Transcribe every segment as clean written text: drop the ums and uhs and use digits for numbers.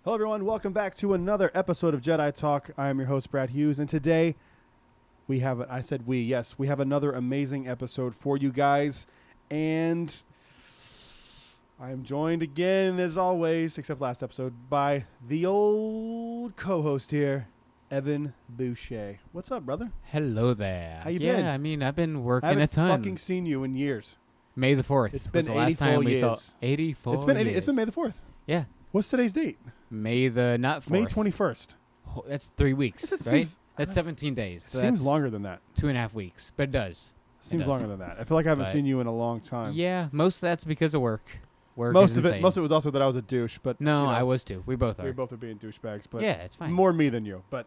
Hello, everyone. Welcome back to another episode of Jedi Talk. I am your host, Brad Hughes, and today we have, we have another amazing episode for you guys, and I am joined again, as always, except last episode, by the old co-host here, Evan Boucher. What's up, brother? Hello there. How you been? Yeah, I mean, I've been working I a haven't ton. fucking seen you in years. May the 4th. It's been was the last 84 time we saw years. 84 It's been years. It's been May the 4th. Yeah. What's today's date? May the not 4th. May 21st. That's 3 weeks, It right? seems- That's 17 days. So Seems that's longer than that. 2.5 weeks, but it does. Seems does. longer than that. I feel like I haven't But- seen you in a long time. Yeah, most of that's because of work. Work Most is of insane. it was also that I was a douche, but No, you know, I was too. We both are. we both are being douchebags, but Yeah, it's fine. more me than you. But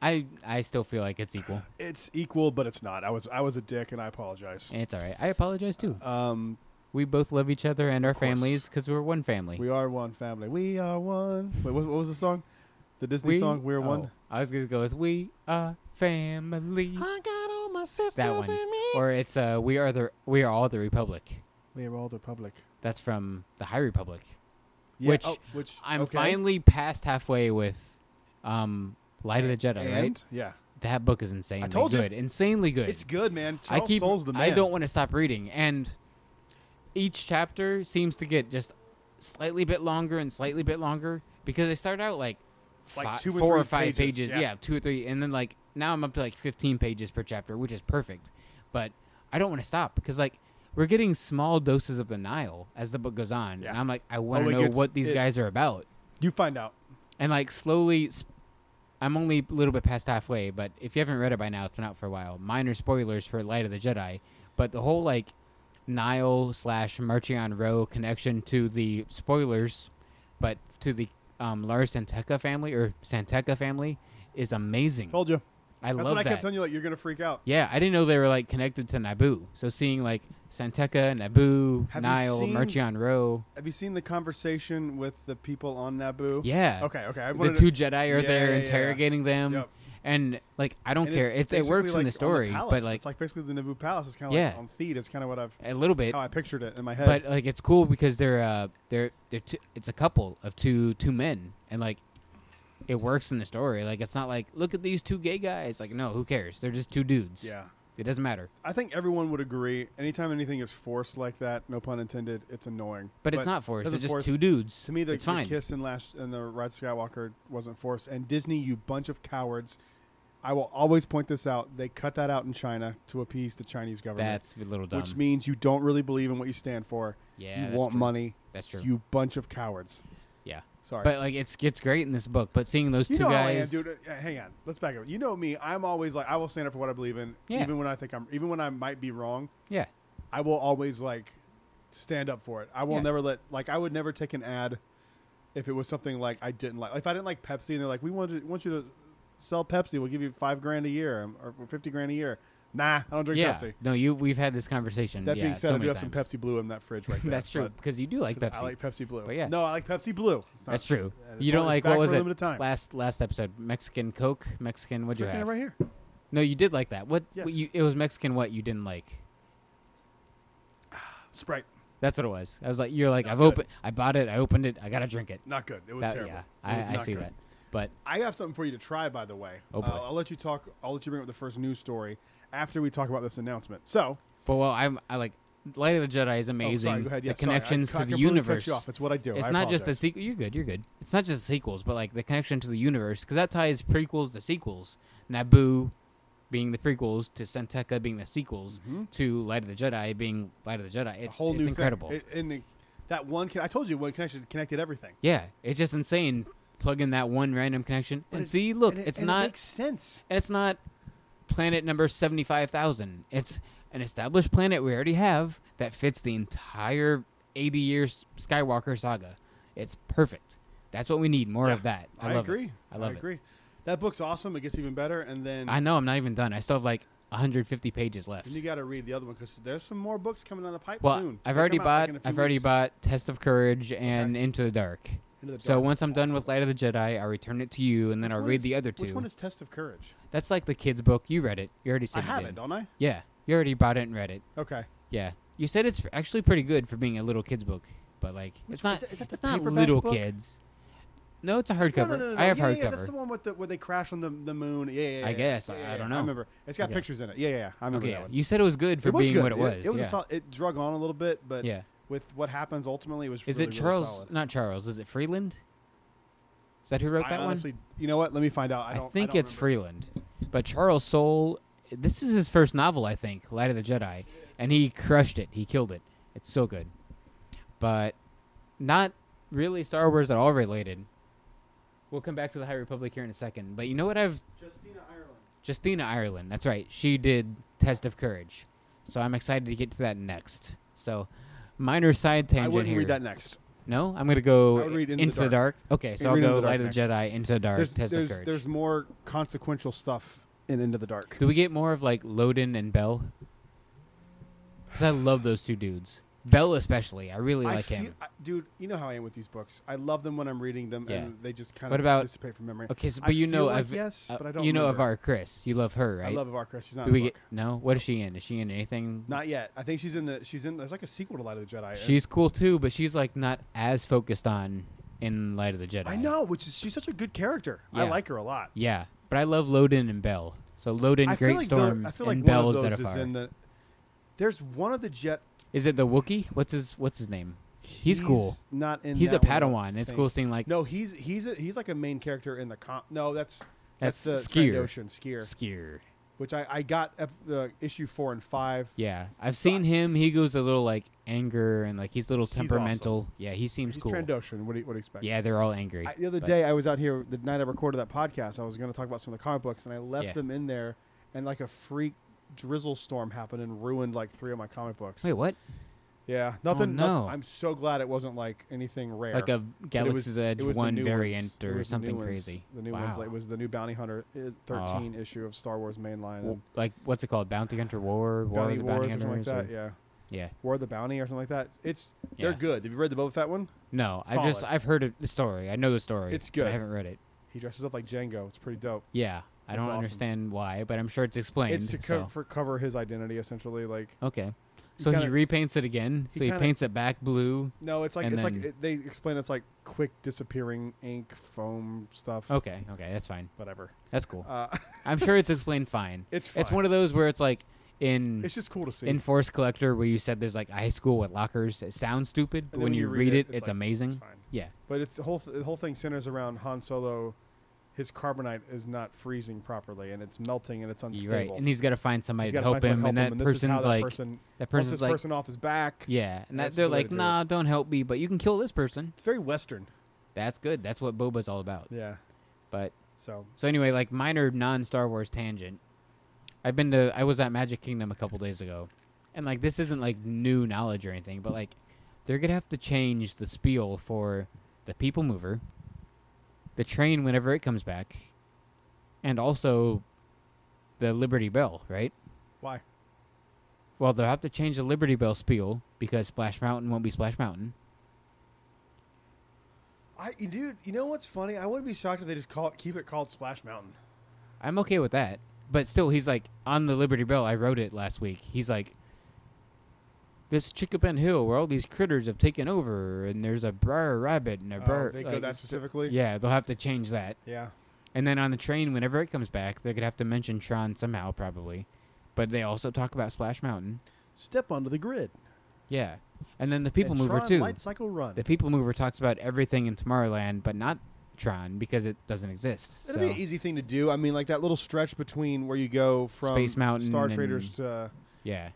I still feel like it's equal. it's equal, but it's not. I was a dick, and I apologize. And it's all right. I apologize too. We We both love each other and our course. families because we're one family. we are one family. We are one. Wait, what was the song? The Disney song. We're one. I was gonna go with "We Are Family." I got all my sisters That one. with me. Or it's we are all the Republic. We are all the public. That's from the High Republic. Yeah, Which I'm okay. finally past halfway with Light of the Jedi, right? And? Yeah, That book is insanely told you. good. Insanely good. it's good, man. I Charles Soule's the man. I don't want to stop reading, and each chapter seems to get just slightly bit longer and slightly bit longer because they start out like 2 and 4 or 3 5 pages, pages. yeah. 2 or 3, and then like now I'm up to like 15 pages per chapter, which is perfect. But I don't want to stop because like we're getting small doses of the Nile as the book goes on, Yeah. and I'm like, I want to it know gets- what these guys are about, You find out. and like slowly. I'm only a little bit past halfway, but if you haven't read it by now, it's been out for a while. Minor spoilers for Light of the Jedi, but the whole like Nile / Marchion Row connection to the spoilers, but to the Larson Santeca family is amazing. Told you. I That's love what I that. kept telling you. Like you're gonna freak out. Yeah, I didn't know they were like connected to Naboo. So seeing like Santeca, Naboo, Have you Nile, seen- Marchion Row. Have you seen the conversation with the people on Naboo? Yeah. Okay. I The wanted two to- Jedi are Yeah, there yeah, yeah. interrogating them. Yep. And like I don't And care. it's It works basically in like the on story, palace. but like it's like basically the Naboo palace is kind of Yeah. like on feet. It's kind of what a little bit. how I pictured it in my head. But like it's cool because they're it's a couple of two men, and like it works in the story. Like it's not like look at these two gay guys. Like no, who cares? They're just two dudes. yeah, It doesn't matter. I think everyone would agree. Anytime anything is forced like that, no pun intended, it's annoying. But it's not forced. doesn't It's just force- two dudes. To me, the it's fine. kiss in the Rise of Skywalker wasn't forced. And Disney, you bunch of cowards. I will always point this out. They cut that out in China to appease the Chinese government. That's a little dumb. which means you don't really believe in what you stand for. yeah, you that's want true. money. That's true. You bunch of cowards. Yeah. Sorry. But like it's great in this book. But seeing those You two know guys, how I am, dude. Hang on. Let's back up. You know me. I'm always like, I will stand up for what I believe in, Yeah. even when I might be wrong. yeah, I will always like stand up for it. I will Yeah. never I would never take an ad if it was something like I didn't like. If I didn't like Pepsi and they're like, we want you to sell Pepsi, we'll give you $5,000 a year or $50,000 a year. Nah, I don't drink yeah. Pepsi. No, we've had this conversation. That yeah, being said, so I do many have some times. Pepsi Blue in that fridge right there. That's true but- because you do like Pepsi. I like Pepsi Blue. But yeah. No, I like Pepsi Blue. It's not- That's true. it's You don't only- it's like back what for was a it? limited time. Last episode, Mexican Coke, Mexican. What'd you Drinking it have? right here. No, you did like that. What? Yes. It was Mexican. What you didn't like? Sprite. That's what it was. I was like, you're like, Not I've good. opened. I bought it. I opened it. I gotta drink it. Not good. It was That- terrible. Yeah, It was I not see good. that. But I have something for you to try, by the way. Oh, boy. I'll let you talk. I'll let you bring up the first news story after we talk about this announcement. So, well, I like Light of the Jedi is amazing. sorry, go ahead. Yeah, the connections sorry. I to the completely cut universe. you off. It's what I do. It's I not just the apologize. sequel. You're good. You're good. It's not just sequels, but like the connection to the universe, because that ties prequels to sequels. Naboo being the prequels to Santeca being the sequels to Light of the Jedi being Light of the Jedi. It's a whole it's new incredible. Thing. That one, I told you, one connection connected everything. Yeah, it's just insane. Plug in that one random connection and see. Look, it's It not. makes sense. And it's not planet number 75,000. It's an established planet we already have that fits the entire 80 years Skywalker saga. It's perfect. That's what we need. More of that. I love agree. It. I love it. agree. That book's awesome. It gets even better, and then I know I'm not even done. I still have like 150 pages left. you got to read the other one because there's some more books coming down the pipe Well, soon. I've They already come out, like, bought. in a few I've already weeks. bought Test of Courage and Into the Dark. Into the So Dark. once I'm done with Awesome. Light of the Jedi, I'll return it to you, and then Which I'll one read is- the other two. Which one is Test of Courage? That's like the kids' book. You read it. You already said I you have did. it, don't I? Yeah, you already bought it and read it. Okay. Yeah, you said it's actually pretty good for being a little kids' book, but like Which- it's not. is that the it's not paperback little book? kids. No, it's a hardcover. No. I have yeah, hardcover. Yeah, that's the one with where they crash on the moon. Yeah. I guess. Yeah, I don't know. I remember. It's got Okay. pictures in it. Yeah. I remember Okay, that one. you said it was good for being good. what it was. It was yeah. it drug on a little bit, but Yeah. with what happens ultimately, it was Is really, it really Charles? solid. Not Charles. Is it Freeland? Is that who wrote that honestly, one? You know what? Let me find out. I don't think it's remember. Freeland. But Charles Soule, this is his first novel, I think, Light of the Jedi. And he crushed it. He killed it. It's so good. But not really Star Wars at all related. We'll come back to the High Republic here in a second. But you know what Justina Ireland. That's right. She did Test of Courage. So I'm excited to get to that next. So minor side tangent I wouldn't here. read that next. No? I'm going to go I would read Into the Dark. Okay, so I'll Read Into go the Dark Light of next. the Jedi, Into the Dark, Test of Courage. There's more consequential stuff in Into the Dark. Do we get more of like Loden and Bell? Because I love those two dudes. Bell especially. I really like him. Dude, you know how I am with these books. I love them when I'm reading them, Yeah. and they just kind What of about- dissipate from memory. Okay, so, I but you know feel like of yes, but I don't. you know of remember. our Chris. You love her, right? I love Avar Chris. She's not Do in we the get book. no? What is she in? Is she in anything? Not yet. I think she's in. There's like a sequel to Light of the Jedi. She's cool too, but she's like not as focused on in Light of the Jedi. I know, she's such a good character. I Yeah. like her a lot. Yeah, but I love Loden and Bell. So Loden, I feel Great like Storm, I feel like and one Bell of those is Zettifar. in the. There's one of the Jet. Is it the Wookiee? What's his name? He's cool. Not in. He's a that one, I don't Padawan. It's think. cool seeing like No, he's like a main character in the No, that's the Skier. Trandoshan, Skier, Skier. which I got issue 4 and 5. Yeah, I've seen him. He goes a little like anger and like he's a little He's temperamental. awesome. Yeah, he seems He's cool. Trandoshan. What do you expect? Yeah, they're all angry. The other but- day I was out here the night I recorded that podcast. I was going to talk about some of the comic books, and I left Yeah. them in there, and like a freak drizzle storm happened and ruined like 3 of my comic books. Wait, what? Yeah, nothing. no. I'm so glad it wasn't like anything rare. Like a Galaxy's Edge it was the 1 new variant ones. It or was the something new ones. crazy. The new wow. ones. Like, it was the new Bounty Hunter 13 issue of Star Wars mainline. Well, like what's it called? Bounty Hunter War, War Bounty of the Wars Bounty or something like Hunters. that. Yeah, Yeah. War of the Bounty or something like that. They're Yeah. good. Have you read the Boba Fett one? No, Solid. I've heard of the story. I know the story. It's but good. I haven't read it. He dresses up like Django. It's pretty dope. Yeah, I It's don't awesome. understand why, but I'm sure it's explained. It's to so. cover his identity essentially. Like Okay. He So he kinda- repaints it again. he So he kinda- paints it back blue. no, it's like And it's then- like they explain it's like quick disappearing ink foam stuff. Okay, that's fine. Whatever. That's cool. Uh, I'm sure it's explained fine. it's fine. It's one of those where it's like in It's just cool to see. in Force Collector where you said there's like a high school with lockers. It sounds stupid, but And then when you read it, it's like, amazing. It's fine. Yeah. But it's the whole thing centers around Han Solo. His carbonite is not freezing properly, and it's melting, and it's You're unstable. right. And he's got to find somebody He's to gotta help find him, someone and to that help him, and this is how person's like that that wants person's this like person off his back. yeah, and That's they're the way like, to do nah, don't help me, but you can kill this person. It's very Western. That's good. That's what Boba's all about. Yeah. But So so anyway, like minor non-Star Wars tangent. I was at Magic Kingdom a couple days ago, and like this isn't like new knowledge or anything, but like they're gonna have to change the spiel for the People Mover, the train whenever it comes back, and also the Liberty Bell, right? why? Well, they'll have to change the Liberty Bell spiel because Splash Mountain won't be Splash Mountain. Dude, you know what's funny? I wouldn't be shocked if they just keep it called Splash Mountain. I'm okay with that. But still, he's like, on the Liberty Bell, I wrote it last week. He's like, this Chickapin Hill where all these critters have taken over, and there's a Briar Rabbit and a Briar... They go like, that specifically. Yeah, they'll have to change that. Yeah. And then on the train, whenever it comes back, they're going to have to mention Tron somehow, probably. But they also talk about Splash Mountain. Step onto the grid. Yeah. And then the People And Mover, Tron too. Light Cycle Run. The People Mover talks about everything in Tomorrowland, but not Tron, because it doesn't exist. It'd so. be an easy thing to do. I mean, like that little stretch between where you go from Space Mountain Star and- Traders to Yeah.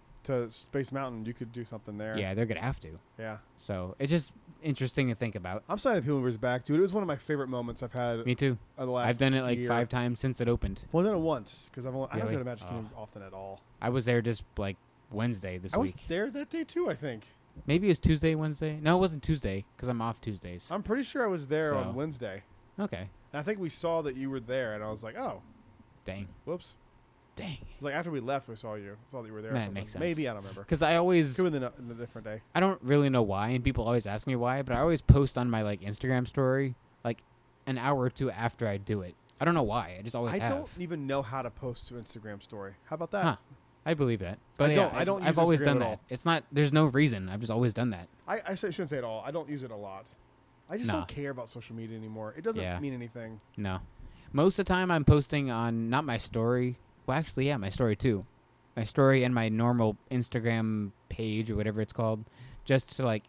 Space Mountain. You could do something there. Yeah, they're going to have to. Yeah. So it's just interesting to think about. I'm sorry the People Mover's back, dude. It was one of my favorite moments I've had Me too. in the last I've done it like year. 5 times since it opened. Well, I've done it once because I don't Really? go to Magic Oh. Kingdom often at all. I was there just like Wednesday this I was week. there that day too, I think. Maybe it was Tuesday, Wednesday. No, it wasn't Tuesday because I'm off Tuesdays. I'm pretty sure I was there So. on Wednesday. Okay. And I think we saw that you were there, and I was like, oh, Dang. whoops. Dang. It was like after we left, we saw you. Saw that you were there. or That something. makes sense. Maybe, I don't remember. Because I always, Could have been a different day. I don't really know why, and people always ask me why, but I always post on my like Instagram story like an hour or two after I do it. I don't know why. I just always I have. don't even know how to post to Instagram story. How about that? Huh. I believe that. But I yeah, don't- I don't I've use always Instagram done at that. all. It's not. There's no reason. I've just always done that. I shouldn't say it all. I don't use it a lot. I just don't care about social media anymore. It doesn't mean anything. No. Most of the time I'm posting on not my story. Well, actually, yeah, my story too. My story and my normal Instagram page or whatever it's called, just to like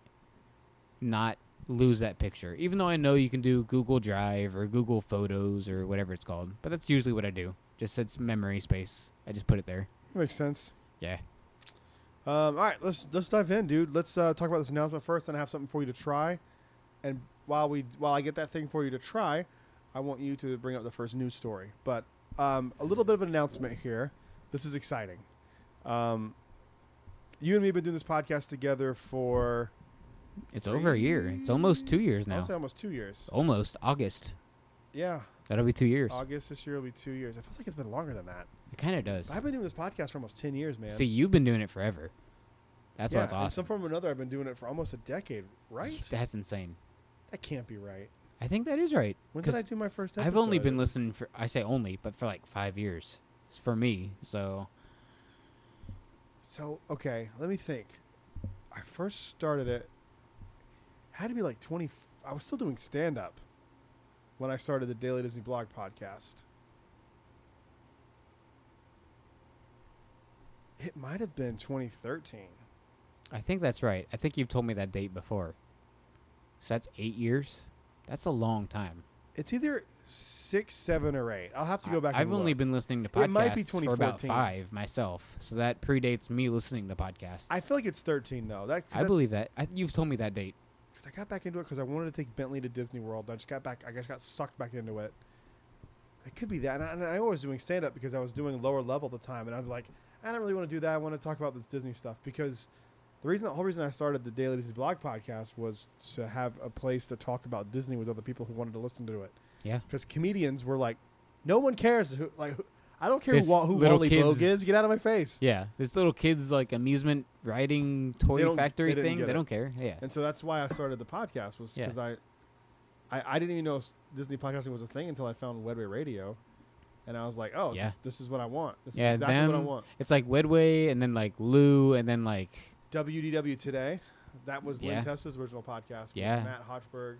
not lose that picture. Even though I know you can do Google Drive or Google Photos or whatever it's called, but that's usually what I do. Just it's memory space. I just put it there. Makes sense. Yeah. All right, let's dive in, dude. Let's talk about this announcement first, and I have something for you to try. And while I get that thing for you to try, I want you to bring up the first news story. But a little bit of an announcement here. This is exciting. You and me have been doing this podcast together for... It's over a year. It's almost 2 years now. I'll say almost 2 years. Almost. August. Yeah. That'll be 2 years. August this year will be 2 years. It feels like it's been longer than that. It kind of does. But I've been doing this podcast for almost 10 years, man. See, you've been doing it forever. That's why it's awesome. In some form or another, I've been doing it for almost a decade, right? That's insane. That can't be right. I think that is right. When did I do my first episode? I've only been listening for, I say only, but for like 5 years. It's for me, so... So, okay, let me think. I first started it had to be like 20. I was still doing stand-up when I started the Daily Disney Blog podcast. It might have been 2013. I think that's right. I think you've told me that date before. So that's 8 years? That's a long time. It's either 6, 7, or 8. I'll have to go back and I've only been listening to podcasts it might be for about 5 myself. So that predates me listening to podcasts. I feel like it's 13, though. I believe that. You've told me that date. Because I got back into it because I wanted to take Bentley to Disney World. I just got sucked back into it. It could be that. And I was doing stand-up because I was doing lower level at the time. And I was like, I don't really want to do that. I want to talk about this Disney stuff. Because the whole reason I started the Daily Disney Blog podcast was to have a place to talk about Disney with other people who wanted to listen to it. Yeah. Because comedians were like, no one cares. I don't care This who Wally Bogue is. Get out of my face. Yeah. This little kid's like amusement riding toy factory thing. They don't care. Yeah. And so that's why I started the podcast was because I didn't even know Disney podcasting was a thing until I found Wedway Radio. And I was like, oh, this is what I want. This is exactly what I want. It's like Wedway and then like Lou and then like... WDW Today. That was Lynn Tessa's original podcast with Matt Hochberg.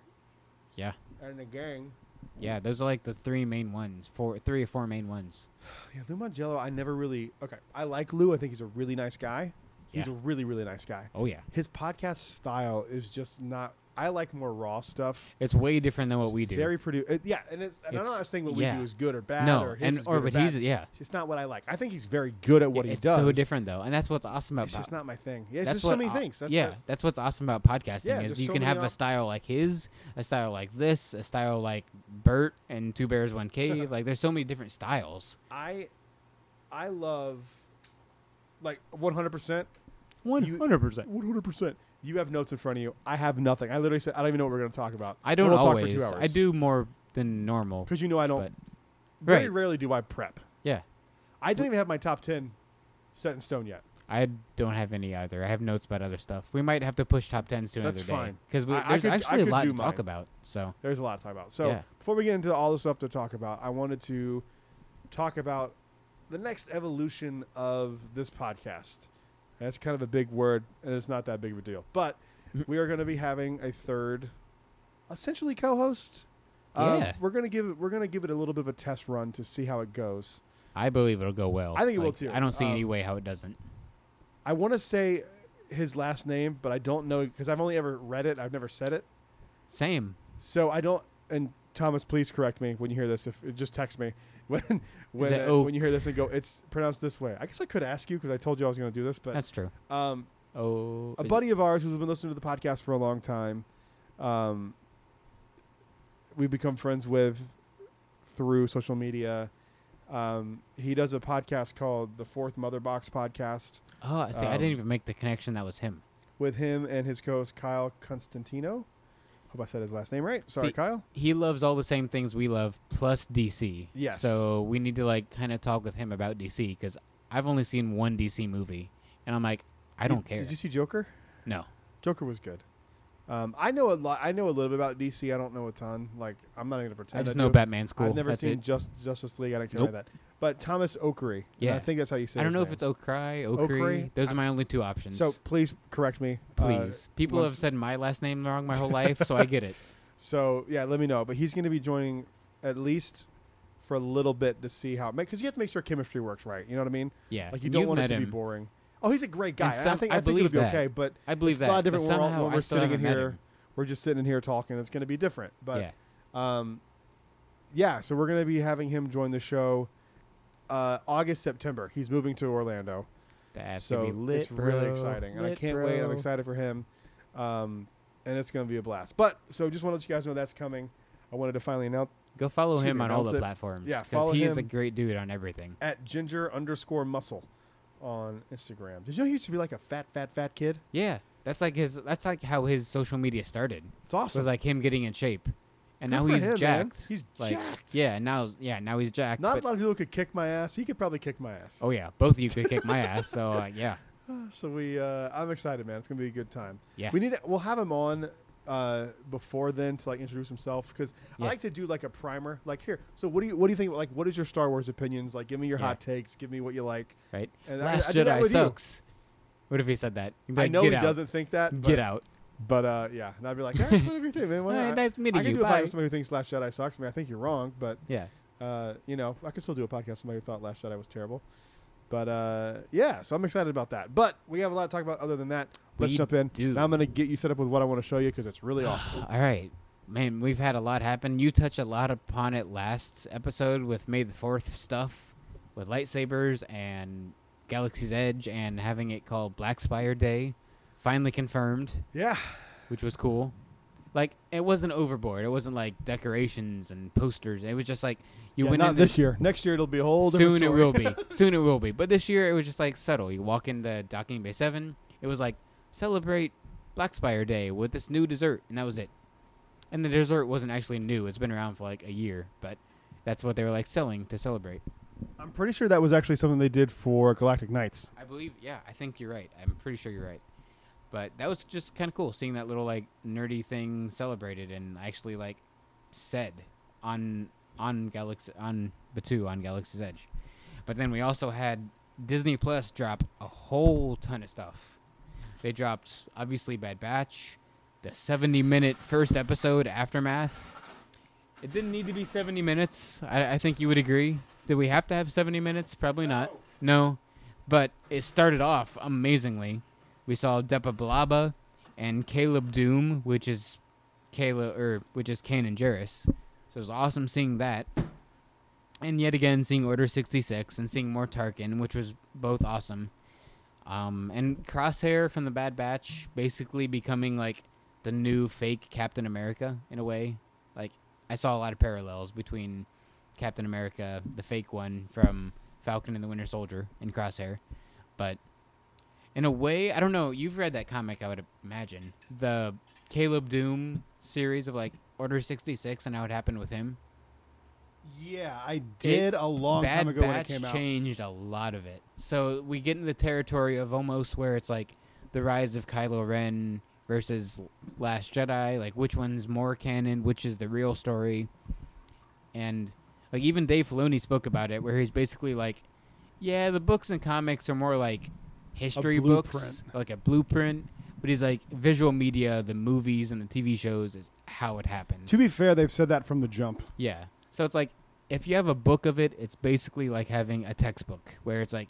Yeah. And the gang. Yeah, those are like the 3 main ones. 3 or 4 main ones. Yeah, Lou Mangello, I never really... Okay, I like Lou. I think he's a really nice guy. He's a really, really nice guy. Oh, yeah. His podcast style is just not... I like more raw stuff. It's way different than what we do. Very produced. And I'm not saying what we do is good or bad. No, or his is good or bad. It's just not what I like. I think he's very good at what he does. It's so different, though. And that's what's awesome about... It's just not my thing. Yeah, it's just so many things. That's what's awesome about podcasting is you can have a style like his, a style like this, a style like Bert and Two Bears, One Cave. Like, there's so many different styles. I love, like, 100%. 100%. 100%. You have notes in front of you. I have nothing. I literally said, I don't even know what we're going to talk about. I don't always. Talk for 2 hours. I do more than normal. Because I don't. Very rarely do I prep. Yeah. I don't even have my top 10 set in stone yet. I don't have any either. I have notes about other stuff. We might have to push top 10s to another day. That's fine. Because there's actually a lot to talk about. So there's a lot to talk about. So before we get into all the stuff to talk about, I wanted to talk about the next evolution of this podcast. That's kind of a big word, and it's not that big of a deal. But we are going to be having a third, essentially co-host. We're going to give it a little bit of a test run to see how it goes. I believe it'll go well. I think it will too. I don't see any way how it doesn't. I want to say his last name, but I don't know because I've only ever read it. I've never said it. Same. So I don't. And Thomas, please correct me when you hear this. If just text me when you hear this and go, it's pronounced this way. I guess I could ask you because I told you I was going to do this, but that's true. A buddy of ours who's been listening to the podcast for a long time, we've become friends with through social media. He does a podcast called the Fourth Mother Box Podcast. Oh, see, I didn't even make the connection that was him. With him and his co-host Kyle Constantino. Hope I said his last name right. Sorry, Kyle. He loves all the same things we love, plus DC. Yes. So we need to like kind of talk with him about DC because I've only seen one DC movie, and I'm like, I don't care. Did you see Joker? No. Joker was good. I know a lot. I know a little bit about DC. I don't know a ton. Like, I'm not going to pretend. I just know Batman's cool. I've never seen Justice League. I don't care about that. But Thomas Oakery. Yeah, I think that's how you say. I don't know name. if it's Oakery. Those are my only 2 options. So please correct me. Please. People have said my last name wrong my whole life, so I get it. So yeah, let me know. But he's going to be joining at least for a little bit to see how, because you have to make sure chemistry works right. You know what I mean? Yeah. Like you don't want it to be boring. Oh, he's a great guy. And I think it'll be okay. But I believe it's that. a lot different. But somehow when we're sitting in here. him. We're just sitting in here talking. It's going to be different. But yeah. Yeah, so we're going to be having him join the show August, September. He's moving to Orlando. That's so gonna be lit, it's really exciting. And I can't wait. I'm excited for him. And it's going to be a blast. But so just want to let you guys know that's coming. I wanted to finally announce. Go follow him on all the platforms. Yeah, because he is a great dude on everything. At ginger_muscle on Instagram. Did you know he used to be like a fat kid? Yeah. That's like how his social media started. It's awesome. It was like him getting in shape. And now Good he's for him, jacked. Man. He's like, jacked. Yeah, now he's jacked. Not a lot of people could kick my ass. He could probably kick my ass. Oh yeah, both of you could kick my ass. So yeah. So I'm excited, man. It's gonna be a good time. Yeah. We'll have him on before then to like introduce himself because I like to do like a primer. Like here. So what do you think? Like, what is your Star Wars opinions? Like, give me your hot takes. Give me what you like. Right. And Last Jedi sucks. What if he said that? Like, I know he doesn't think that. Get out. But yeah, and I'd be like, hey, whatever you think, man. Nice meeting you. I can do a Bye. podcast with somebody who thinks Last Jedi sucks. I mean, I think you're wrong, but yeah, I could still do a podcast with somebody who thought Last Jedi was terrible. But yeah, so I'm excited about that. But we have a lot to talk about other than that. Let's jump in. Now I'm going to get you set up with what I want to show you because it's really awesome. All right. Man, we've had a lot happen. You touched a lot upon it last episode with May the 4th stuff with lightsabers and Galaxy's Edge and having it called Black Spire Day. Finally confirmed. Yeah. Which was cool. Like, it wasn't overboard. It wasn't like decorations and posters. It was just like you went not this year. Next year it'll be a whole different story. Soon it will be. Soon it will be. But this year it was just like subtle. You walk into Docking Bay 7. It was like, celebrate Black Spire Day with this new dessert. And that was it. And the dessert wasn't actually new. It's been around for like a year. But that's what they were like selling to celebrate. I'm pretty sure that was actually something they did for Galactic Nights. I believe, yeah, I think you're right. I'm pretty sure you're right. But that was just kind of cool, seeing that little, like, nerdy thing celebrated and actually, like, said on Batuu, on Galaxy's Edge. But then we also had Disney Plus drop a whole ton of stuff. They dropped, obviously, Bad Batch, the 70-minute first episode, Aftermath. It didn't need to be 70 minutes. I think you would agree. Did we have to have 70 minutes? Probably not. No. But it started off amazingly. We saw Depa Billaba and Caleb Doom, which is Kanan Jarrus. So it was awesome seeing that. And yet again, seeing Order 66 and seeing more Tarkin, which was both awesome. And Crosshair from the Bad Batch basically becoming like the new fake Captain America in a way. Like, I saw a lot of parallels between Captain America, the fake one from Falcon and the Winter Soldier, and Crosshair. But in a way, I don't know. You've read that comic, I would imagine. The Caleb Doom series of, like, Order 66 and how it happened with him. Yeah, I did a long time ago when it came out. Bad Batch changed a lot of it. So we get in the territory of almost where it's, like, the rise of Kylo Ren versus Last Jedi. Like, which one's more canon? Which is the real story? And, like, even Dave Filoni spoke about it, where he's basically like, yeah, the books and comics are more like history books, like a blueprint. But he's like, visual media, the movies and the TV shows is how it happened. To be fair, they've said that from the jump. Yeah. So it's like, if you have a book of it, it's basically like having a textbook where it's like,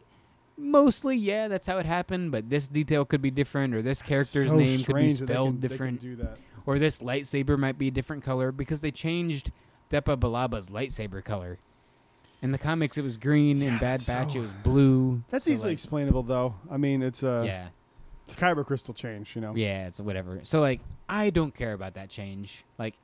mostly, yeah, that's how it happened, but this detail could be different, or this character's name could be spelled different, or this lightsaber might be a different color, because they changed Depa Billaba's lightsaber color. In the comics, it was green. In Bad Batch, it was blue. That's easily explainable, though. I mean, it's a it's kyber crystal change, you know. Yeah, it's whatever. So, like, I don't care about that change. Like,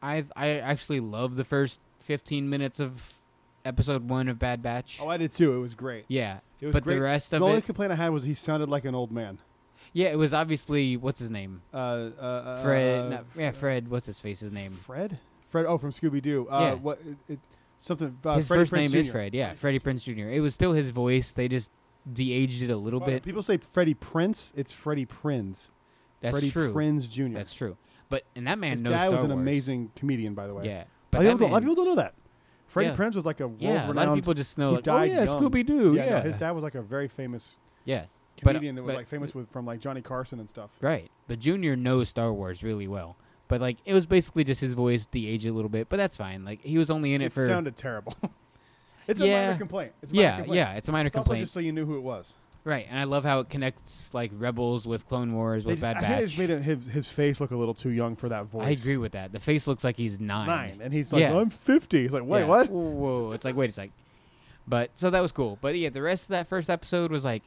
I actually love the first 15 minutes of episode 1 of Bad Batch. Oh, I did too. It was great. Yeah, it was but great. The rest of the only complaint I had was he sounded like an old man. Yeah, it was obviously what's his name? Fred. Fred. What's his name? Fred. Oh, from Scooby Doo. Yeah. What? Something. His Freddie first Prinze name Jr. is Fred. Yeah, Freddie Prinze Jr. It was still his voice. They just de-aged it a little bit. People say Freddie Prince. It's Freddie Prinze. That's Freddie true. Prinze Jr. That's true. But and that man his knows guy Star was an Wars. amazing comedian, by the way. Yeah. But a lot of people don't know that. Freddie Prinze was like a world-renowned. A lot of people just know, like, died young. Scooby Doo. Yeah, no, his dad was like a very famous comedian that was like famous from like Johnny Carson and stuff. Right. But Junior knows Star Wars really well. But like it was basically just his voice de-aged a little bit, but that's fine. Like he was only in it for. It sounded terrible. It's a minor complaint. It's a minor complaint. Yeah, it's a minor It's complaint. Also just so you knew who it was. Right, and I love how it connects like Rebels with Clone Wars with Bad Batch. I think they just made his face look a little too young for that voice. I agree with that. The face looks like he's 9. And he's like, I'm 50. He's like, wait, what? Whoa. It's like, wait a sec. But, so that was cool. But yeah, the rest of that first episode was like,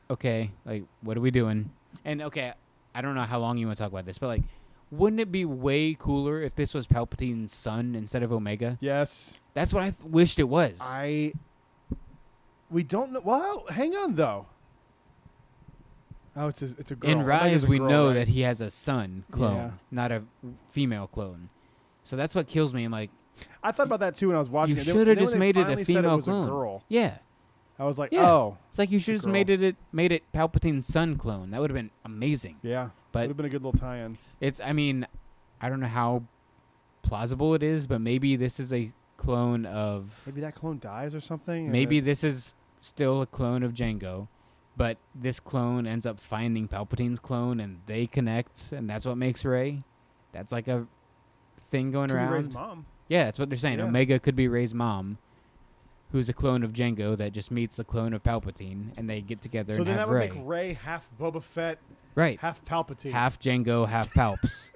okay, like, what are we doing? And okay, I don't know how long you want to talk about this, but like, wouldn't it be way cooler if this was Palpatine's son instead of Omega? Yes. That's what I wished it was. We don't know. Well, hang on, though. Oh, it's a girl. In Rise, we know right? that he has a son clone, not a female clone. So that's what kills me. I'm like, I thought about that too when I was watching you it. should have just made it a said female it was clone. A girl. Yeah. I was like, Yeah. oh. It's like you should it's just made it Palpatine's son clone. That would have been amazing. Yeah. But would have been a good little tie-in. I mean, I don't know how plausible it is, but maybe this is a clone of. Maybe that clone dies or something. Maybe this is still a clone of Jango, but this clone ends up finding Palpatine's clone, and they connect, and that's what makes Rey. That's like a thing going around. Rey's mom. Yeah, that's what they're saying. Yeah. Omega could be Rey's mom, who's a clone of Jango that just meets a clone of Palpatine, and they get together So and then have that would Rey. make Rey half Boba Fett, Right. half Palpatine. Half Jango, half Palps.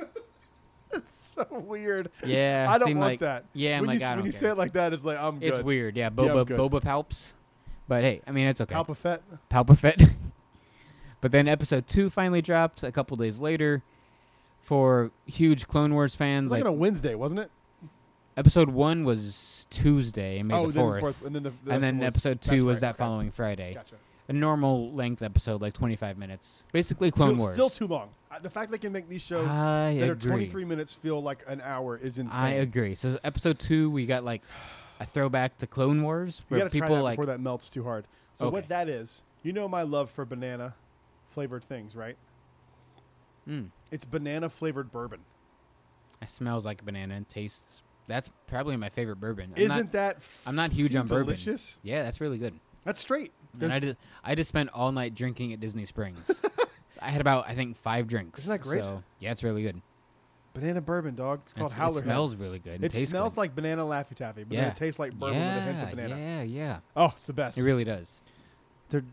It's so weird. Yeah, I don't seem want like, that. Yeah, I'm when like, you, I don't when you care. say it like that, it's like, I'm good. It's weird, yeah. I'm Boba good. Palps. But hey, I mean, it's okay. Palpa Fett. Palpafett. But then episode 2 finally dropped a couple days later for huge Clone Wars It fans. was like on a Wednesday, wasn't it? Episode 1 was Tuesday, May the 4th. And then episode 2 was that following Friday. Gotcha. A normal length episode, like 25 minutes. Basically Clone Wars. Still too long. The fact they can make these shows I that agree. are 23 minutes feel like an hour is insane. I agree. So episode 2, we got like a throwback to Clone Wars. You Where got to try people that like, before that melts too hard. So Okay. what that is, you know my love for banana flavored things, right? It's banana flavored bourbon. it smells like a banana and tastes. That's probably my favorite bourbon. I'm not huge on bourbon. Delicious? Yeah, that's really good. That's straight. And I just spent all night drinking at Disney Springs. I had about, I think, 5 drinks. Isn't that great? So, yeah, it's really good. Banana bourbon, dog. It's called It Howler. smells really good. It tastes smells good. like banana Laffy Taffy, but then it tastes like bourbon with a hint of banana. Yeah. Oh, it's the best. It really does.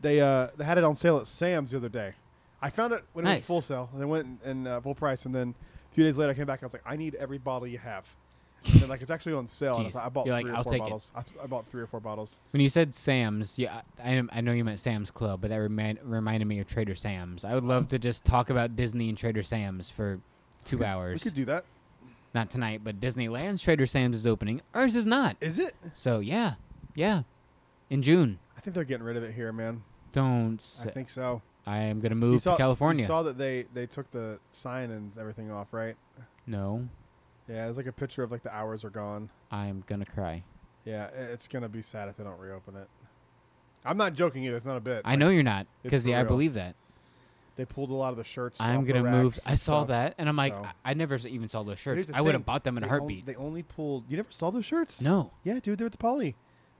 They had it on sale at Sam's the other day. I found it when it was Nice. full sale, and they went and full price. And then a few days later, I came back. And I was like, I need every bottle you have. And then, like, it's actually on sale. And Jeez. I bought You're 3 like, or I'll 4 take it. bottles. I bought 3 or 4 bottles. When you said Sam's, yeah, I know you meant Sam's Club, but that reminded me of Trader Sam's. I would love to just talk about Disney and Trader Sam's for 2 hours. We could do that. Not tonight, but Disneyland's Trader Sam's is opening. Ours is not. Is it? So, yeah. In June. I think they're getting rid of it here, man. Don't. I think so. I am going to move to California. You saw that they took the sign and everything off, right? No. Yeah, there's like a picture of like the hours are gone. I'm going to cry. Yeah, it's going to be sad if they don't reopen it. I'm not joking either. It's not a bit. I know you're not, it's because for I real. believe that. They pulled a lot of the shirts. I'm off going the to move. racks I and saw stuff, that, and I'm like, so. I never even saw those But here's shirts. the I would have thing, bought them in a heartbeat. They only pulled. You never saw those shirts? No. Yeah, dude, they're at the Poly.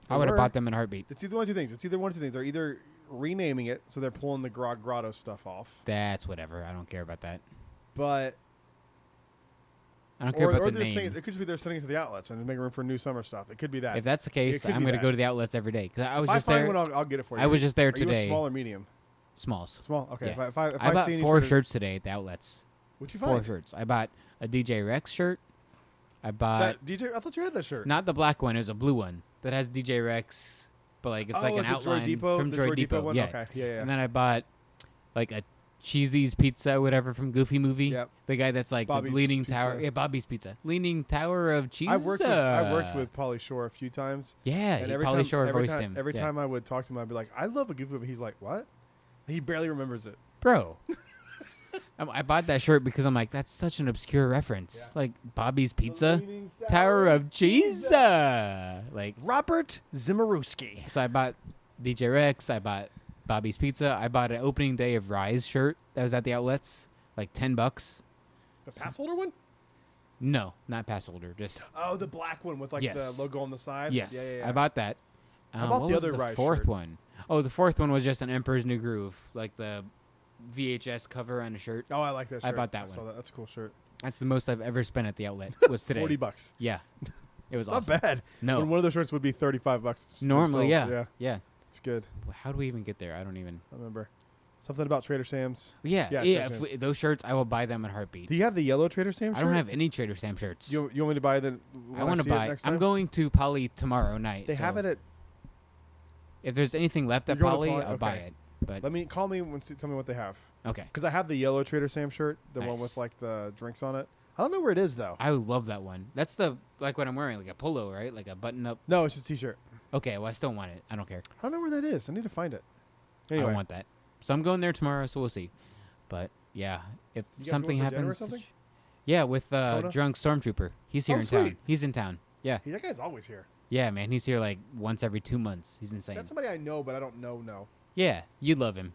I would have bought them in a heartbeat. It's either one of 2 things. They're either renaming it, so they're pulling the Grotto stuff off. That's whatever. I don't care about that. But I don't care about the they're name. saying it could just be they're sending it to the outlets and making room for new summer stuff. It could be that. If that's the case, could I'm be going to that. go to the outlets every day. Because I was if just I find there. one, I'll get it for you. I was just there Are you today. a small or medium? Smalls. Small. Okay. Yeah. If I I bought see any 4 sort of- shirts today at the outlets. What'd you 4 find? shirts. I bought a DJ Rex shirt. I bought That DJ. I thought you had that shirt. not the black one. It was a blue one that has DJ Rex, but like it's like an the outline Droid Depot, from the Droid Depot. one. Yeah. Okay. Yeah. And then I bought like a Cheesy's Pizza, whatever from Goofy Movie. Yep. The guy that's like Bobby's the leaning Pizza. tower. Yeah, Bobby's Pizza. Leaning Tower of Cheese. I worked with Pauly Shore a few times. Yeah, And Pauly Shore voiced time, him. Every Yeah. time I would talk to him, I'd be like, "I love a Goofy movie." He's like, "What?" He barely remembers it. Bro. I bought that shirt because I'm like, that's such an obscure reference. Yeah. Like Bobby's Pizza, Leaning Tower of Cheese. Like, Robert Zimmerowski. so I bought DJ Rex. I bought Bobby's Pizza. I bought an opening day of Rise shirt that was at the outlets, like $10. The pass holder one? No, not pass holder. Just Oh, the black one with like Yes. the logo on the side. yes. Yeah. I bought that. How about what the was other the Rise fourth shirt? one? Oh, the fourth one was just an Emperor's New Groove, like the VHS cover on a shirt. Oh, I like that shirt. I bought that saw one. That's a cool shirt. That's the most I've ever spent at the outlet. Was today. $40. Yeah, it was Not awesome. bad. No, When one of those shirts would be $35 normally, themselves. yeah. It's good. How do we even get there? I don't even. I remember something about Trader Sam's. Yeah. Trader Sam's. Those shirts, I will buy them in a heartbeat. Do you have the yellow Trader Sam's I shirt? don't have any Trader Sam shirts. You want me to buy the? I want to buy. I'm going to Poly tomorrow night. They have it at. If there's anything left You're at going to Poly, Poly? I'll buy Okay. it. But Let me call me and tell me what they have. okay, Because I have the yellow Trader Sam shirt, the one Nice. with like the drinks on it. I don't know where it is though. I love that one. That's the like what I'm wearing, like a polo, right? Like a button-up. No, it's just a t-shirt. Okay, well I still want it. I don't care. I don't know where that is. I need to find it. Anyway, I want that. So I'm going there tomorrow, so we'll see. But yeah, if You guys something going for dinner or happens, something? yeah, with Kona? drunk stormtrooper. He's here Oh, in town. sweet. He's in town. Yeah, That guy's always here. yeah, man. He's here like once every 2 months. He's insane. That's somebody I know, but I don't know. No, Yeah, you love him.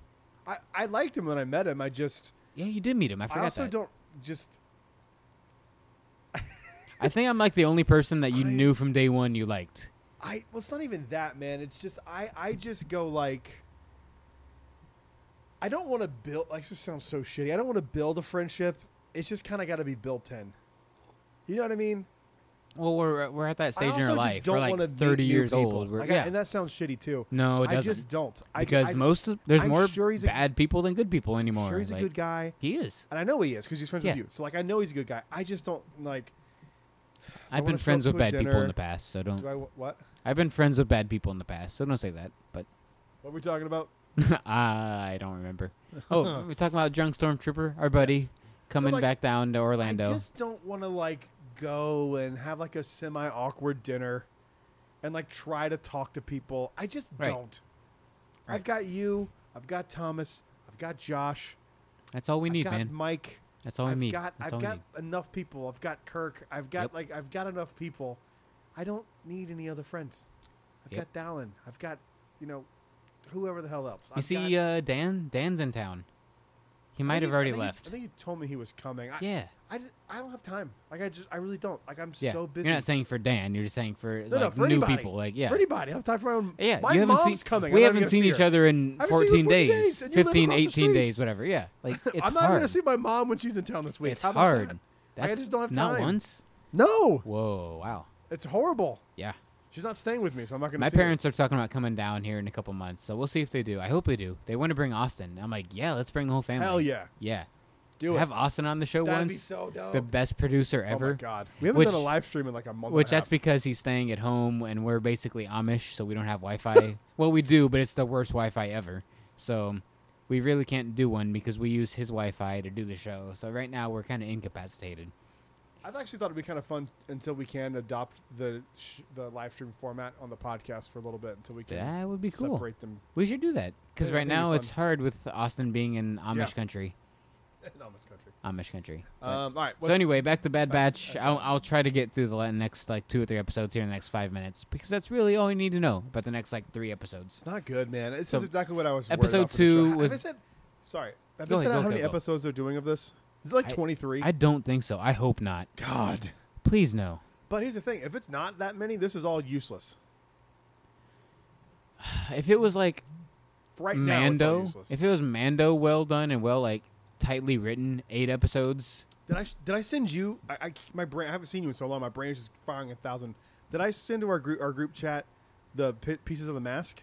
I liked him when I met him. Yeah, you did meet him. I forgot I also that. don't just. I think I'm like the only person that you I- knew from day one you liked. Well, it's not even that, man. It's just I just go like. I don't want to build. Like, this sounds so shitty. I don't want to build a friendship. It's just kind of got to be built in. You know what I mean? Well, we're at that I stage in also our just life. don't We're like wanna 30 meet new years people. old. We're, Like, yeah. and that sounds shitty too. No, it I doesn't. just don't. Because there's I'm more sure he's a- bad people than good people anymore. Sure, he's a Like, good guy, He is. and I know he is because he's friends Yeah. with you. So like, I know he's a good guy. I just don't like. I I've been wanna show friends up with to a bad people dinner. in the past, so don't. Do I what? I've been friends with bad people in the past, so don't say that. But What are we talking about? I don't remember. Oh, we're talking about drunk stormtrooper, our buddy, Yes. coming like, back down to I Orlando. just don't want to like go and have like a semi-awkward dinner, and like try to talk to people. I just Right. don't. Right. I've got you. I've got Thomas. I've got Josh. That's all we need, I've got man. Mike. That's all we I've need. got That's I've all we got need. enough people. I've got Kirk. I've got Yep. I've got enough people. I don't need any other friends. I've Yep. got Dallin. I've got whoever the hell else. You see, Dan? Dan's in town. He might have already left. I think you told me he was coming. Yeah. I don't have time. Like I really don't. Like I'm Yeah. so busy. You're not saying for Dan. You're just saying for, No, like, for new anybody. people. Like, yeah. For anybody. I have time for my own. Yeah, my you haven't mom's seen. coming. We I'm not haven't gonna seen see each her. other in I haven't seen you 14 in 40 days, days, and you live 15, across the 18 street. days, whatever. Yeah, like it's I'm not hard. going to see my mom when she's in town this week. It's How about hard. that? That's I just don't have not time. once. No, Whoa, wow. it's horrible. Yeah. She's not staying with me, so I'm not going to. My see her. parents are talking about coming down here in a couple months, so we'll see if they do. I hope they do. They want to bring Austin. I'm like, yeah, let's bring the whole family. Hell yeah, Yeah. do it. Have Austin on the show That'd be once. so dope. The best producer Oh ever. my god, we haven't Which- done a live stream in like a month. Which and a that's half. because he's staying at home and we're basically Amish, so we don't have Wi-Fi. Well, we do, but it's the worst Wi-Fi ever. So we really can't do one because we use his Wi-Fi to do the show. So right now we're kind of incapacitated. I've actually thought it'd be kind of fun until we can adopt the live stream format on the podcast for a little bit until we can That would be cool. separate them. We should do that because Yeah, I right think it'd now be it's fun. hard with Austin being in Amish Yeah. country. Amish country. Amish country. But- All right. so anyway, back to Bad back Batch. to- I'll try to get through the next like 2 or 3 episodes here in the next 5 minutes because that's really all you need to know about the next like 3 episodes. It's not good, man. This So, is exactly what I was. worried episode about for the 2 show. was- Have they said? Sorry. Have Go they said ahead, how go, many go, go. episodes they're doing of this? Is it like 23? I don't think so. I hope not. God. Please no. But here's the thing: if it's not that many, this is all useless. If it was like Right now, it's all Mando, useless. if it was Mando, well done and well like tightly written, 8 episodes. Did I send you? My brain. I haven't seen you in so long. My brain is just firing 1,000. Did I send to our group chat the pieces of the mask?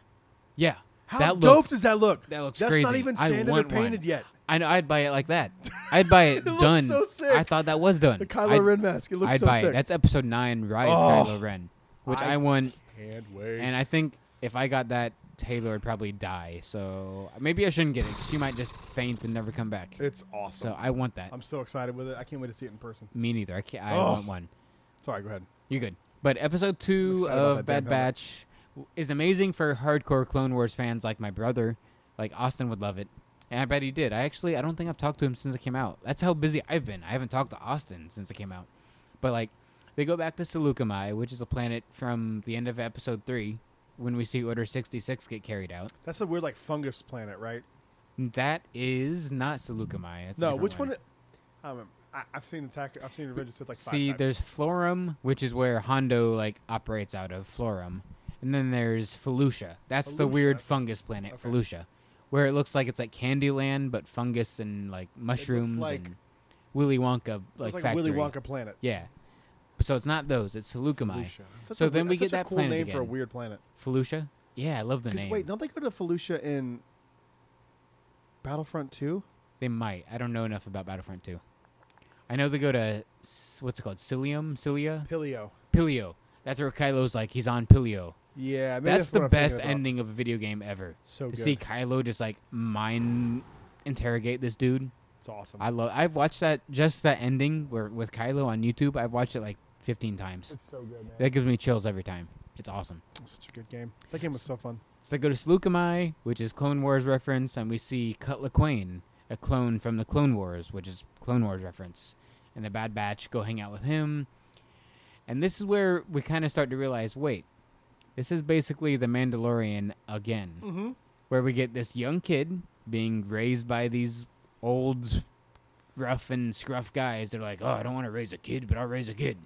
Yeah, How that dope looks, does that look? that looks That's crazy. not even I sanded or want painted one. yet. I know. I'd buy it like that. I'd buy it, It looks done. so sick. I thought that was done. The Kylo I'd, Ren mask. It looks I'd so buy sick. it. That's episode 9. Rise Oh, Kylo Ren, which I I want. Can't wait. And I think if I got that, Taylor would probably die. So maybe I shouldn't get it because she might just faint and never come back. It's awesome. So I want that. I'm so excited with it. I can't wait to see it in person. Me neither. I can't. I Oh. want one. Sorry, go ahead. You're good. But episode 2 excited about of that Bad damn helmet. Batch is amazing for hardcore Clone Wars fans like my brother. Like Austin would love it. And I bet he did. I don't think I've talked to him since it came out. That's how busy I've been. I haven't talked to Austin since it came out. But like they go back to Seleucami, which is a planet from the end of episode 3 when we see Order 66 get carried out. That's a weird like fungus planet, right? That is not Seleucami. It's a No, different which one? I don't remember. I've seen Attack. I've seen Revenge of the Sith like 5 See, times. there's Florum, which is where Hondo like operates out of Florum, and then there's Felucia. That's the Felucia, weird okay. fungus planet, Okay. Felucia, where it looks like it's like Candyland but fungus and like mushrooms like and Willy Wonka It's like factory. a Willy Wonka planet. Yeah. So it's not those. It's Seleucami. Felucia. So then we get that cool planet name again. for a weird planet. Felucia? Yeah, I love the name. Wait, don't they go to Felucia in Battlefront 2? They might. I don't know enough about Battlefront 2. I know they go to, what's it called? Cilia? Pilio. That's where Kylo's like, he's on Pilio. Yeah, maybe That's the what I'm thinking best about. ending of a video game ever. So to good. see Kylo just like mind interrogate this dude. It's awesome. I've watched that ending with Kylo on YouTube. I've watched it like 15 times. It's so good, man. That gives me chills every time. It's awesome. It's such a good game. That game was so fun. So they go to Seleucami, which is Clone Wars reference, and we see Cut Lawquane, a clone from the Clone Wars, which is Clone Wars reference. And the Bad Batch go hang out with him. And this is where we kind of start to realize, wait, this is basically the Mandalorian again. Mm-hmm. Where we get this young kid being raised by these old, rough and scruff guys. They're like, oh, I don't want to raise a kid, but I'll raise a kid.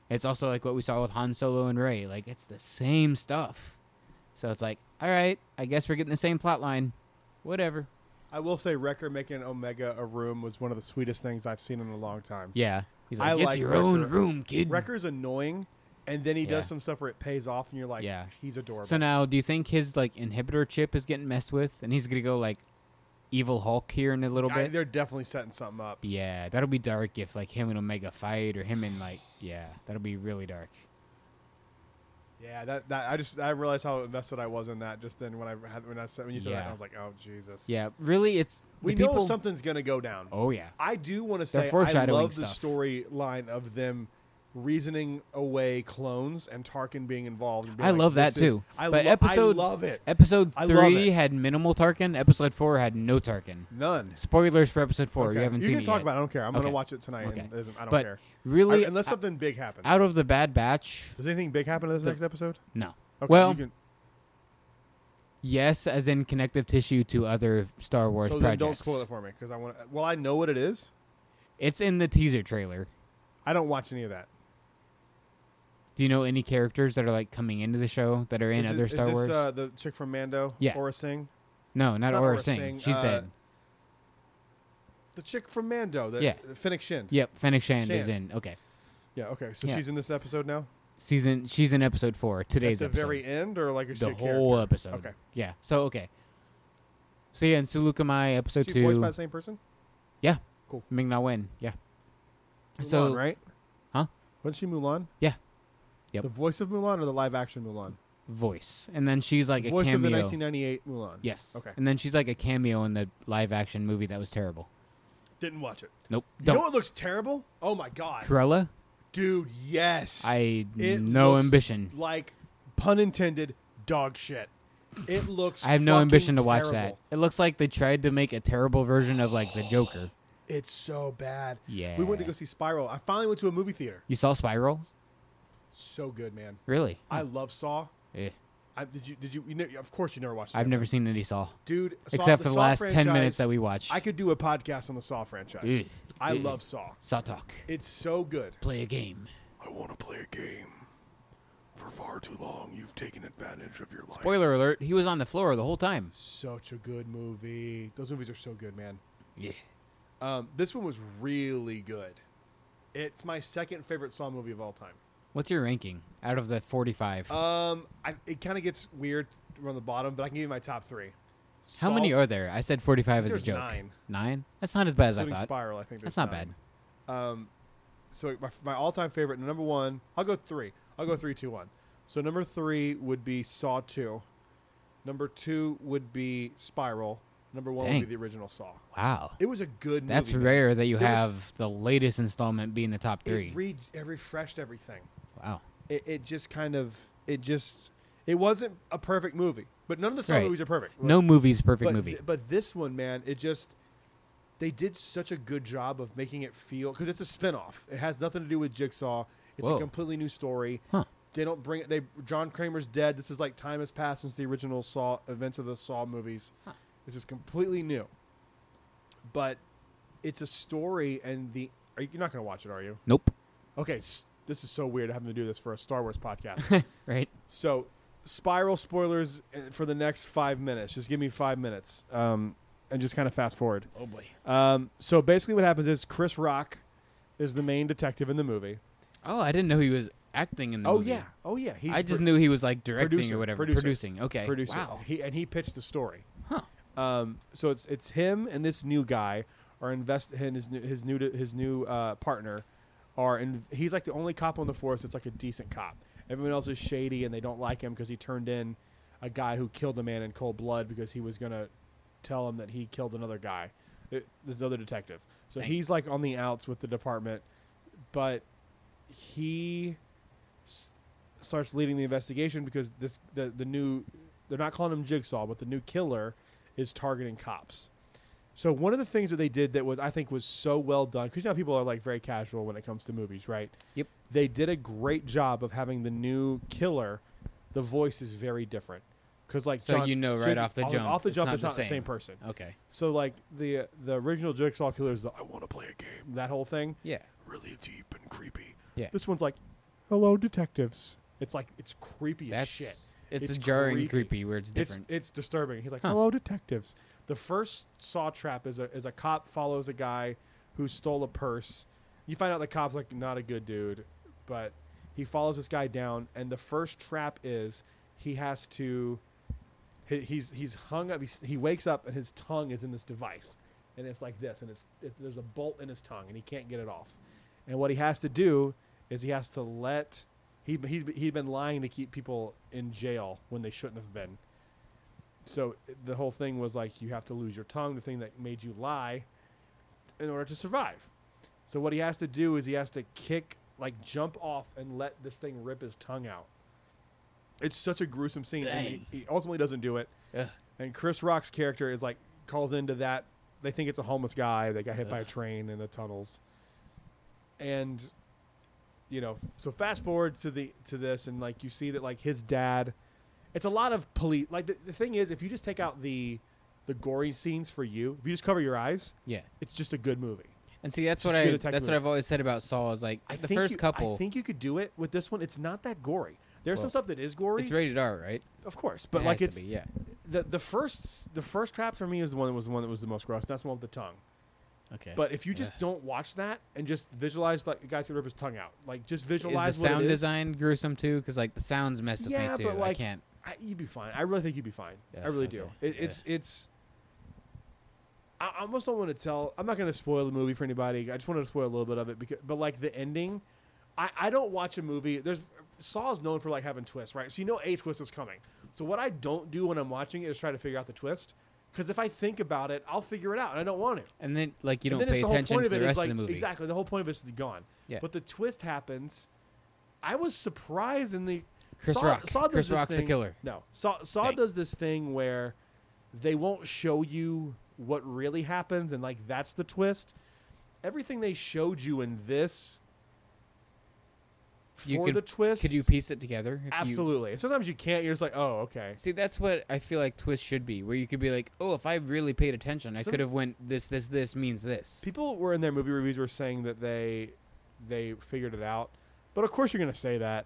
It's also like what we saw with Han Solo and Rey. Like, it's the same stuff. So it's like, all right, I guess we're getting the same plot line. Whatever. I will say Wrecker making Omega a room was one of the sweetest things I've seen in a long time. Yeah. He's like, I it's like your own Wrecker. room, kid. Wrecker's annoying, and then he Yeah. does some stuff where it pays off, and you're like, Yeah. he's adorable. So now, do you think his like inhibitor chip is getting messed with, and he's gonna go like evil Hulk here in a little bit? They're definitely setting something up. Yeah, that'll be dark if like him and Omega fight, or him and like that'll be really dark. Yeah, I realized how invested I was in that just then when you said that, I was like, oh Jesus. Yeah, really, it's We the know people, something's gonna go down. Oh yeah, I do want to They're say I foreshadowing love the stuff. storyline of them reasoning away clones and Tarkin being involved. And being I like, love that this is- too. I But I love it. Episode I love 3 it. had minimal Tarkin. Episode 4 had no Tarkin. None. Spoilers for episode 4. Okay. You haven't You seen can it talk yet. about it. I don't care. I'm going Okay. to watch it tonight. Okay. And I don't But care. really, Unless something big happens. out of the Bad Batch, Does anything big happen in this next episode? no. Okay, Well, you can, yes, as in connective tissue to other Star Wars so projects. then don't spoil it for me because I want. Well, I know what it is. It's in the teaser trailer. I don't watch any of that. Do you know any characters that are like coming into the show that are in other Star Wars? Is this the chick from Mando? Yeah. Aura Singh? No, not Aura Aura Singh. Singh, She's dead. The chick from Mando. Yeah. Fennec Shand. Yep, Fennec Shand is Shand. in. Okay. Yeah. Okay. So Yeah. she's in this episode now. She's in episode 4. Today's At the episode. very end, or like is she The a whole character? episode. Okay. Yeah. So okay. So yeah, in Seleucami episode She 2. voiced by the same person. Yeah. Cool. Ming-Na Wen. Yeah. Mulan, So right? Huh? Wasn't she Mulan? Yeah. Yep. The voice of Mulan or the live action Mulan? voice, and then she's like Voice a of the cameo. 1998 Mulan. Yes. Okay. And then she's like a cameo in the live action movie that was terrible. Didn't watch it. Nope. You Don't. know what looks terrible? Oh my god. Cruella? Dude, yes. I It no looks ambition. Like, pun intended, dog shit. It looks I have no fucking ambition to watch that. terrible. It looks like they tried to make a terrible version of like the Joker. It's so bad. Yeah. We went to go see Spiral. I finally went to a movie theater. You saw Spiral? So good, man. Really? I love Saw. Eh. Of course you never watched it. I've never seen any Saw. Dude, Except for the the last Saw 10 minutes franchise, that we watched. I could do a podcast on the Saw franchise. Ugh. I Ugh. love Saw. Saw talk. It's so good. Play a game. I want to play a game. For far too long, you've taken advantage of your life. Spoiler alert, he was on the floor the whole time. Such a good movie. Those movies are so good, man. Yeah. This one was really good. It's my second favorite Saw movie of all time. What's your ranking out of the 45? It kind of gets weird around the bottom, but I can give you my top three. How many are there? I said 45 as a There's joke. 9. 9? That's not as bad as I Including thought. Spiral, I think That's there's not 9. bad. So my all-time favorite, number one, I'll go 3. I'll go 3, 2, 1. So number 3 would be Saw 2. Number 2 would be Spiral. Number 1 Dang. would be the original Saw. Wow. It was a good movie. That's man. rare that you There's- have the latest installment being the top 3. It refreshed everything. Wow. It just kind of it wasn't a perfect movie, but none of the Saw Right. movies are perfect. No movie's a perfect but movie. But this one, man, they did such a good job of making it feel, because it's a spinoff. It has nothing to do with Jigsaw. It's Whoa. a completely new story. Huh. They don't bring it. John Kramer's dead. This is like time has passed since the original Saw events of the Saw movies. Huh. This is completely new. But it's a story, and you're not going to watch it, are you? Nope. Okay, this is so weird having to do this for a Star Wars podcast. Right? So, Spiral spoilers for the next 5 minutes. Just give me 5 minutes. And and just kind of fast forward. Oh boy. So basically what happens is Chris Rock is the main detective in the movie. Oh, I didn't know he was acting in the movie. Oh yeah. I just knew he was like directing producer, or whatever. producer. Producing. Okay. Producer. Wow. He pitched the story. Huh. So it's him and this new guy are his new partner he's like the only cop on the force that's like a decent cop. Everyone else is shady and they don't like him because he turned in a guy who killed a man in cold blood because he was gonna tell him that he killed another guy, this other detective. So he's like on the outs with the department, but he starts leading the investigation because the new, they're not calling him Jigsaw, but the new killer is targeting cops. So one of the things that they did that I think was so well done, because people are like very casual when it comes to movies, right? Yep. They did a great job of having the new killer, the voice is very different. Because like so right off the jump, it's not the same person. Okay. So like the original Jigsaw killer is I want to play a game. That whole thing. Yeah. Really deep and creepy. Yeah. This one's like, hello detectives. It's like it's creepy as shit. It's a jarring creepy where it's different. It's disturbing. He's like, hello detectives. The first Saw trap is a cop follows a guy who stole a purse. You find out the cop's like not a good dude, but he follows this guy down, and the first trap is he has to. He's hung up. He wakes up and his tongue is in this device, and it's like this, and there's a bolt in his tongue, and he can't get it off. And what he has to do is he has to let. He'd been lying to keep people in jail when they shouldn't have been. So the whole thing was like you have to lose your tongue, the thing that made you lie, in order to survive. So what he has to do is he has to jump off and let this thing rip his tongue out. It's such a gruesome scene. And he ultimately doesn't do it. Ugh. And Chris Rock's character is like calls into that. They think it's a homeless guy that got hit by a train in the tunnels. And so fast forward to this, and like you see that like his dad, it's a lot of police. Like the thing is, if you just take out the gory scenes for you, if you just cover your eyes, it's just a good movie. And see, that's what I've always said about Saw is like the first couple. I think you could do it with this one. It's not that gory. There's some stuff that is gory. It's rated R, right? Of course, but it has to be, the first trap for me is the one that was the most gross. That's the one with the tongue. Okay. But if you just don't watch that and just visualize like the guy's gonna rip his tongue out, like just visualize is the sound design gruesome too? Because like the sounds mess with me too. But like, I can't. You'd be fine. I really think you'd be fine. I really do. It's. I almost don't want to tell. I'm not going to spoil the movie for anybody. I just wanted to spoil a little bit of it but like the ending, I don't watch a movie. Saw is known for like having twists, right? So a twist is coming. So what I don't do when I'm watching it is try to figure out the twist. Because if I think about it, I'll figure it out, and I don't want to. And then, like, you don't pay attention to the rest of the movie. Exactly. The whole point of it is gone. Yeah. But the twist happens. I was surprised in the... Chris Rock's the killer. No. Saw does this thing where they won't show you what really happens, and, like, that's the twist. Everything they showed you in this... the twist. Could you piece it together? Absolutely. And sometimes you can't. You're just like, oh, okay. See, that's what I feel like twists should be, where you could be like, oh, if I really paid attention, I could have went this means this. People were in their movie reviews were saying that they figured it out, but of course you're going to say that.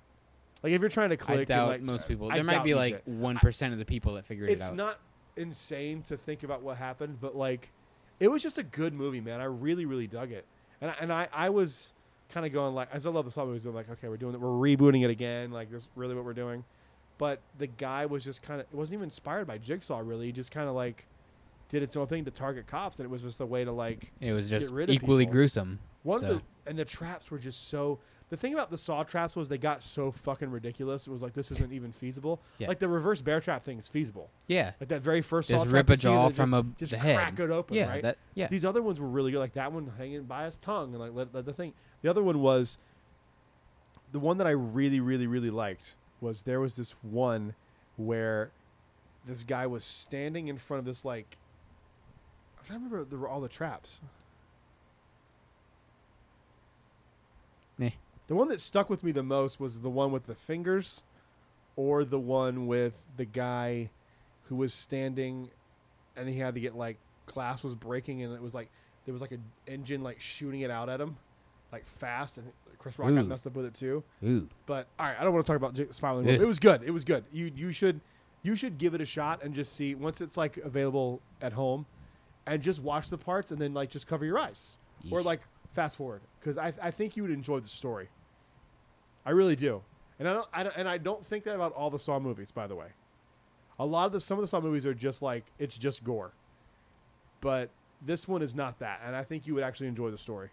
Like if you're trying to click, I doubt most people. There might be like 1% of the people that figured it out. It's not insane to think about what happened, but like, it was just a good movie, man. I really, really dug it, and I was. Kind of going like, as I love the Saw movies, but like, okay, we're doing it, we're rebooting it again. Like, this is really what we're doing. But the guy was just kind of, it wasn't even inspired by Jigsaw, really. He just kind of like did its own thing to target cops, and it was just a way to like, it was just get rid of equally people. Gruesome. And the traps were just so. The thing about the Saw traps was they got so fucking ridiculous. It was like, this isn't even feasible. Yeah. Like the reverse bear trap thing is feasible. Yeah. Like that very first Saw just trap. Rip a jaw from just the head. Crack it open, yeah, right? These other ones were really good. Like that one hanging by his tongue and like let the thing. The other one was. The one that I really, really, really liked was there was this one where this guy was standing in front of this like. I'm trying to remember all the traps. Meh. The one that stuck with me the most was the one with the fingers, or the one with the guy who was standing, and he had to get like glass was breaking, and it was like there was like an engine like shooting it out at him, like fast, and Chris Rock got messed up with it too. But all right, I don't want to talk about Spiraling. It was good. It was good. You should give it a shot and just see once it's like available at home. and just watch the parts and then like just cover your eyes or Yeesh. like fast forward because I think you would enjoy the story. I really do, and I don't think that about all the Saw movies. By the way, some of the Saw movies are just like it's just gore, but this one is not that, and I think you would actually enjoy the story.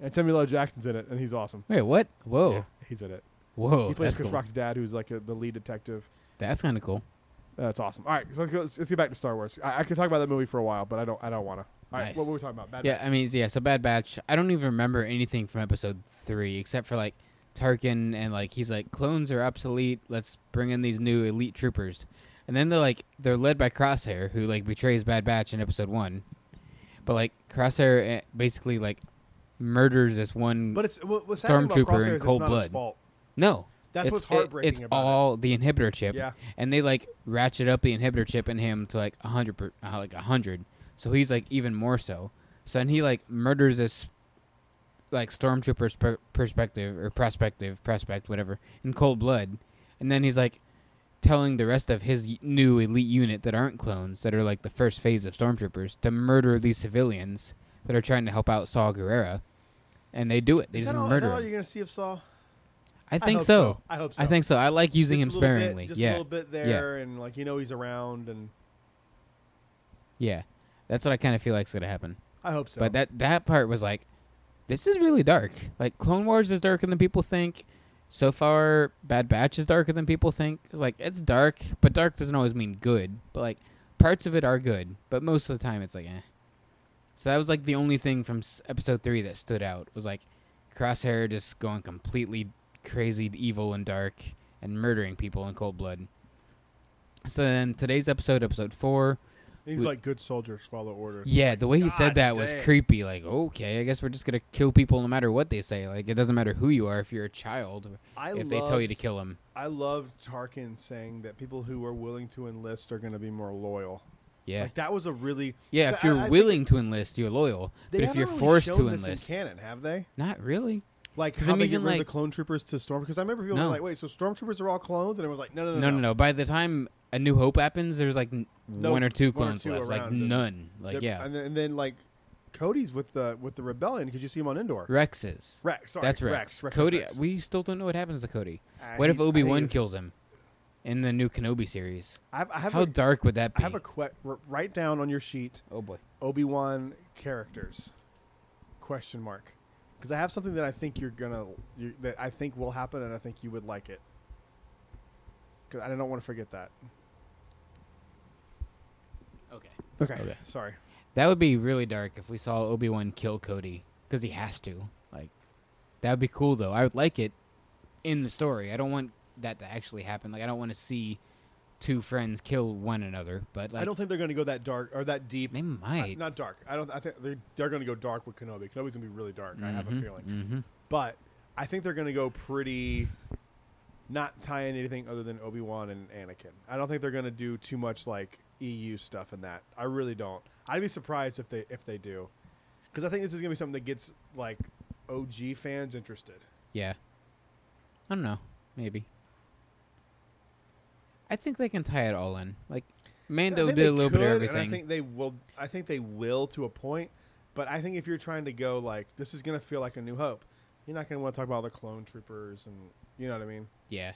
And Samuel L. Jackson's in it, and he's awesome. Wait, what? Whoa. Yeah, he's in it. Whoa. He plays That's Chris cool. Rock's dad, who's like the lead detective. That's kind of cool. That's awesome. All right, so let's get back to Star Wars. I could talk about that movie for a while, but I don't want to. All right, Nice. what were we talking about? Bad Yeah, Batch. I mean, yeah, so Bad Batch. I don't even remember anything from episode 3 except for like Tarkin and like he's like clones are obsolete. Let's bring in these new elite troopers. And then they're led by Crosshair who like betrays Bad Batch in episode 1. But like Crosshair basically like murders this one But it's what's happening about stormtrooper Crosshair in is cold it's not his blood. fault. No. That's It's- what's heartbreaking It's about all the inhibitor chip. Yeah. And they like ratchet up the inhibitor chip in him to like 100. So he's like even more so. So then he like murders this like stormtrooper's prospect, whatever, in cold blood. And then he's like telling the rest of his new elite unit that aren't clones, that are like the first phase of stormtroopers, to murder these civilians that are trying to help out Saw Gerrera. And they do it. They Is just that all murder you're him. going to see of Saw? I think hope so. I hope so. I think so. I like using him Just a little bit- sparingly. just Yeah. a little bit there, and like he's around, and Yeah. That's what I kind of feel like's going to happen. I hope so. But that part was like, this is really dark. Like, Clone Wars is darker than people think. So far, Bad Batch is darker than people think. It's like, it's dark, but dark doesn't always mean good. But, like, parts of it are good. But most of the time, it's like, eh. So that was, like, the only thing from episode 3 that stood out. Was, like, Crosshair just going completely crazy, evil, and dark, and murdering people in cold blood. So then, today's episode 4... he's like good soldiers follow orders. Yeah, the way he said God that was dang. creepy. Like, okay, I guess we're just gonna kill people no matter what they say. Like, it doesn't matter who you are if you're a child. If they tell you to kill them. I loved Tarkin saying that people who are willing to enlist are going to be more loyal. Yeah, Like that was a really yeah. If you're willing to enlist, you're loyal. But if you're forced to enlist, in canon, have they? not really. Like 'Cause how I'm they even get rid of like- the clone troopers to storm? Because I remember people No. being like, "Wait, so stormtroopers are all clones?" And it was like, No. By the time A New Hope happens, there's like No, one or two one or clones two left. Like around. none. Like They're- yeah, and then like Cody's with the rebellion because you see him on Endor. Rex's. Rex, sorry, That's Rex. Rex Cody. Rex. We still don't know what happens to Cody. Uh, What if he- I think Obi-Wan it's- kills him in the new Kenobi series? I have How a, dark would that I be? have a write down on your sheet Oh boy. Obi-Wan characters question mark because I have something that I think that I think will happen and I think you would like it because I don't want to forget that. Okay. Okay. Sorry. That would be really dark if we saw Obi-Wan kill Cody, because he has to. Like, that would be cool, though. I would like it in the story. I don't want that to actually happen. Like, I don't want to see two friends kill one another. But like, I don't think they're going to go that dark or that deep. they might. Not dark. I think they're going to go dark with Kenobi. Kenobi's going to be really dark. I have a feeling. Mm-hmm. But I think they're going to go pretty, not tie in anything other than Obi-Wan and Anakin. I don't think they're going to do too much like EU stuff in that. I really don't. I'd be surprised if they do, because I think this is going to be something that gets like OG fans interested. Yeah. I don't know. Maybe. I think they can tie it all in. Like, Mando I think did they a little bit of could, and everything. I think they will. I think they will to a point. But I think if you're trying to go like this is going to feel like A New Hope, you're not going to want to talk about all the clone troopers and you know what I mean. Yeah.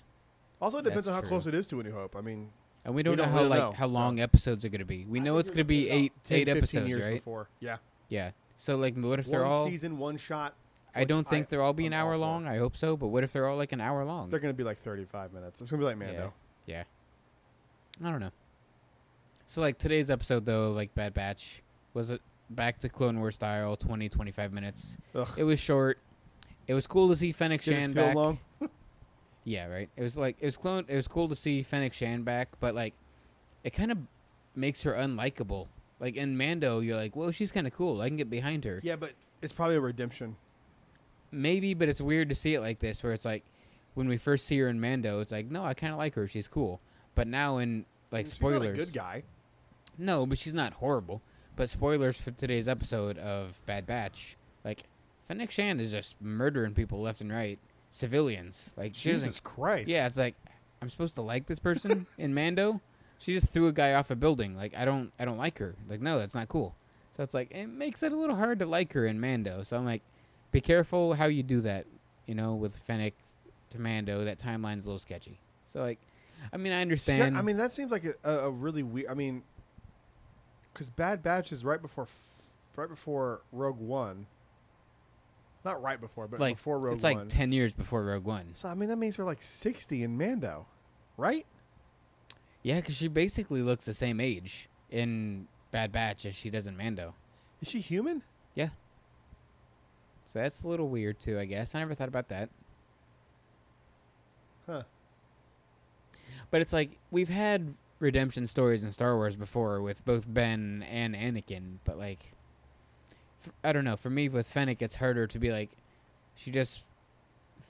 Also, it depends That's on how true. close it is to A New Hope. I mean, And we don't know don't how really like know, how so. long episodes are going to be. We I know think it's they're going to be gonna about 10, eight 15 episodes, years right? Before. Yeah. Yeah. So like, what if they're One all? season, one shot. I don't think they'll all be an I'm all hour for. long. I hope so. But what if they're all like an hour long? They're going to be like 35 minutes. It's going to be like Mando. Yeah. I don't know. So like today's episode though, like Bad Batch, was it back to Clone Wars style, 20, 25 minutes. Ugh. It was short. It was cool to see Fennec Did it Shan feel back. long? Yeah, right. It was cool to see Fennec Shan back, but like it kind of makes her unlikable. Like in Mando, you're like, well, she's kind of cool. I can get behind her. Yeah, but it's probably a redemption. Maybe, but it's weird to see it like this, where it's like when we first see her in Mando, it's like, no, I kind of like her. She's cool. But now in like She's spoilers, not a good guy. no, but she's not horrible. But spoilers for today's episode of Bad Batch, like Fennec Shan is just murdering people left and right, civilians. Like she doesn't. Jesus Christ. Yeah, it's like I'm supposed to like this person in Mando. She just threw a guy off a building. Like, I don't like her. Like, no, that's not cool. So it's like, it makes it a little hard to like her in Mando. So I'm like, be careful how you do that, with Fennec to Mando. That timeline's a little sketchy. So, like, I mean, I understand. I mean, that seems like a really weird, I mean, because Bad Batch is right before Rogue One. Not right before, but like, before Rogue One. It's like 10 years before Rogue One. So, I mean, that means we're like 60 in Mando, right? Yeah, because she basically looks the same age in Bad Batch as she does in Mando. Is she human? Yeah. So that's a little weird, too, I guess. I never thought about that. Huh. But it's like, we've had redemption stories in Star Wars before with both Ben and Anakin, but, like, I don't know. For me, with Fennec, it's harder to be like, she just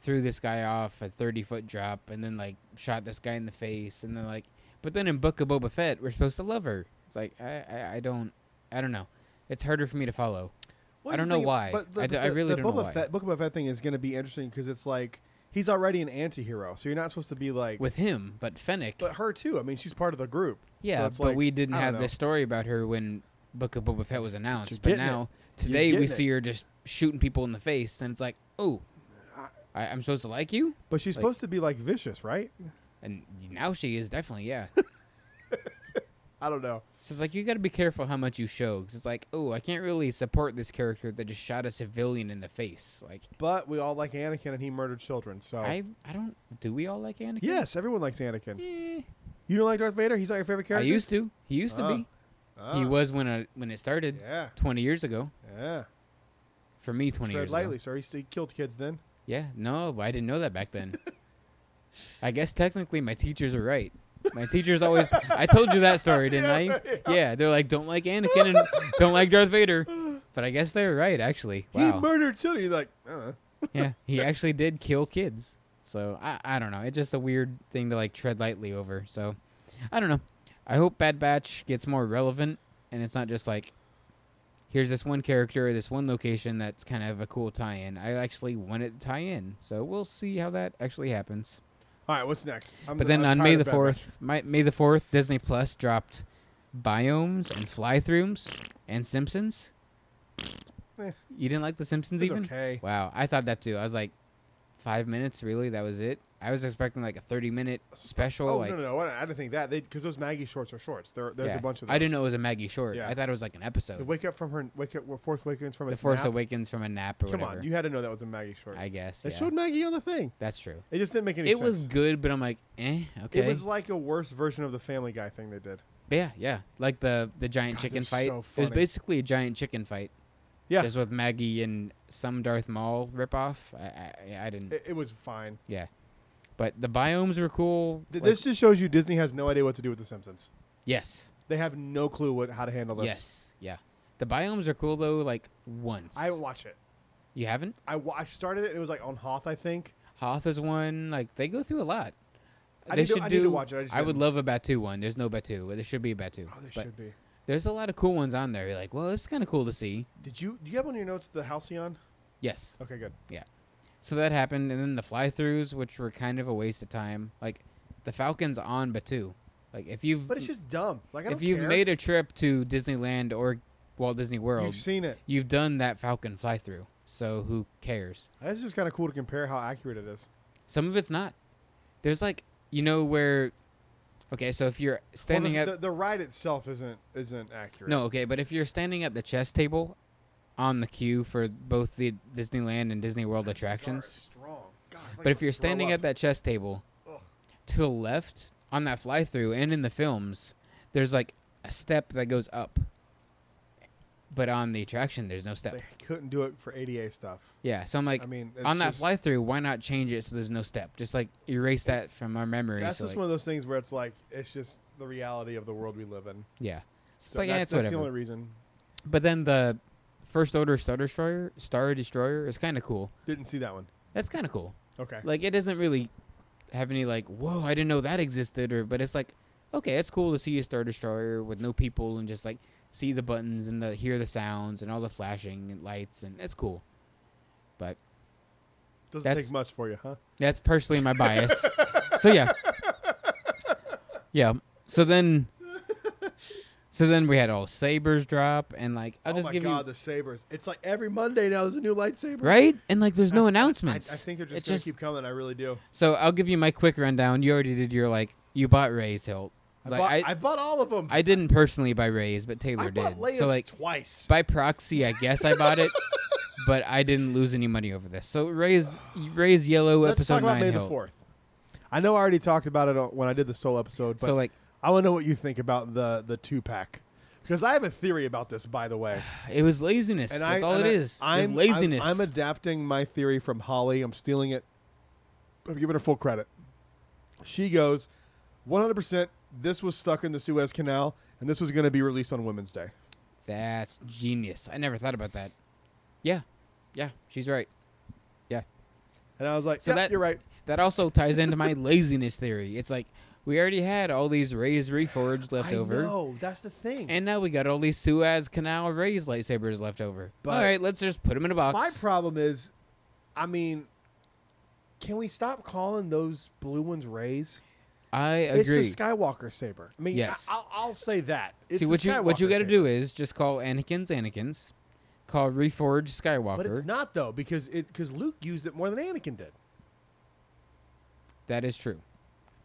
threw this guy off a 30-foot drop and then, like, shot this guy in the face, and then, like, but then in Book of Boba Fett, we're supposed to love her. It's like, I don't know. It's harder for me to follow. I don't know why. I really don't know why. The Book of Boba Fett thing is going to be interesting because it's like, he's already an anti-hero, so you're not supposed to be like... With him, but Fennec... But her, too. I mean, she's part of the group. Yeah, so but we didn't have this story about her when Book of Boba Fett was announced. But now, today, we see her just shooting people in the face, and it's like, oh, I'm supposed to like you? But she's supposed to be, like, vicious, right? And now she is, definitely, yeah. I don't know. So it's like, you got to be careful how much you show. Because it's like, oh, I can't really support this character that just shot a civilian in the face. Like, but we all like Anakin, and he murdered children, so... I don't... Do we all like Anakin? Yes, everyone likes Anakin. You don't like Darth Vader? He's not your favorite character? I used to. He used to be. He was when it started 20 years ago. Yeah. For me, 20 years lightly, ago. so he killed kids then? Yeah. No, I didn't know that back then. I guess technically my teachers are right. My teachers always... I told you that story, didn't I? Yeah. They're like, don't like Anakin and don't like Darth Vader. But I guess they're right, actually. Wow. He murdered children. You're like, Yeah. He actually did kill kids. So, I don't know. It's just a weird thing to, like, tread lightly over. So, I don't know. I hope Bad Batch gets more relevant, and it's not just like, here's this one character or this one location that's kind of a cool tie-in. I actually want it to tie in. So, we'll see how that actually happens. All right, what's next? But then on May the 4th, Disney Plus dropped Biomes and Fly-Throughs and Simpsons. You didn't like The Simpsons even? Okay. Wow, I thought that too. I was like, 5 minutes, really? That was it? I was expecting like a 30-minute special. Oh, like, no. I didn't think that. Because those Maggie shorts are shorts. There's a bunch of those. I didn't know it was a Maggie short. Yeah. I thought it was like an episode. Force Awakens from a nap? The Force Awakens from a nap or Come whatever. on, you had to know that was a Maggie short. I guess, They showed Maggie on the thing. That's true. It just didn't make any sense. It was good, but I'm like, okay. It was like a worse version of the Family Guy thing they did. Yeah. Like the giant chicken fight. So it was basically a giant chicken fight. Yeah. Just with Maggie and some Darth Maul ripoff. I didn't. It was fine. Yeah. But the biomes were cool. This just shows you Disney has no idea what to do with The Simpsons. Yes. They have no clue how to handle this. Yes. Yeah. The biomes are cool, though, like, once. I watch it. You haven't? I started it, and it was like on Hoth, I think. Hoth is one. Like, they go through a lot. I need to watch it. I would love a Batu one. There's no Batu. There should be a Batu. Oh, there should be. There's a lot of cool ones on there. You're like, well, it's kind of cool to see. Do you have on your notes the Halcyon? Yes. Okay, good. Yeah. So that happened, and then the fly-throughs, which were kind of a waste of time. Like, the Falcon's on Batu. Like, if you've... But it's just dumb. Like, I don't If you've care. made a trip to Disneyland or Walt Disney World... You've seen it. You've done that Falcon fly-through. So who cares? It's just kind of cool to compare how accurate it is. Some of it's not. There's, like, where... Okay, so if you're standing at... The ride itself isn't accurate. No, okay, but if you're standing at the chess table on the queue for both the Disneyland and Disney World attractions... Strong. God, but if you're standing at that chess table, to the left, on that fly-through and in the films, there's, like, a step that goes up. But on the attraction, there's no step. They couldn't do it for ADA stuff. Yeah, so I'm like, on that fly-through, why not change it so there's no step? Just, like, erase that from our memory. That's just one of those things where it's like, it's just the reality of the world we live in. Yeah. So like, that's whatever. the only reason. But then the First Order Star Destroyer is kind of cool. Didn't see that one. That's kind of cool. Okay. Like, it doesn't really have any, like, whoa, I didn't know that existed. But it's like, okay, it's cool to see a Star Destroyer with no people and just, like, see the buttons and hear the sounds and all the flashing and lights, and it's cool. But doesn't take much for you, huh? That's personally my bias. So yeah. So then we had all sabers drop, and like I'll just give you the sabers! It's like every Monday now. There's a new lightsaber, right, and like there's no announcements. I think they're just gonna keep coming. I really do. So I'll give you my quick rundown. You already did your you bought Rey's hilt. I bought all of them. I didn't personally buy Rey's, but Taylor did. Leia's so like twice by proxy, I guess I bought it, but I didn't lose any money over this. So Rey's yellow Let's episode talk about 9 May hilt. the 4th. I know I already talked about it when I did the Soul episode, but So like I want to know what you think about the 2-pack. Because I have a theory about this, by the way. it was laziness. That's all it is. It's laziness. I'm adapting my theory from Holly. I'm stealing it. I'm giving her full credit. She goes, 100%, this was stuck in the Suez Canal, and this was going to be released on Women's Day. That's genius. I never thought about that. Yeah, she's right. Yeah. And I was like, So you're right. That also ties into my laziness theory. It's like we already had all these Rey's Reforged left over. No, that's the thing. And now we got all these Suez Canal Rey's lightsabers left over. But all right, let's just put them in a box. My problem is, I mean, can we stop calling those blue ones Reys? I agree. It's the Skywalker saber. I mean, yes. I'll say that. It's See, what you got to do is just call Anakin's, call Reforged Skywalker. But it's not, though, because Luke used it more than Anakin did. That is true.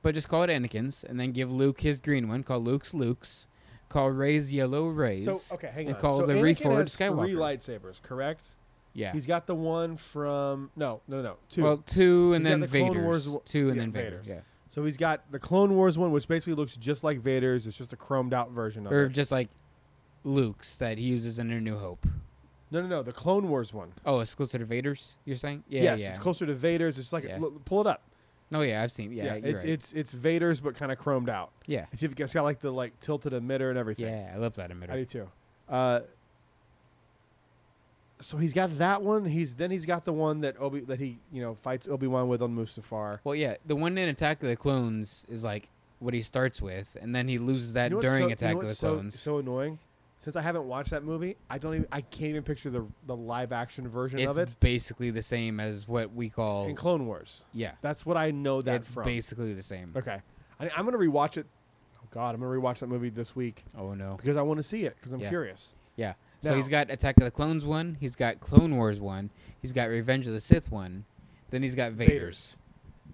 But just call it Anakin's, and then give Luke his green one, call Luke's, call Rey's yellow Rey's. So, okay, hang on. And call so the Anakin Reforged has Skywalker. 3 lightsabers, correct? Yeah. He's got the one from... No, 2. Well, 2 and He's then got the Clone Vader's. Wars 2 and yeah, then Vader. Vader's. Yeah. So he's got the Clone Wars one, which basically looks just like Vader's. It's just a chromed out version of Or it. just like Luke's that he uses in A New Hope. No. The Clone Wars one. Oh, it's closer to Vader's, you're saying? Yeah, yes, yeah. it's closer to Vader's. It's like Yeah. Pull it up. Oh, yeah, I've seen. Yeah, you're right. it's Vader's, but kind of chromed out. Yeah. It's got like the tilted emitter and everything. Yeah, I love that emitter. I do too. So he's got that one. He's got the one that he fights Obi-Wan with on Mustafar. Well, yeah, the one in Attack of the Clones is like what he starts with, and then he loses that You know during what's Attack of the Clones. So annoying. Since I haven't watched that movie, I can't even picture the live action version It's of it. basically the same as what we call In Clone Wars. Yeah, That's what I know that it's from. basically the same. Okay. I'm gonna rewatch it. Oh God, I'm gonna rewatch that movie this week Oh no. because I want to see it because I'm Yeah. curious. Yeah. So Now- he's got Attack of the Clones one. He's got Clone Wars one. He's got Revenge of the Sith one. Then he's got Vader's.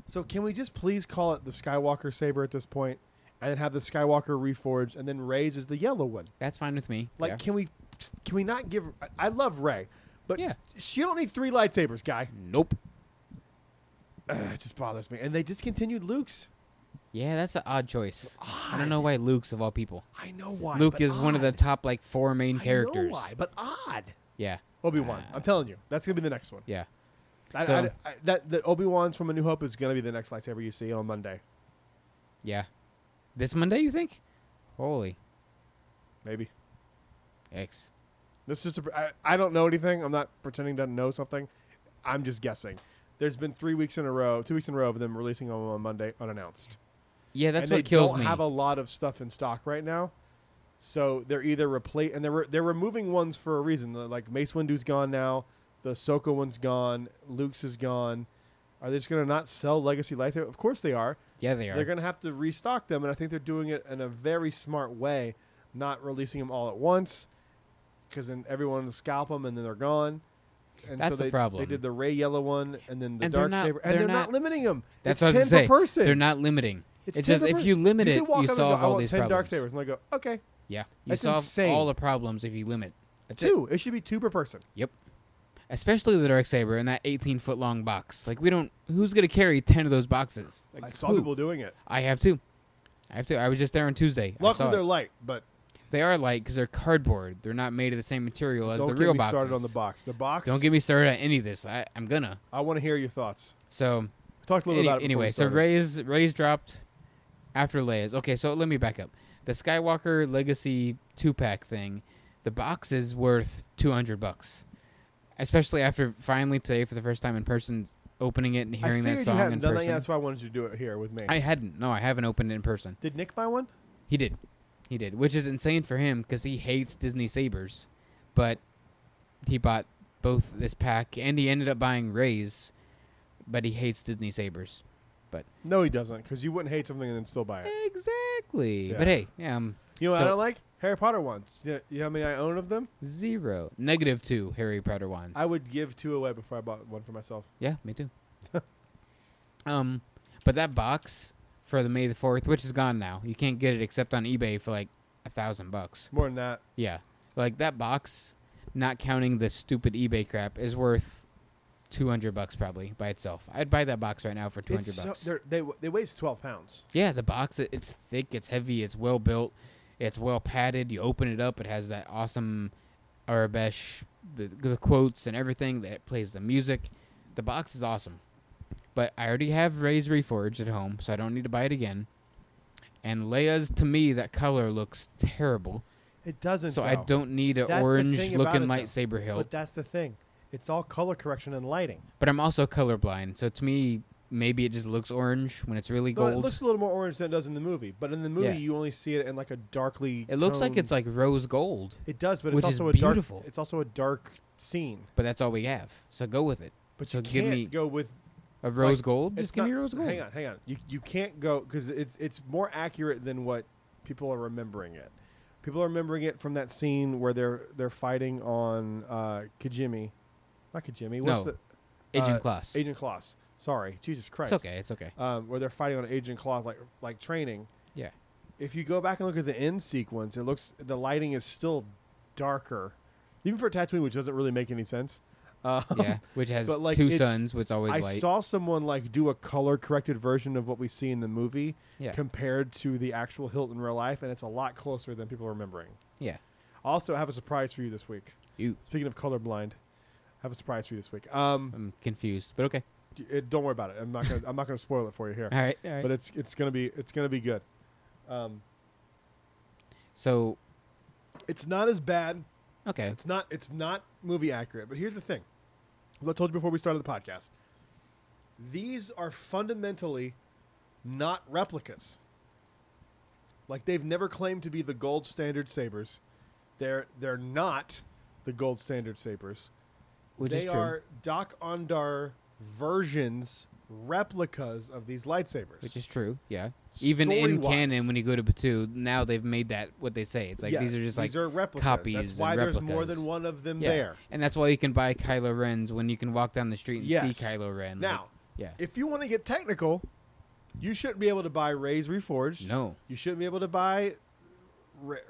So can we just please call it the Skywalker saber at this point, and then have the Skywalker Reforged, and then Rey's is the yellow one? That's fine with me. Like, yeah. can we not give? I love Rey, but Yeah. she don't need 3 lightsabers, guy. Nope. It just bothers me. And they discontinued Luke's. Yeah, that's an odd choice. I don't know why Luke's of all people. I know why. Luke but is one of the odd. top 4 main characters. I know why, but odd. Yeah. Obi-Wan. I'm telling you, that's gonna be the next one. Yeah. That Obi-Wan's from A New Hope is gonna be the next lightsaber you see on Monday. Yeah. This Monday, you think? Holy. Maybe. X. This is I don't know anything. I'm not pretending to know something. I'm just guessing. There's been 2 weeks in a row of them releasing them on Monday unannounced. Yeah, that's and what kills me. They don't have a lot of stuff in stock right now, so they're either and they're removing ones for a reason. Like Mace Windu's gone now, the Ahsoka one's gone, Luke's is gone. Are they just going to not sell Legacy lightsaber? Of course they are. Yeah, they So are. they're going to have to restock them, and I think they're doing it in a very smart way, not releasing them all at once, because then everyone will scalp them and then they're gone. And That's so the problem. They did the Rey yellow one and then the And they're dark not- saber, and they're not limiting them. That's it's what I was 10 going to per say. person. They're not limiting. It's It's 10 just per if person. you limit can it, walk you up and go, solve I all want these 10 dark problems. sabers, and I go, okay, Yeah. You That's solve insane. all the problems if you limit. That's it. 2. It should be 2 per person. Yep. Especially the dark saber in that 18-foot long box. Like who's going to carry 10 of those boxes? Like, I saw who? people doing it. I have to. I was just there on Tuesday. I Luckily, saw they're it. light, but They are light because they're cardboard. They're not made of the same material as don't the get real me boxes. started on the box. The box. Don't get me started on any of this. I'm gonna. I want to hear your thoughts. So We talked a little about it. before anyway, we so started. Rey's dropped after Leia's. Okay, so let me back up. The Skywalker Legacy 2-pack thing, the box is worth $200, especially after finally today for the first time in person opening it and hearing that I figured song you hadn't in done that person. yet. That's why I wanted you to do it here with me. I hadn't. No, I haven't opened it in person. Did Nick buy one? He did, which is insane for him because he hates Disney sabers, but he bought both this pack and he ended up buying Rey's, but he hates Disney sabers. But No, he doesn't, because you wouldn't hate something and then still buy it. exactly. Yeah. But hey, You know what so- I don't like? Harry Potter ones. You know how many I own of them? 0. -2 Harry Potter wands. I would give 2 away before I bought one for myself. Yeah, me too. But that box for the May the 4th, which is gone now, you can't get it except on eBay for like $1,000. More than that. Yeah, like that box, not counting the stupid eBay crap, is worth $200 probably by itself. I'd buy that box right now for $200. They weigh 12 pounds. Yeah, the box, it's thick, it's heavy, it's well built, it's well padded. You open it up, it has that awesome Arabesh, the quotes and everything that plays the music. The box is awesome. But I already have Rey's Reforged at home, so I don't need to buy it again. And Leia's, to me, that color looks terrible. It doesn't. So I don't need an orange-looking lightsaber hilt. But that's the thing. It's all color correction and lighting. But I'm also colorblind, so to me, maybe it just looks orange when it's really No, gold. it looks a little more orange than it does in the movie. But in the movie, Yeah. you only see it in like a darkly. It looks like toned- it's like rose gold, It does, but which it's is also a beautiful. dark. It's also a dark scene. but that's all we have. So go with it. But So you give can't me go with. a rose like, gold. it's Just give me not- rose gold. Hang on. You can't go because it's more accurate than what people are remembering it. People are remembering it from that scene where they're fighting on Kijimi. Not Kijimi. What's No. the Agent Kloss. Agent Kloss. Sorry, Jesus Christ. It's okay. It's okay. Where they're fighting on Agent Kloss, like training. Yeah. If you go back and look at the end sequence, it looks the lighting is still darker, even for Tatooine, which doesn't really make any sense. Yeah, which has but, like, 2 it's- suns, which is always I light. saw someone like do a color corrected version of what we see in the movie Yeah. compared to the actual hilt in real life, and it's a lot closer than people are remembering. Yeah. Also, I have a surprise for you this week. You. Speaking of colorblind, I have a surprise for you this week. I'm confused, but okay. Don't worry about it. I'm not gonna spoil it for you here. All right. All right. But it's gonna be good. So, It's not as bad. okay. It's not movie accurate. But here's the thing. As I told you before we started the podcast. These are fundamentally not replicas. Like they've never claimed to be the gold standard sabers. They're not the gold standard sabers. Which They is true. are Doc Ondar versions, replicas of these lightsabers. Which is true, yeah. Even in Story-wise. canon, when you go to Batu, now they've made that what they say. It's like Yeah, these are just like replicas. copies That's and why there's more replicas. than one of them yeah. there. And that's why you can buy Kylo Ren's when you can walk down the street and Yes. see Kylo Ren. Now, yeah. if you want to get technical, you shouldn't be able to buy Rey's Reforged. No. You shouldn't be able to buy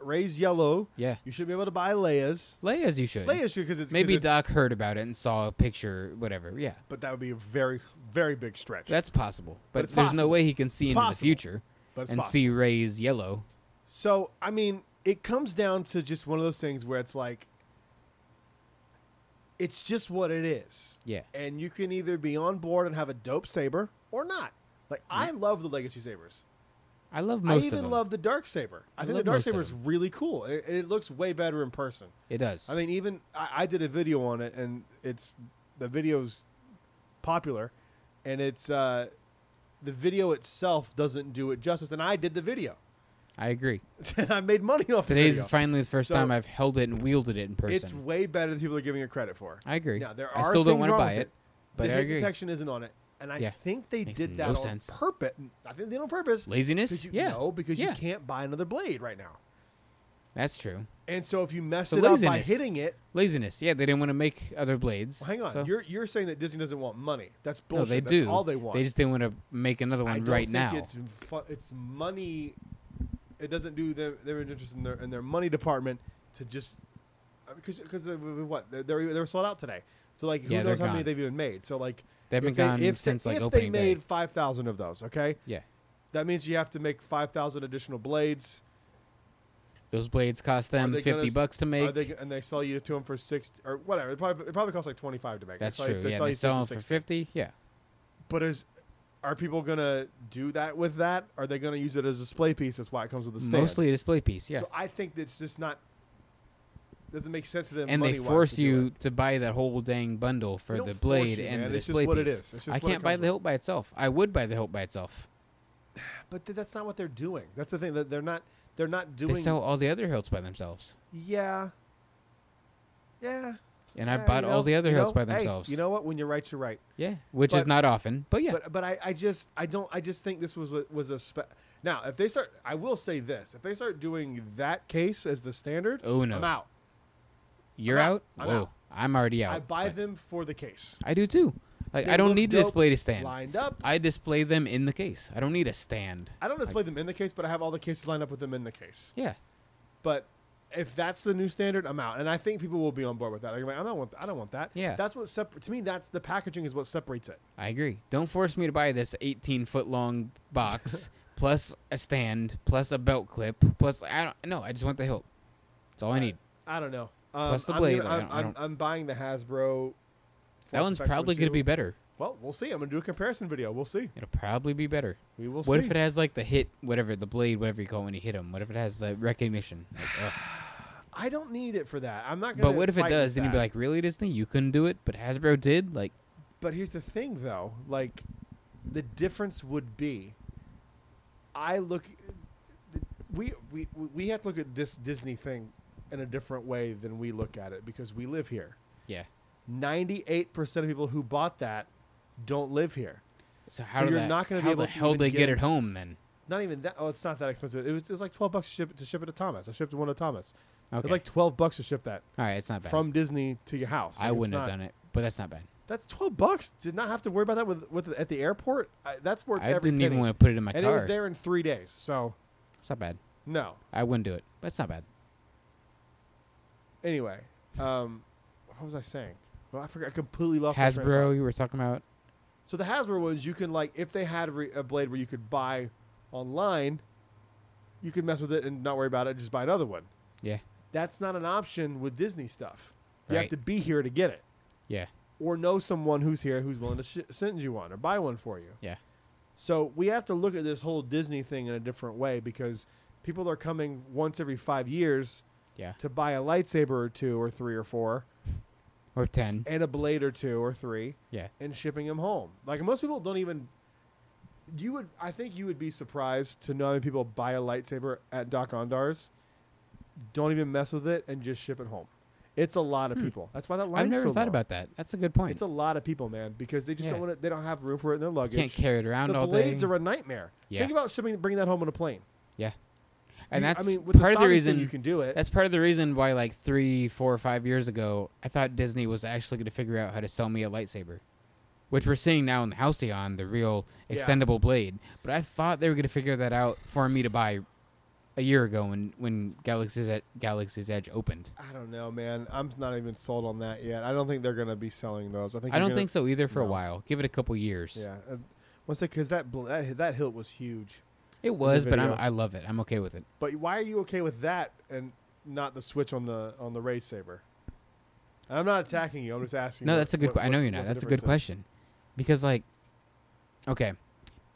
Rey's Yellow. Yeah. You should be able to buy Leia's. Leia's you should. Leia's because it's Maybe 'cause it's- Doc heard about it and saw a picture, whatever. Yeah. but that would be a very, very big stretch. That's possible. But it's there's no possible. way he can see It's into possible. the future But it's and possible. see Rey's yellow. So, I mean, it comes down to just one of those things where it's like, it's just what it is. Yeah. And you can either be on board and have a dope saber or not. Like, I love the Legacy sabers. I love most I of even them. love the Dark Saber. I think the love Dark most of Saber is really cool. And it looks way better in person. It does. I mean, even I did a video on it, and the video's popular, and it's the video itself doesn't do it justice. And I did the video, I agree. and I made money off the Today's video. finally the first So, time I've held it and wielded it in person. It's way better than people are giving it credit for. I agree. Now there are I still don't want to buy it, but the I hit agree. detection isn't on it, and I Yeah. think they Makes did that no on sense. purpose. I think they did on purpose. Laziness? You, Yeah. No, because Yeah. you can't buy another blade right now. That's true. And so if you mess So it up by laziness. hitting it, Laziness. Yeah, they didn't want to make other blades. well, hang on. so- You're saying that Disney doesn't want money. That's no, bullshit. they That's do. all they want. They just didn't want to make another I one don't right think now. it's money. It doesn't do them. They're interested in their money department to just because what they were sold out today. So like who Yeah, knows they're how many gone. they've even made? So like They've been if they- gone if since they, like if opening they day. made 5,000 of those, okay, Yeah. that means you have to make 5,000 additional blades. Those blades cost them they gonna $50 to make. And they sell you to them for 60 or whatever. It probably costs like 25 to make. That's They sell you- true. Yeah, sell they you sell them 50, for 60. 50. Yeah. But are people gonna do that with that? Are they gonna use it as a display piece? That's why it comes with the stand. Mostly a display piece. Yeah. So I think that's just not doesn't make sense to them. And they money-wise force to do you it. to buy that whole dang bundle for They the don't force blade you, and man. the It's display just what it piece. is. It's just I what it can't buy comes the with. hilt by itself. I would buy the hilt by itself. But that's not what they're doing. That's the thing. That they're not doing. They sell all the other hilts by themselves. Yeah. Yeah. And I bought all the other hilts by themselves. Hey, you know what? When you're right, you're right. Yeah, which is not often, but yeah. But I just think this was a now if they start, I will say this: if they start doing that case as the standard, Oh no, I'm out. You're out. I'm Whoa, out. I'm already out. I buy them for the case. I do too. Like They I don't look need to dope, display to stand. lined up. I display them in the case. I don't need a stand. I don't display them in the case, but I have all the cases lined up with them in the case. Yeah. But if that's the new standard, I'm out, and I think people will be on board with that. Like, I don't want that. Yeah. That's what to me. That's the packaging is what separates it. I agree. Don't force me to buy this 18-foot long box plus a stand plus a belt clip plus I just want the hilt. That's all I need. I don't know. Plus the blade. I'm buying the Hasbro. That one's probably going to be better. Well, we'll see. I'm going to do a comparison video. We'll see. It'll probably be better. We will see. What if it has like the hit, whatever, the blade, whatever you call it when you hit him? What if it has the recognition? Like, I don't need it for that. I'm not going to. But what if it does? Then you'd be like, really, Disney? You couldn't do it, but Hasbro did? Like. But here's the thing, though. Like, the difference would be, we have to look at this Disney thing in a different way than we look at it because we live here. Yeah. 98% of people who bought that don't live here. So how the hell they get it home then? Not even that. Oh, it's not that expensive. It was like $12 to ship it to Thomas. I shipped one to Thomas. Okay. It was like $12 to ship that. All right, it's not bad. From Disney to your house. I wouldn't have done it, but that's not bad. That's $12. Did not have to worry about that with at the airport. That's worth every penny. I didn't even want to put it in my car. And it was there in 3 days. So it's not bad. No, I wouldn't do it, but it's not bad. Anyway, what was I saying? Well, I forgot. I completely lost. Hasbro, you were talking about. So the Hasbro ones, you can if they had a blade where you could buy online, you could mess with it and not worry about it. Just buy another one. Yeah. That's not an option with Disney stuff. You Right. have to be here to get it. Yeah. Or know someone who's here who's willing to send you one or buy one for you. Yeah. So we have to look at this whole Disney thing in a different way because people are coming once every 5 years to buy a lightsaber or 2 or 3 or 4. Or 10. And a blade or 2 or 3. Yeah. And shipping them home. Like most people don't even... I think you would be surprised to know how many people buy a lightsaber at Doc Ondar's, don't even mess with it, and just ship it home. It's a lot of people. That's why that line's I've never so thought long. about that. That's a good point. It's a lot of people, man, because they just don't want it. They don't have room for it in their luggage. You can't carry it around all day. The blades are a nightmare. Yeah. Think about bringing that home on a plane. Yeah. And that's with part of the reason you can do it. That's part of the reason why, like 3, 4, or 5 years ago, I thought Disney was actually going to figure out how to sell me a lightsaber, which we're seeing now in the Halcyon, the real extendable blade. But I thought they were going to figure that out for me to buy a year ago when Galaxy's Edge opened. I don't know, man. I'm not even sold on that yet. I don't think they're going to be selling those. I don't think so either for a while. Give it a couple years. Yeah. Because that hilt was huge. It was, but I love it. I'm okay with it. But why are you okay with that and not the switch on the Ray Saber? I'm not attacking you. I'm just asking. No, that's a good. I know you're not. That's a good question, because okay,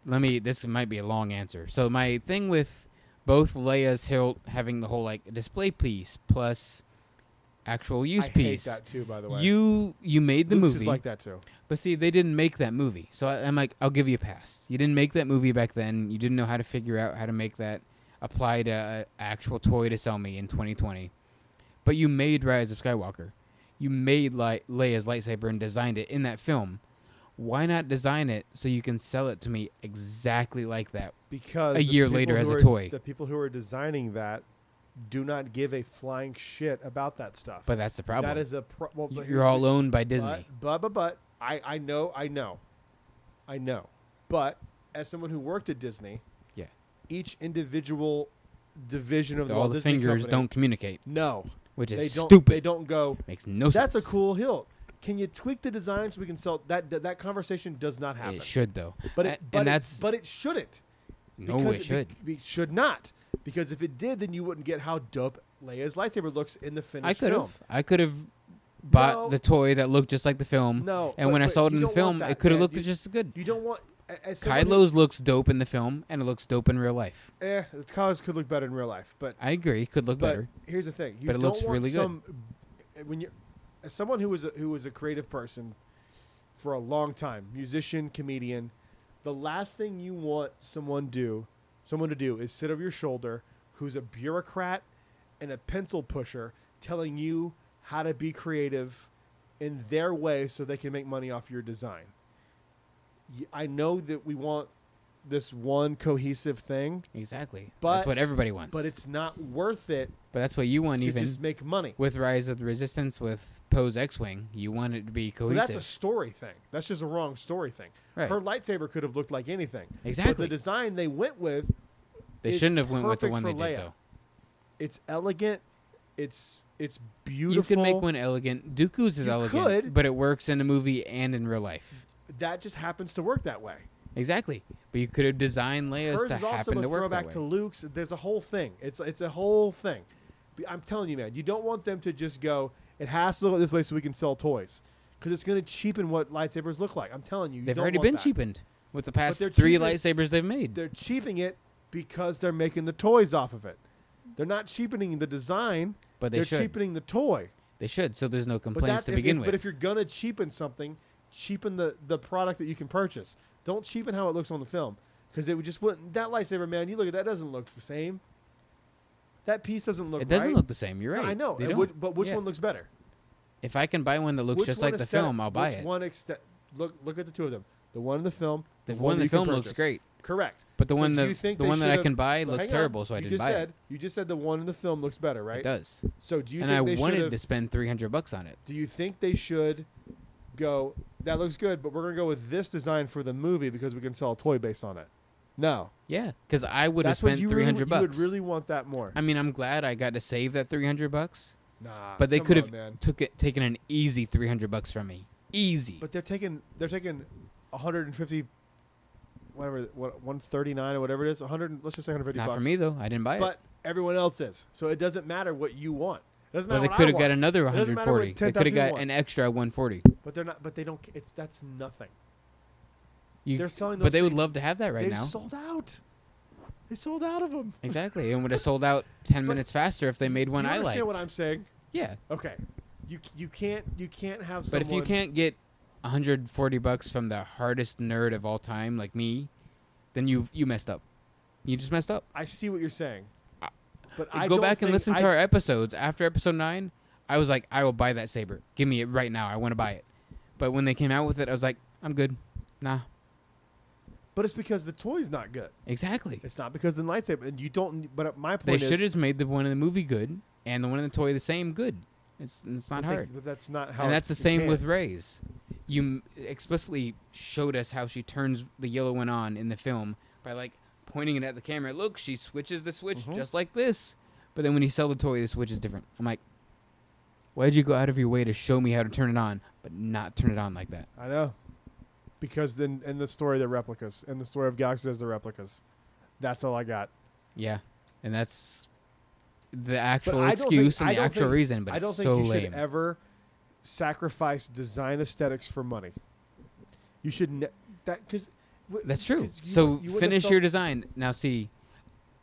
this might be a long answer. So my thing with both Leia's hilt having the whole display piece plus actual use piece. I hate that too, by the way. You made the Luke's movie. is like that too. But see, they didn't make that movie. So I'm like, I'll give you a pass. You didn't make that movie back then. You didn't know how to figure out how to make that apply to an actual toy to sell me in 2020. But you made Rise of Skywalker. You made Leia's lightsaber and designed it in that film. Why not design it so you can sell it to me exactly like that? Because a year later as a toy. The people who are designing that do not give a flying shit about that stuff. But that's the problem. That is you're all owned by Disney. But I know. But as someone who worked at Disney, each individual division of all the Disney fingers company, don't communicate. No, which is stupid. They don't go. Makes no sense. That's a cool hilt. Can you tweak the design so we can sell that? That conversation does not happen. It should though. But it shouldn't. No, it should. It should not. Because if it did, then you wouldn't get how dope Leia's lightsaber looks in the finished film. I could have bought the toy that looked just like the film. No, and when I saw it in the film, it could have looked just as good. You don't want. Kylo's looks dope in the film, and it looks dope in real life. Kylo's could look better in real life, but I agree, it could look better. Here's the thing: but it looks really good. When you, as someone who was a creative person for a long time, musician, comedian, the last thing you want someone to do is sit over your shoulder, who's a bureaucrat and a pencil pusher, telling you how to be creative in their way so they can make money off your design. I know that we want this one cohesive thing. Exactly. But that's what everybody wants. But it's not worth it. But that's what you want, to even just make money. With Rise of the Resistance, with Poe's X-Wing. You want it to be cohesive. But that's a story thing. That's just a wrong story thing. Right. Her lightsaber could have looked like anything. Exactly. But the design they went with, they shouldn't have went with the one they Leia. did, though. It's elegant. It's beautiful. You can make one elegant. Dooku's is elegant, but it works in the movie and in real life. That just happens to work that way. Exactly. But you could have designed Leia's Hers to is also happen to a work that throwback way. to Luke's. There's a whole thing. It's a whole thing. I'm telling you, man, you don't want them to just go, it has to look this way so we can sell toys. Because it's going to cheapen what lightsabers look like. I'm telling you. They've already been cheapened with the past 3 lightsabers they've made. They're cheapening it because they're making the toys off of it. They're not cheapening the design, but they're cheapening the toy. They should, so there's no complaints to begin with. But if you're going to cheapen something, cheapen the product that you can purchase. Don't cheapen how it looks on the film. Because it would just wouldn't. That lightsaber, man, you look at that, doesn't look the same. That piece doesn't look right. It doesn't look the same. You're right. No, I know. But which one looks better? If I can buy one that looks just like the film, I'll buy it. Look at the two of them. The one in the film. The one in the film looks great. Correct. But the one that I can buy looks terrible, so I didn't buy it. You just said the one in the film looks better, right? It does. So do you? And think I wanted to spend $300 on it. Do you think they should go? That looks good, but we're gonna go with this design for the movie because we can sell a toy based on it. No. Yeah, because I would have spent $300. You would really want that more. I mean, I'm glad I got to save that $300. Nah. But they could have taken an easy $300 from me. Easy. But they're taking 150, whatever, 139 or whatever it is, 100. Let's just say 150. Not for me though. I didn't buy it. But everyone else is. So it doesn't matter what you want. It doesn't matter. But they could have got another 140. They could have got an extra 140. But they're not. But they don't. That's nothing. They're selling those. But they would love to have that right now. They sold out. They sold out of them. Exactly, and would have sold out 10 minutes faster if they made one I liked. You understand what I'm saying? Yeah. Okay. You can't have. But if you can't get $140 from the hardest nerd of all time like me, then you messed up. You just messed up. I see what you're saying. But I go back and listen to our episodes. After episode 9, I was like, I will buy that saber. Give me it right now. I want to buy it. But when they came out with it, I was like, I'm good. Nah. But it's because the toy's not good. Exactly. It's not because the lightsaber. And you don't. But my point they is, should have made the one in the movie good and the one in the toy the same good. It's not hard. But that's not how. And that's the same with Rey's. You explicitly showed us how she turns the yellow one on in the film by like pointing it at the camera. Look, she switches the switch just like this. But then when you sell the toy, the switch is different. I'm like, why did you go out of your way to show me how to turn it on, but not turn it on like that? I know. Because then in the story, they're replicas. In the story of Galaxy, there's the replicas. That's all I got. Yeah. And that's the actual excuse and the actual reason, but it's so lame. I don't think you should ever sacrifice design aesthetics for money. You should... That's true. So finish your design. Now see,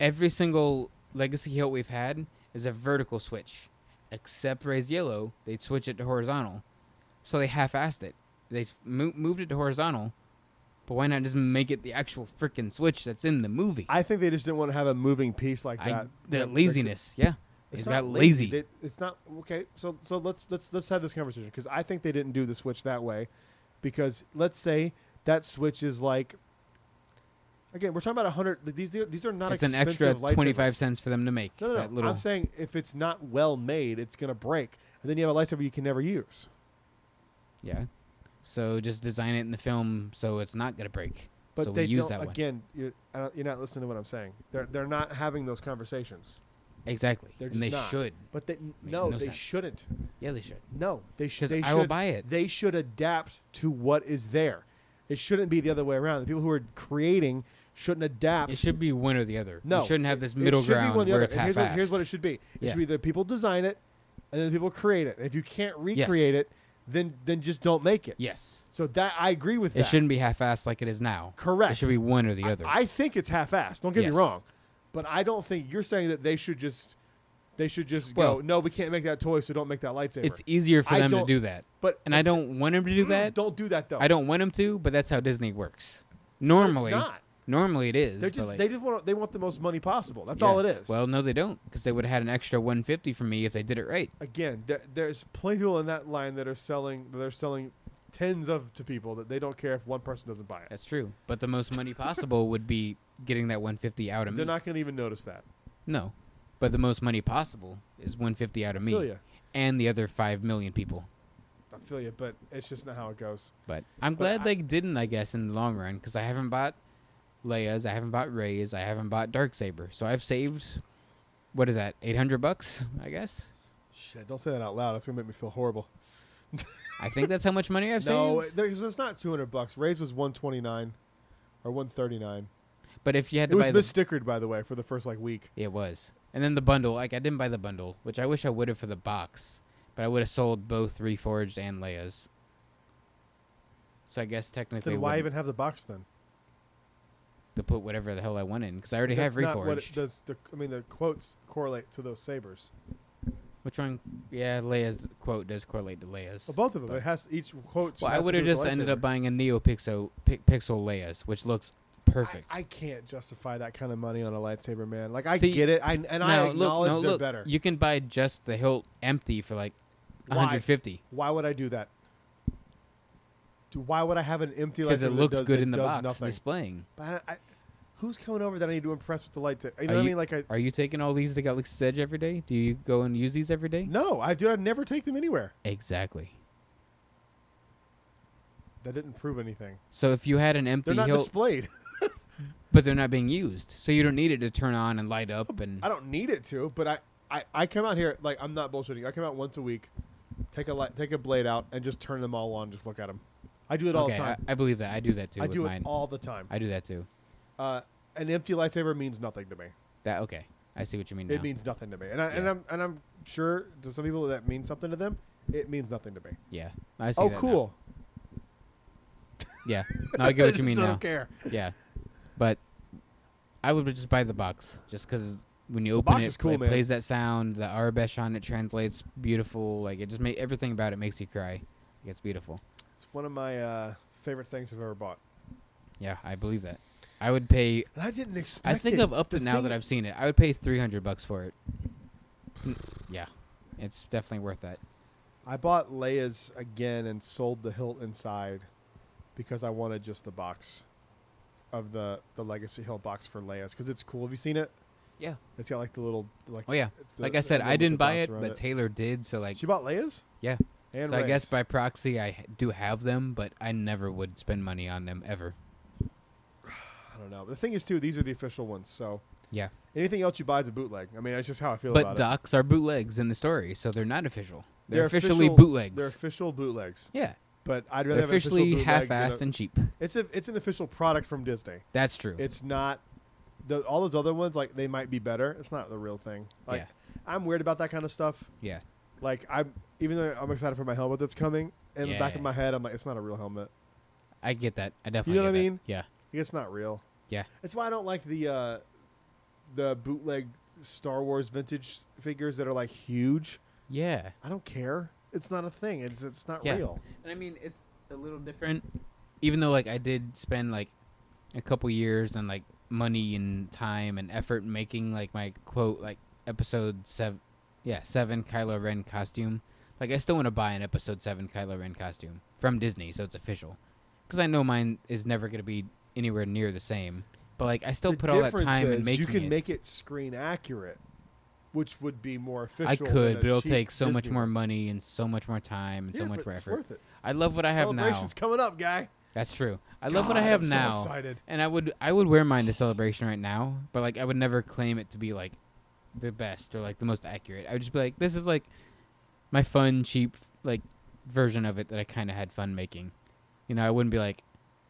every single Legacy hilt we've had is a vertical switch. Except Rey's yellow, they'd switch it to horizontal. So they half-assed it. They moved it to horizontal, but why not just make it the actual freaking switch that's in the movie? I think they just didn't want to have a moving piece like that. The laziness, yeah. It's got lazy. It's not okay. So let's have this conversation because I think they didn't do the switch that way, because let's say that switch is like. Again, we're talking about 100. These are not expensive. It's an extra 25 cents for them to make. No. I'm saying if it's not well made, it's gonna break, and then you have a lightsaber you can never use. Yeah. So just design it in the film so it's not going to break. But so they use don't. That again, you're not listening to what I'm saying. They're not having those conversations. Exactly. And they should. But they sense. shouldn't. Yeah, they should. No, they should. Because I will buy it. They should adapt to what is there. It shouldn't be the other way around. The people who are creating shouldn't adapt. It should be one or the other. No, you shouldn't have this middle ground where it's half-assed. Here's what it should be. It should be the people design it, and then the people create it. And if you can't recreate it, then just don't make it. Yes. So that I agree with that. It shouldn't be half-assed like it is now. Correct. It should be one or the other. I think it's half-assed. Don't get me wrong, but I don't think you're saying that they should just go. No, we can't make that toy, so don't make that lightsaber. It's easier for them to do that. And I don't want them to do that. Don't do that though. I don't want them to, but that's how Disney works. Normally, no, it's not. Normally it is. They just like, they want the most money possible. That's yeah. all it is. Well, no, they don't, because they would have had an extra $150 from me if they did it right. Again, there's plenty of people in that line that are selling tens to people that they don't care if one person doesn't buy it. That's true. But the most money possible would be getting that $150 out of me. They're not going to even notice that. No, but the most money possible is $150 out of me. I feel you. And the other 5 million people. I feel you, but it's just not how it goes. But I'm glad they didn't, I guess, in the long run, because I haven't bought Leia's, I haven't bought Rey's, I haven't bought Dark Saber. So I've saved, what is that, $800, I guess? Shit, don't say that out loud. That's going to make me feel horrible. I think that's how much money I've No, saved. it's not $200. Rey's was $129 or $139. But if you had to It was buy misstickered, by the way, for the first week. It was. And then the bundle, I didn't buy the bundle, which I wish I would have for the box. But I would have sold both Reforged and Leia's. So I guess technically... Then why even have the box then? To put whatever the hell I want in, because I already have That's not what Reforged. it does. The quotes correlate to those sabers. Which one? Yeah, Leia's quote does correlate to Leia's. Well, both of them. It has each quote. Well, I would have just ended up buying a Pixel Leia's, which looks perfect. I can't justify that kind of money on a lightsaber, man. Like, I get it, I acknowledge they're better. You can buy just the hilt empty for like $150. Why would I do that? Why would I have an empty lightsaber? Because it looks good in the box nothing? displaying. But who's coming over that I need to impress with the lightsaber? You know what I mean? Like, are you taking all these to Galaxy's Edge every day? Do you go and use these every day? No, I'd never take them anywhere. Exactly. That didn't prove anything. So if you had an empty they're not hilt, displayed. but they're not being used, so you don't need it to turn on and light up. And I don't need it to, but I come out here, like, I'm not bullshitting. I come out once a week, take a blade out, and just turn them all on, just look at them. I do it all the time. I believe that. I do that too. I with do mine. it all the time. I do that too. An empty lightsaber means nothing to me. Okay, I see what you mean now. It means nothing to me, and I'm sure to some people that means something to them. It means nothing to me. Yeah, I see. Oh, that cool. Now. Yeah, no, I get what you mean I now. don't care. Yeah, but I would just buy the box just because when you The open box it, is cool, it man. plays that sound. The Arabesh on it translates beautiful. Like it just everything about it makes you cry. Like, it's beautiful. It's one of my favorite things I've ever bought. Yeah, I believe that. I would pay. And I didn't expect. I think I've upped it now that I've seen it. I would pay $300 for it. Yeah, it's definitely worth that. I bought Leia's again and sold the hilt inside because I wanted just the box of the Legacy Hilt box for Leia's because it's cool. Have you seen it? Yeah, it's got like the little like. Oh yeah, like I said, I didn't buy it, but Taylor did. So like, she bought Leia's. Yeah. And so I guess by proxy, I do have them, but I never would spend money on them ever. I don't know. The thing is, too, these are the official ones. So yeah, anything else you buy is a bootleg. I mean, that's just how I feel but about it. But docs are bootlegs in the story, so they're not official. They're officially official, bootlegs. They're official bootlegs. Yeah, but I'd rather they're have an official officially bootleg half-assed and cheap. It's an official product from Disney. That's true. It's not. All those other ones, like, they might be better. It's not the real thing. Like, yeah. I'm weird about that kind of stuff. Yeah. Like, even though I'm excited for my helmet that's coming, in the back of my head, I'm like, it's not a real helmet. I get that. I definitely. You know get what I that. mean? Yeah. It's not real. Yeah. It's why I don't like the bootleg Star Wars vintage figures that are like huge. Yeah. I don't care. It's not a thing. It's not Yeah. real. And I mean, it's a little different. Even though like I did spend like a couple years and like money and time and effort making like my quote like episode 7 Kylo Ren costume. Like I still want to buy an episode 7 Kylo Ren costume from Disney, so it's official. Because I know mine is never going to be anywhere near the same. But like I still put all that time in making it. You can make it screen accurate, which would be more official. I could, but it'll cheap take so much Disney more one. money and so much more time and so much more it's effort. worth it. I love what I have now. Celebration's coming up, guy. That's true. I love what I have I'm now. So excited. And I would wear mine to Celebration right now, but like I would never claim it to be like the best or like the most accurate. I would just be like, this is like my fun, cheap like version of it that I kind of had fun making. You know, I wouldn't be like,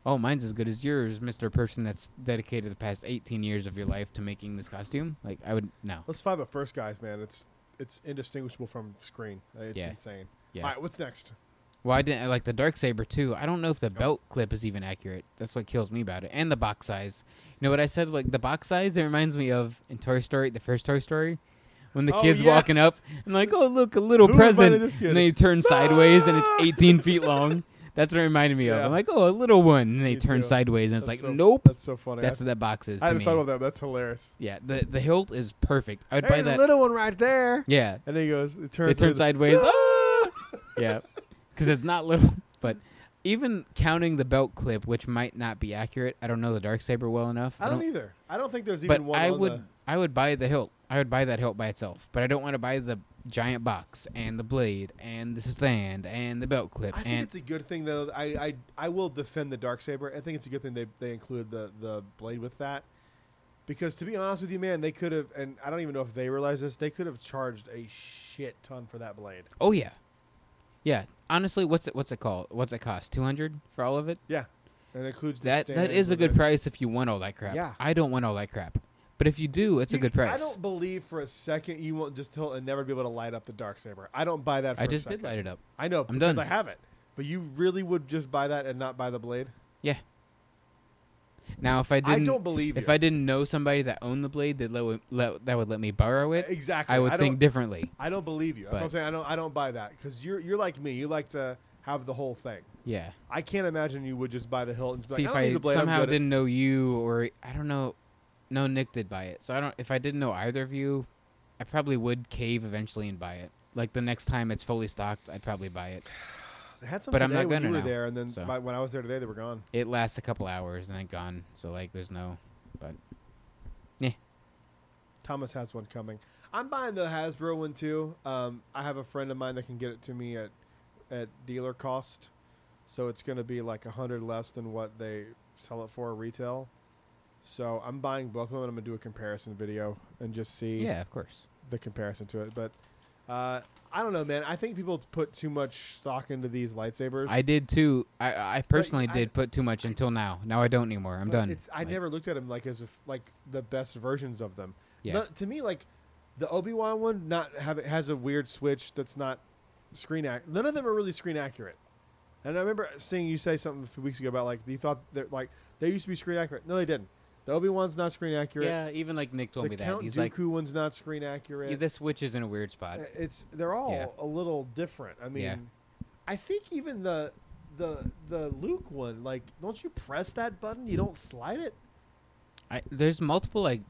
oh, mine's as good as yours, Mr. Person that's dedicated the past 18 years of your life to making this costume. Like I would no. Let's 5-1 guys, man. It's indistinguishable from screen. It's insane. Yeah. All right, what's next? Well, I like the Dark Saber too. I don't know if the belt clip is even accurate. That's what kills me about it. And the box size. You know what I said? Like the box size, it reminds me of in Toy Story, the first Toy Story, when the kid's walking up and like, oh look, a little present, and then he turns sideways and it's 18 feet long. That's what it reminded me of. Yeah. I'm like, oh, a little one. And they Me turn too. sideways, and it's That's like, so, nope. That's so funny. That's what that box is I to hadn't me. thought about that. That's hilarious. Yeah, the hilt is perfect. I would There's buy that. a little one right there. Yeah. And then he goes, it They turn sideways. Ah! Yeah. Because it's not little. But even counting the belt clip, which might not be accurate. I don't know the Darksaber well enough. I don't either. I don't think there's But even one I would buy the hilt. I would buy that hilt by itself. But I don't want to buy the giant box and the blade and the stand and the belt clip. I think it's a good thing, though. I will defend the Darksaber. I think it's a good thing they include the blade with that. Because to be honest with you, man, they could have, and I don't even know if they realize this, they could have charged a shit ton for that blade. Oh, yeah. Yeah. Honestly, what's it called? What's it cost? $200 for all of it? Yeah. And it includes the That stand is a with good it. price if you want all that crap. Yeah. I don't want all that crap. But if you do, it's a good price. I don't believe for a second you won't just tilt and never be able to light up the Darksaber. I don't buy that for I a just second. did light it up. I know, I'm because done. I have it. But you really would just buy that and not buy the blade? Yeah. Now, if I didn't, I don't believe if you. I didn't know somebody that owned the blade that would let me borrow it, Exactly. I would think differently. I don't believe you. That's what I'm saying. I don't buy that because you're like me. You like to have the whole thing. Yeah. I can't imagine you would just buy the hilt and just See, be like, if I don't need I the blade. somehow didn't know you, or I don't know, no, Nick did buy it. So I don't. If I didn't know either of you, I probably would cave eventually and buy it. Like the next time it's fully stocked, I'd probably buy it. They had some But today I'm not when gonna you were now, there, and then so. when I was there today, they were gone. It lasts a couple hours and then gone. So like, there's no. But Thomas has one coming. I'm buying the Hasbro one too. I have a friend of mine that can get it to me at dealer cost, so it's going to be like $100 less than what they sell it for retail. So I'm buying both of them, and I'm going to do a comparison video and just see yeah, of course. the comparison to it. But I don't know, man. I think people put too much stock into these lightsabers. I did too. I personally I- did put too much until now. Now I don't anymore. I'm done. I never looked at them like as if like the best versions of them. Yeah. To me, like the Obi-Wan one, has a weird switch that's not screen accurate. None of them are really screen accurate. And I remember seeing you say something a few weeks ago about like you thought that like they used to be screen accurate. No, they didn't. The Obi-Wan's not screen accurate. Yeah, even like Nick told me that. Count He's Dooku like, one's not screen accurate. yeah, this switch is in a weird spot. They're all Yeah. a little different. I mean, Yeah. I think even the Luke one, like, don't you press that button? You don't slide it. There's multiple like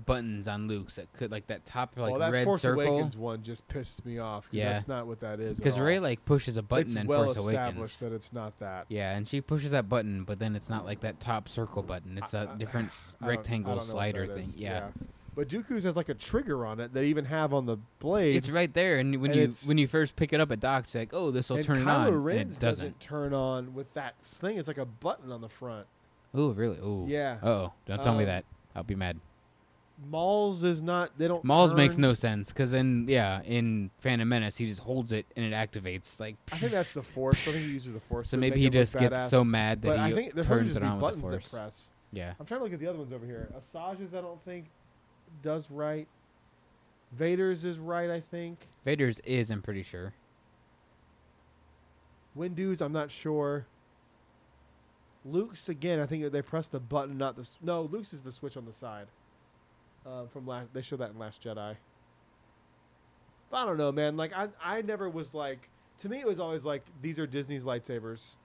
buttons on Luke's that could like that top like that red Force circle. Awakens one just pisses me off. Yeah. That's not what that is. Because Rey like pushes a button it's in well Force established Awakens. that it's not that. Yeah, and she pushes that button, but then it's not like that top circle button. It's a different I don't rectangle know what slider that thing. is. Yeah. But Dooku's has like a trigger on it that even have on the blade. It's right there, and when you first pick it up at docks, you're like, oh, this will and turn it Kylo on, and Ren's it doesn't. turn on with that thing. It's like a button on the front. Oh, really? Oh. Yeah. Oh, don't tell me that. I'll be mad. Maul's is not. They don't. Maul's makes turn. no sense because in Phantom Menace he just holds it and it activates like. I think that's the Force. I think he uses the Force. So to maybe make he it look just gets badass. so mad But that I he think turns it be on with the buttons Force. that press. Yeah. I'm trying to look at the other ones over here. Asajj's I don't think does right. Vader's is right, I think. Vader's is, I'm pretty sure. Windu's, I'm not sure. Luke's again. I think they pressed the button, not the. No, Luke's is the switch on the side. They showed that in Last Jedi. But I don't know, man. Like I never was like. To me, it was always like these are Disney's lightsabers.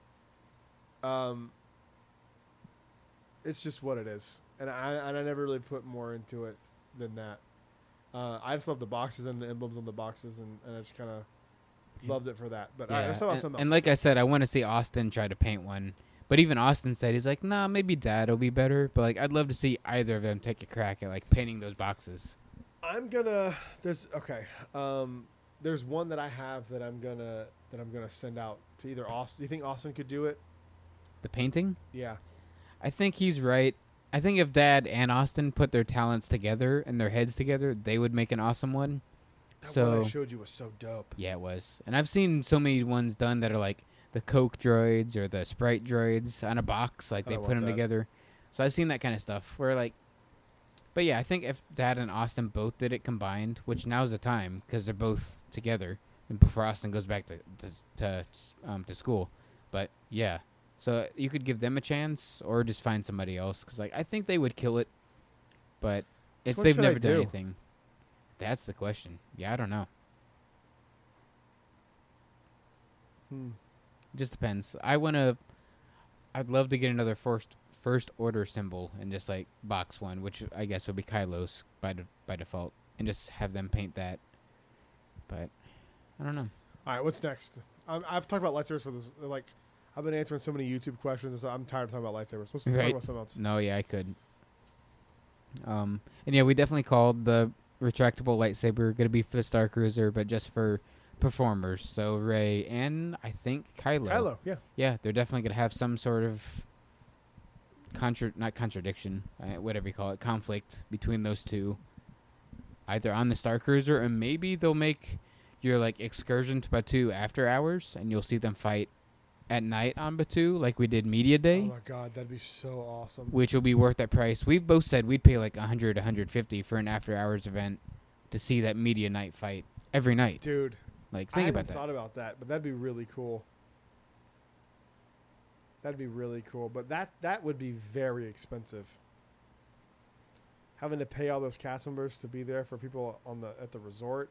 It's just what it is, and I never really put more into it than that. I just love the boxes and the emblems on the boxes, and I just kind of loved it for that. But Yeah. let's talk about something And else. like I said, I want to see Austin try to paint one. But even Austin said he's like, nah, maybe Dad will be better. But like, I'd love to see either of them take a crack at like painting those boxes. There's one that I have that I'm gonna send out to either Austin. Do you think Austin could do it? The painting? Yeah. I think he's right. I think if Dad and Austin put their talents together and their heads together, they would make an awesome one. That one I showed you was so dope. Yeah, it was. And I've seen so many ones done that are like the Coke droids or the Sprite droids on a box, like they put them together. So I've seen that kind of stuff where like, but yeah, I think if Dad and Austin both did it combined, which now's the time because they're both together and before Austin goes back to school. But yeah, so you could give them a chance or just find somebody else because like I think they would kill it, but What they've should never I done do? anything. That's the question. Yeah, I don't know. It just depends. I'd love to get another first order symbol and just like box one, which I guess would be Kylo's by default, and just have them paint that. But I don't know. All right, what's next? I've talked about lightsabers for this. Like, I've been answering so many YouTube questions, and so I'm tired of talking about lightsabers. Let's talk about something else. No, yeah, I could. And yeah, we definitely called the retractable lightsaber going to be for the Star Cruiser, but just for performers. So Rey and I think Kylo. Kylo, yeah. Yeah, they're definitely going to have some sort of not contradiction, whatever you call it, conflict between those two. Either on the Star Cruiser, or maybe they'll make your like excursion to Batuu after hours, and you'll see them fight at night on Batuu, like we did Media Day. Oh my God, that'd be so awesome. Which will be worth that price. We've both said we'd pay like $100, $150 for an after hours event to see that Media Night fight every night. Dude, like think about that. I haven't thought about that, but that'd be really cool. That'd be really cool, but that would be very expensive. Having to pay all those cast members to be there for people at the resort.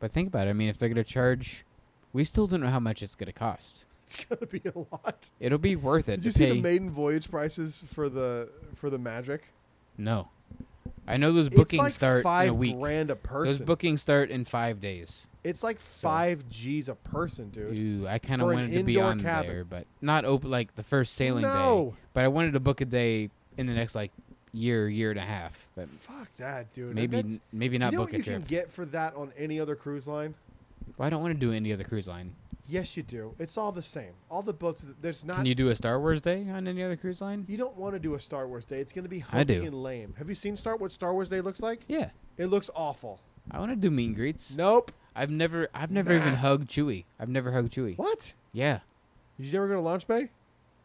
But think about it. I mean, if they're going to charge, we still don't know how much it's going to cost. It's going to be a lot. It'll be worth it. Did you see the maiden voyage prices for the Magic? No. I know those bookings start in a week. It's like $5,000 a person. Those bookings start in 5 days. It's like 5 G's a person, dude. Ooh, I kind of wanted to be on there, but not open like the first sailing day. But I wanted to book a day in the next like year and a half. But fuck that, dude. Maybe not book a trip. You can get for that on any other cruise line? Well, I don't want to do any other cruise line. Yes, you do. It's all the same. All the boats. There's not. Can you do a Star Wars day on any other cruise line? You don't want to do a Star Wars day. It's going to be hunting and lame. Have you seen what Star Wars day looks like? Yeah. It looks awful. I want to do meet and greets. Nope. I've never even hugged Chewie. I've never hugged Chewie. What? Yeah. Did you never go to Launch Bay?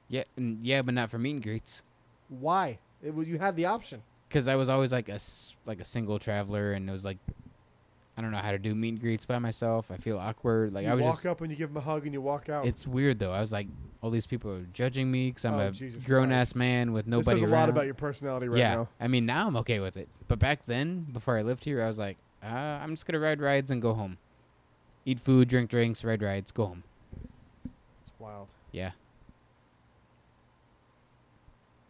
Yeah, but not for meet and greets. Why? You had the option. Because I was always like a single traveler, and it was like, I don't know how to do meet and greets by myself. I feel awkward. Like I walk up and you give them a hug and you walk out. It's weird though. I was like, all these people are judging me because I'm a grown ass man with nobody around. This says a lot about your personality right now. I mean, now I'm okay with it. But back then, before I lived here, I was like, I'm just gonna ride rides and go home. Eat food, drink drinks, ride rides, go home. It's wild. Yeah.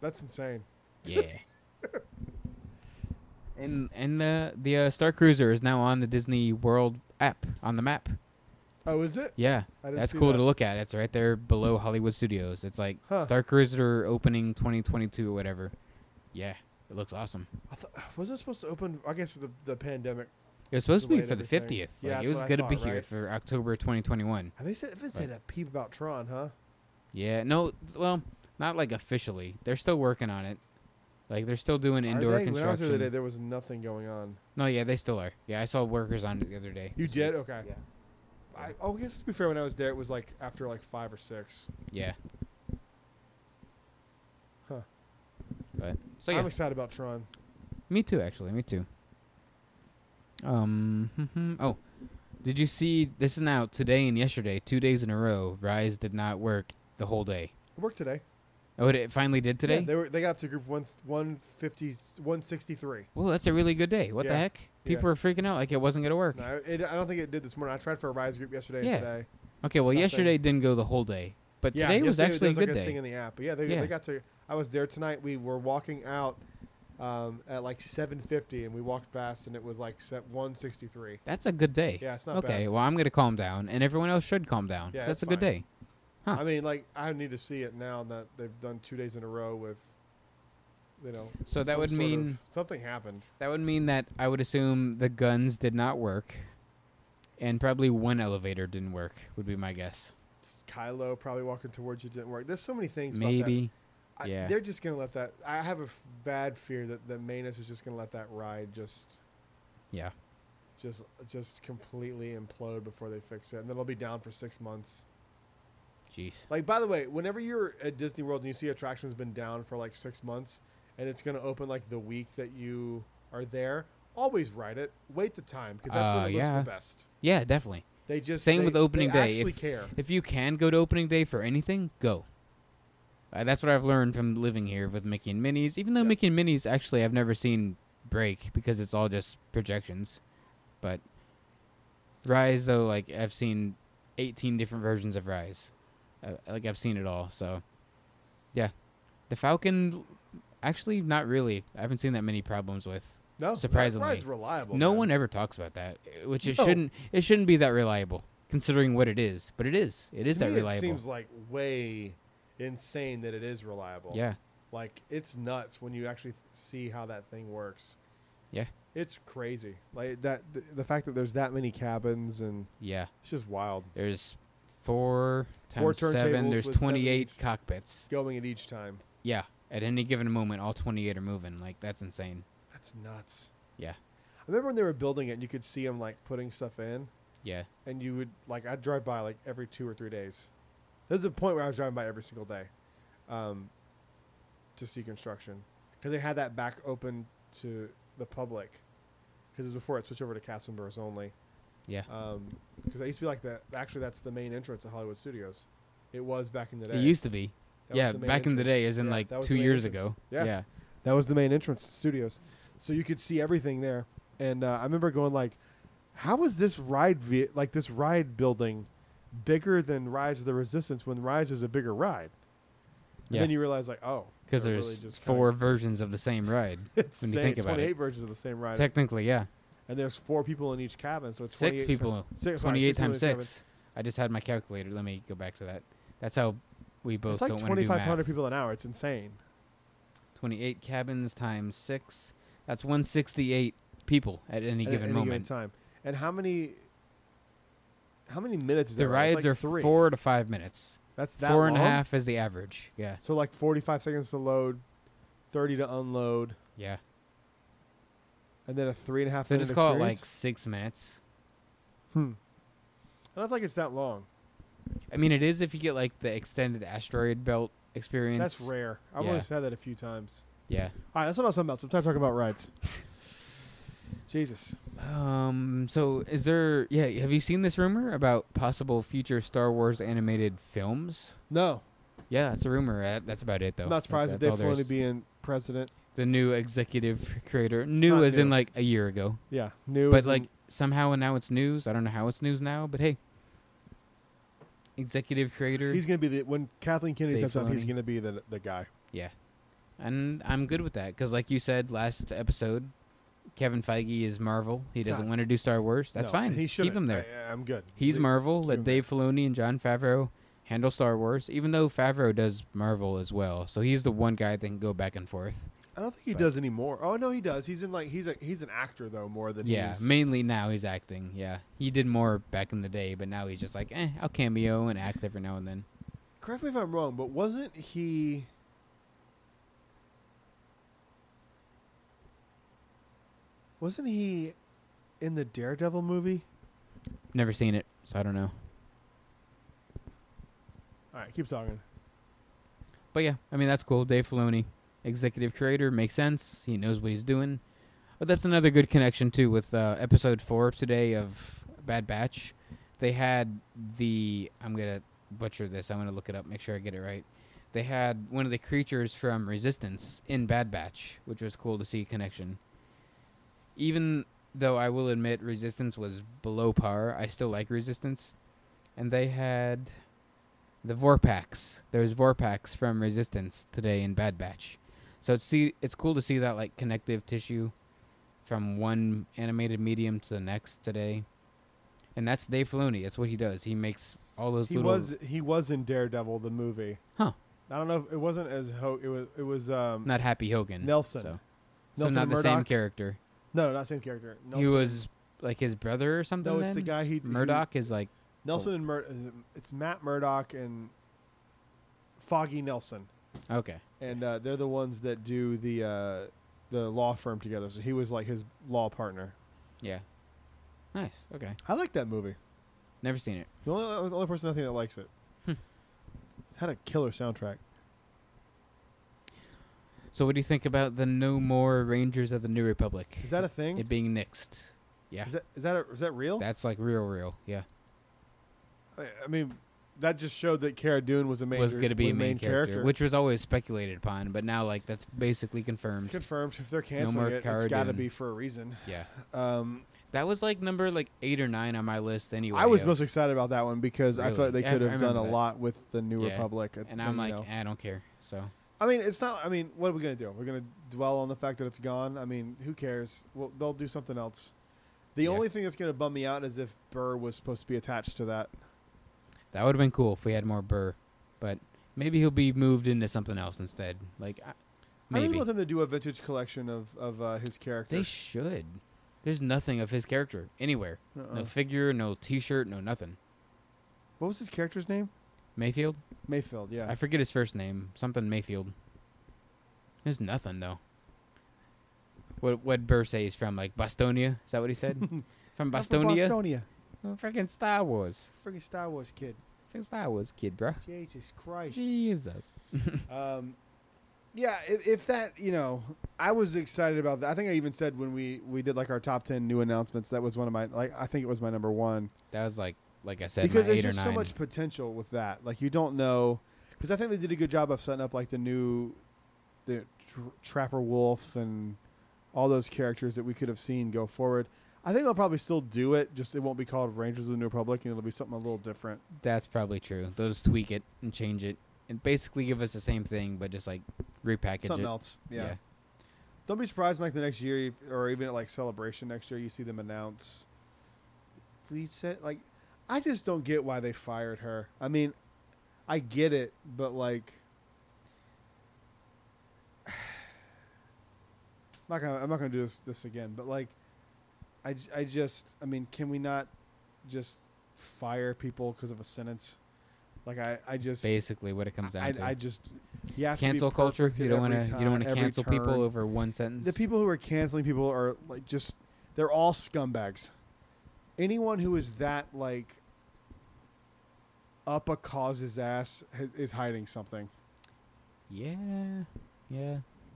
That's insane. Yeah. And the Star Cruiser is now on the Disney World app on the map. Oh, is it? Yeah, that's cool to look at. It's right there below Hollywood Studios. It's like Star Cruiser opening 2022 or whatever. Yeah, it looks awesome. Wasn't it supposed to open? I guess the pandemic. It was supposed to be for the 50th. Yeah, it was going to be here for October 2021. Have they said a peep about Tron, huh? Yeah, no, well, not like officially. They're still working on it. Like, they're still doing indoor construction. When I was there the other day, there was nothing going on. No, yeah, they still are. Yeah, I saw workers on it the other day. You did? Okay. Yeah. I guess to be fair, when I was there, it was like after like 5 or 6. Yeah. Huh. But so yeah. I'm excited about Tron. Me too, actually. Me too. Oh, did you see? This is now today and yesterday, 2 days in a row. Rise did not work the whole day. It worked today. Oh, it finally did today? Yeah, they got up to group 163. Well, that's a really good day. What the heck? People were freaking out like it wasn't going to work. No, I don't think it did this morning. I tried for a Rise group yesterday and today. Okay, well, yesterday didn't go the whole day. But today was actually a good day. Thing in the app. But yeah, they got to. I was there tonight. We were walking out at like 7:50, and we walked past, and it was like 163. That's a good day. Yeah, it's not bad. Okay, well, I'm going to calm down, and everyone else should calm down. Yeah, that's a good day. Huh. I mean, like, I need to see it now that they've done 2 days in a row with, So that would mean something happened. That would mean that I would assume the guns did not work, and probably one elevator didn't work. Would be my guess. Kylo probably walking towards you didn't work. There's so many things. Maybe. About that. They're just gonna let that. I have a bad fear that Manus is just gonna let that ride just completely implode before they fix it, and then it'll be down for 6 months. Jeez. Like, by the way, whenever you're at Disney World and you see attractions been down for like 6 months, and it's gonna open like the week that you are there, always ride it. Wait the time because that's when it looks the best. Yeah, definitely. They just same with opening day. Actually care. If you can go to opening day for anything, go. That's what I've learned from living here with Mickey and Minnie's. Even though Mickey and Minnie's, actually, I've never seen break because it's all just projections. But Rise, though, like, I've seen 18 different versions of Rise. Like I've seen it all. So, yeah, the Falcon, actually, not really. I haven't seen that many problems with. No, surprisingly, that ride's reliable. No man. one ever talks about that, which it No. shouldn't. It shouldn't be that reliable, considering what it is. But it is. It is To that me, reliable. It seems like way insane that it is reliable. Yeah. Like, it's nuts when you actually see how that thing works. Yeah. It's crazy. Like that, the fact that there's that many cabins and Yeah. it's just wild. There's 4 4 times 7. turntables There's with 7 28 each. cockpits. Going at each time. Yeah. At any given moment, all 28 are moving. Like, that's insane. That's nuts. Yeah. I remember when they were building it and you could see them like putting stuff in Yeah. and you would like, I'd drive by like every 2 or 3 days. There's a point where I was driving by every single day to see construction because they had that back open to the public because it was before it switched over to cast members only. Yeah. Because I used to be like that. Actually, that's the main entrance to Hollywood Studios. It was back in the day. It used to be. That was Yeah. the main Back in the entrance. day, as in Yeah, like that was 2 the main years entrance. ago. Yeah. Yeah. That was the main entrance to studios. So you could see everything there. And I remember going like, how is this this ride building bigger than Rise of the Resistance when Rise is a bigger ride? And Yeah. then you realize like, oh. Because they're there's really just 4 versions of the same ride. it's when you same, think about 28 it. versions of the same ride. Technically, yeah. And there's 4 people in each cabin. So it's 6 28 people. 28 times 6. I just had my calculator. Let me go back to that. That's how we both It's like don't want to do math. 2,500 people an hour. It's insane. 28 cabins times 6. That's 168 people at any given moment. Time. And how many minutes is The that ride? It's rides like are 3. 4 to 5 minutes. That's that 4 and a long? half is the average. Yeah. So like 45 seconds to load, 30 to unload, Yeah. and then a 3.5 So minute just call it like experience? 6 minutes. I don't think it's that long. I mean, it is if you get like the extended asteroid belt experience. That's rare. I've Yeah. only said that a few times. Yeah. All right, let's talk about something else. I'm tired of talking about rides. Jesus. So is there? Yeah. Have you seen this rumor about possible future Star Wars animated films? No. Yeah, that's a rumor. That's about it, though. I'm not surprised that That's all Dave there Filoni is. being president. The new executive creator. New not as in new. like a year ago. Yeah. New. But as in- like somehow and now it's news. I don't know how it's news now, but hey. Executive creator. he's going to be when Kathleen Kennedy Dave steps down, he's Filoni. going to be the guy. Yeah. And I'm good with that because like you said last episode, Kevin Feige is Marvel. He doesn't God. want to do Star Wars. That's No, fine. and he Keep him shouldn't. there. I'm good. He's Marvel. keep Let him Dave Filoni and Jon Favreau handle Star Wars, even though Favreau does Marvel as well. So he's the one guy that can go back and forth. I don't think he But- does anymore. Oh no, he does. He's in like he's an actor though more than Yeah, he's mainly now he's acting. Yeah, he did more back in the day, but now he's just like, I'll cameo and act every now and then. Correct me if I'm wrong, but wasn't he in the Daredevil movie? Never seen it, so I don't know. All right, keep talking. But yeah, I mean, that's cool. Dave Filoni, executive creator, makes sense. He knows what he's doing. But that's another good connection, too, with episode 4 today of Bad Batch. They had I'm going to butcher this. I'm going to look it up, make sure I get it right. They had one of the creatures from Resistance in Bad Batch, which was cool to see a connection. Even though I will admit Resistance was below par, I still like Resistance. And they had the Vorpax. There's Vorpax from Resistance today in Bad Batch. So it's cool to see that like connective tissue from one animated medium to the next today. And that's Dave Filoni. That's what he does. He makes all those He little... was in Daredevil the movie. Huh. I don't know if it wasn't as it was Not Happy Hogan. Nelson. So Nelson not the same Murdoch? character. No, not same character. He Nelson- was like his brother or something. No, it's then? the guy he Murdoch is like... Nelson and it's Matt Murdock and Foggy Nelson. Okay. And they're the ones that do the law firm together. So he was like his law partner. Yeah. Nice. Okay. I like that movie. Never seen it. The only person I think that likes it. It's had a killer soundtrack. So what do you think about the No More Rangers of the New Republic? Is that a thing? It being nixed. Yeah. Is that real? That's like real. Yeah. I mean, that just showed that Cara Dune was was going to be a main character, which was always speculated upon, but now like that's basically confirmed. Confirmed. If they're canceling it, it's got to be for a reason. Yeah. That was like number 8 or 9 on my list anyway. I was most excited about that one because I felt like they could have done a that. lot with the New Republic. And I'm like, I don't care. So. I mean, it's not. I mean, what are we gonna do? We're gonna dwell on the fact that it's gone. I mean, who cares? Well, they'll do something else. The only thing that's gonna bum me out is if Burr was supposed to be attached to that. That would have been cool if we had more Burr, but maybe he'll be moved into something else instead. Like, maybe. I really want them to do a vintage collection of his character. They should. There's nothing of his character anywhere. No figure, no T-shirt, no nothing. What was his character's name? Mayfield? Mayfield, yeah. I forget his first name. Something Mayfield. There's nothing, though. What Burr say he's from? Like, Bostonia? Is that what he said? From Bostonia? From Bostonia. Oh, freaking Star Wars. Freaking Star Wars kid. Freaking Star Wars kid, bro. Jesus Christ. Jesus. Yeah, if that, I was excited about that. I think I even said when we did like our top 10 new announcements, that was one of my, I think it was my number 1. That was like I said, because my 8 there's or 9. just so much potential with that. Like, you don't know, because I think they did a good job of setting up like the Trapper Wolf and all those characters that we could have seen go forward. I think they'll probably still do it, just it won't be called Rangers of the New Republic, and it'll be something a little different. That's probably true. They'll just tweak it and change it and basically give us the same thing, but just like repackage something it. else. Yeah. Don't be surprised in like the next year or even at like Celebration next year, you see them announce. We said, like, I just don't get why they fired her. I mean, I get it, but like, I'm not gonna do this again. But like, I mean, can we not just fire people because of a sentence? Like, I just, that's basically what it comes down to. I just, you have cancel to be culture. You don't want to cancel turn. people over one sentence. The people who are canceling people are like they're all scumbags. Anyone who is that like up a cause's ass is hiding something. Yeah.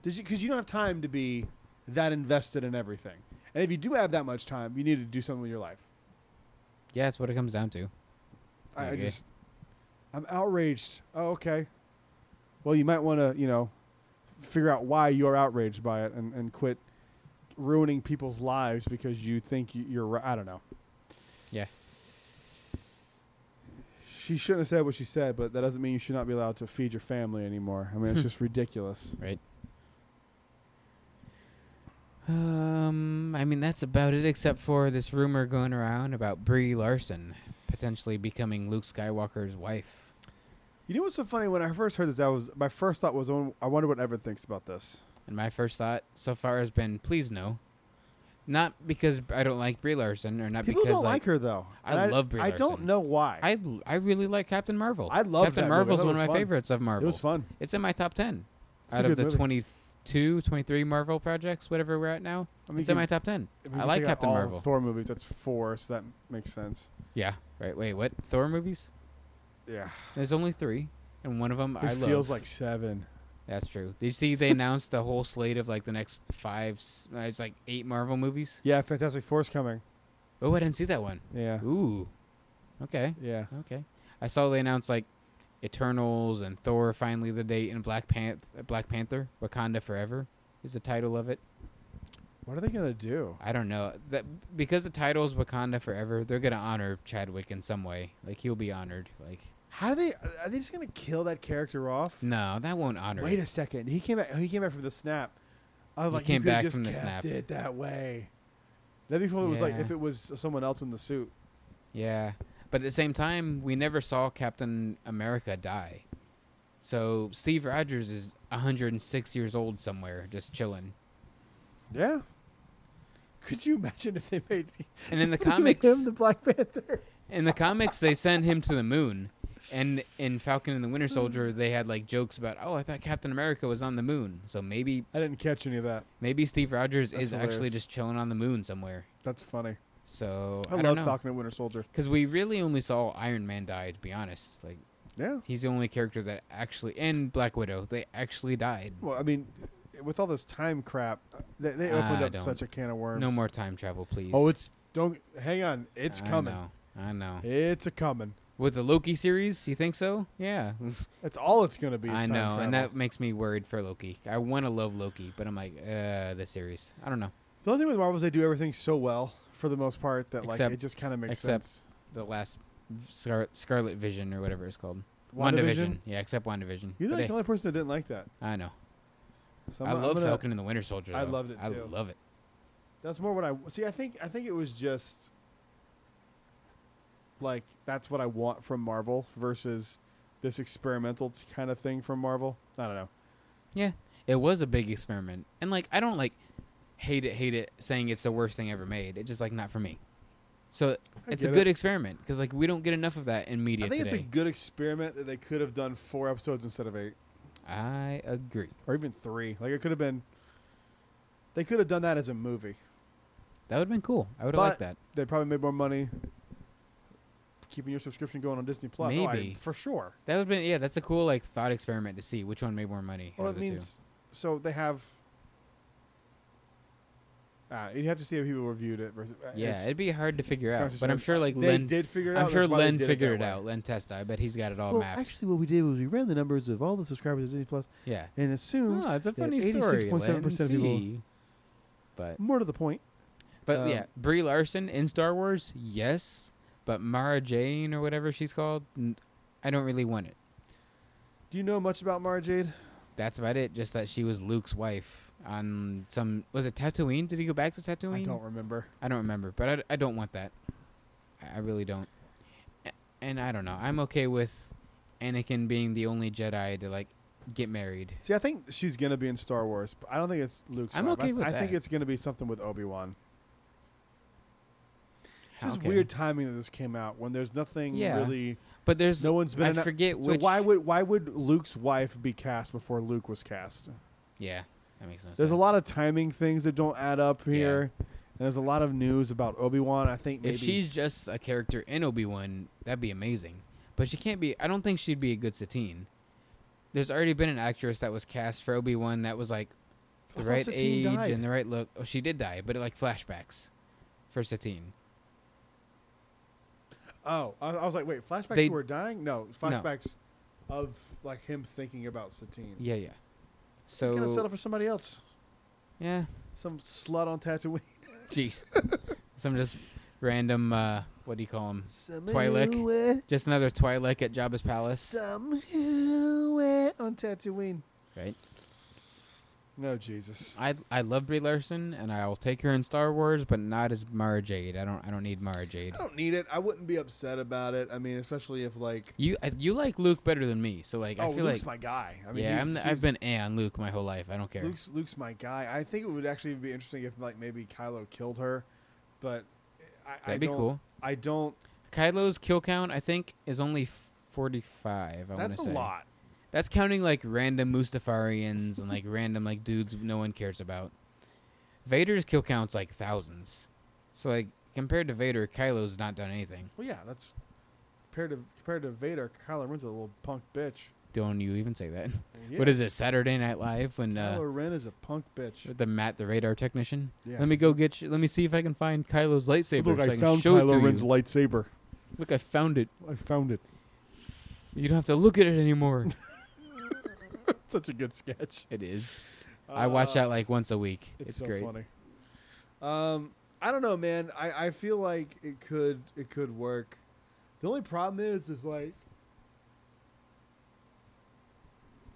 Because you don't have time to be that invested in everything. And if you do have that much time, you need to do something with your life. Yeah, that's what it comes down to. I'm outraged. Oh, okay. Well, you might want to, figure out why you're outraged by it and quit ruining people's lives because you think you're right. I don't know. Yeah. She shouldn't have said what she said, but that doesn't mean you should not be allowed to feed your family anymore. I mean, it's just ridiculous. Right. I mean, that's about it, except for this rumor going around about Brie Larson potentially becoming Luke Skywalker's wife. You know what's so funny? When I first heard this, my first thought was, I wonder what Evan thinks about this. And my first thought so far has been, please no. Not because I don't like Brie Larson, or not People because don't like her though. I love Brie Larson. I don't know why. I really like Captain Marvel. I love Captain that Marvel's movie. one of my favorites of Marvel. It was fun. It's in my top 10 It's out a of the good movie. 23 Marvel projects, whatever we're at now. I mean, it's in my top 10. I like Captain Marvel. Thor movies. That's 4, so that makes sense. Yeah. Right. Wait. What? Thor movies? Yeah. There's only 3, and one of them I love. It feels like 7. That's true. Did you see they announced a whole slate of like the next 5? It's like 8 Marvel movies. Yeah, Fantastic Four's coming. Oh, I didn't see that one. Yeah. Ooh. Okay. Yeah. Okay. I saw they announced like Eternals and Thor finally the date, and Black Panther, Wakanda Forever is the title of it. What are they gonna do? I don't know. That because the title is Wakanda Forever, they're gonna honor Chadwick in some way. Like, he'll be honored. Like, how do are they just gonna kill that character off? No, that won't honor. Wait a second. He came back from the snap. I was like, came back just from the kept snap. it that way. That'd be cool. It was like if it was someone else in the suit. Yeah, but at the same time, we never saw Captain America die. So Steve Rogers is 106 years old somewhere, just chilling. Yeah. Could you imagine if they made and in the comics him the Black Panther? In the comics, they send him to the moon. And in Falcon and the Winter Soldier, they had like jokes about, oh, I thought Captain America was on the moon. So maybe I didn't catch any of that. Maybe Steve Rogers is hilarious. actually just chilling on the moon somewhere. That's funny. So I don't love know. Falcon and Winter Soldier Because we really only saw Iron Man die, to be honest. Like, yeah, he's the only character that actually, and Black Widow, they actually died. Well, I mean, with all this time crap, they opened up such a can of worms. No more time travel, please. Oh, don't hang on. It's coming. I know. It's a coming. With the Loki series, you think so? Yeah. That's all it's going to be. I know, and that makes me worried for Loki. I want to love Loki, but I'm like, the series. I don't know. The only thing with Marvel is they do everything so well, for the most part, that Except- like it just kind of makes except sense. The last Scarlet Vision or whatever it's called. WandaVision? Yeah, except WandaVision. You're But like the only person that didn't like that. I know. So I love Falcon and the Winter Soldier. I though. loved it, too. I love it. That's more what I see. I think it was just like that's what I want from Marvel versus this experimental kind of thing from Marvel. I don't know. Yeah, it was a big experiment, and like I don't like hate it, saying it's the worst thing ever made. It's just like not for me. So it's a good experiment because like we don't get enough of that in media I think today. it's a good experiment that they could have done 4 episodes instead of 8, I agree. or even 3. Like it could have been. They could have done that as a movie. That would have been cool. I would have liked that. They probably made more money keeping your subscription going on Disney Plus. Maybe. For sure. That would have been that's a cool like thought experiment to see which one made more money. Well, out of it the two. means so they have. You'd have to see how people reviewed it. Versus, Yeah, it'd be hard to figure out, Conscious but I'm of- sure like they Len did figure it out. I'm sure that's why they Len did figured that it out. way. Len Testa. I bet he's got it all Well, mapped. actually, what we did was we ran the numbers of all the subscribers to Disney Plus Yeah. and assumed Oh, it's a that funny story. 86.7% of people- See. But more to the point. yeah, Brie Larson in Star Wars, yes, but Mara Jane or whatever she's called, I don't really want it. Do you know much about Mara Jade? That's about it. Just that she was Luke's wife on was it Tatooine? Did he go back to Tatooine? I don't remember. I don't remember, but I don't want that. I really don't. And I don't know. I'm okay with Anakin being the only Jedi to like get married. See, I think she's gonna be in Star Wars, but I don't think it's Luke's. I'm wife. okay with I think that. it's gonna be something with Obi-Wan. It's just Okay. weird timing that this came out when there's nothing really. But there's No one's been. I forget so which. why would Luke's wife be cast before Luke was cast? Yeah, that makes no sense. There's a lot of timing things that don't add up here. And there's a lot of news about Obi-Wan. I think maybe If she's just a character in Obi-Wan, that'd be amazing. But she can't be. I don't think she'd be a good Satine. There's already been an actress that was cast for Obi-Wan that was like the I thought right Satine age died. and the right look. Oh, she did die, but like flashbacks for Satine. Oh, I was like, wait, flashbacks They- to her dying? No, flashbacks of like him thinking about Satine. Yeah, yeah. He's gonna So settle for somebody else, yeah, some slut on Tatooine. jeez, some just random. What do you call him? Twi'lek. Just another Twi'lek at Jabba's palace, Somewhere on Tatooine. right? No, Jesus. I love Brie Larson, and I'll take her in Star Wars, but not as Mara Jade. I don't need Mara Jade. I don't need it. I wouldn't be upset about it. I mean, especially if like. You like Luke better than me, so like I feel Luke's like my guy. I mean, yeah, he's- I've been on Luke my whole life. I don't care. Luke's my guy. I think it would actually be interesting if like maybe Kylo killed her, but That'd be cool. I don't. Kylo's kill count I think is only 45. I want That's to a say lot. That's counting like random Mustafarians and like random like dudes no one cares about. Vader's kill count's like thousands, so like compared to Vader, Kylo's not done anything. Well, yeah, that's compared to Vader. Kylo Ren's a little punk bitch. Don't you even say that? Yes. What is it? Saturday Night Live when Kylo Ren is a punk bitch. with the Matt the radar technician. Yeah. Let me go get you. Let me see if I can find Kylo's lightsaber. Look, so I can found show it to Kylo Ren's you. lightsaber. Look, I found it. I found it. You don't have to look at it anymore. Such a good sketch. It is. I watch that like once a week. It's so great. funny. I don't know, man. I feel like it could work. The only problem is like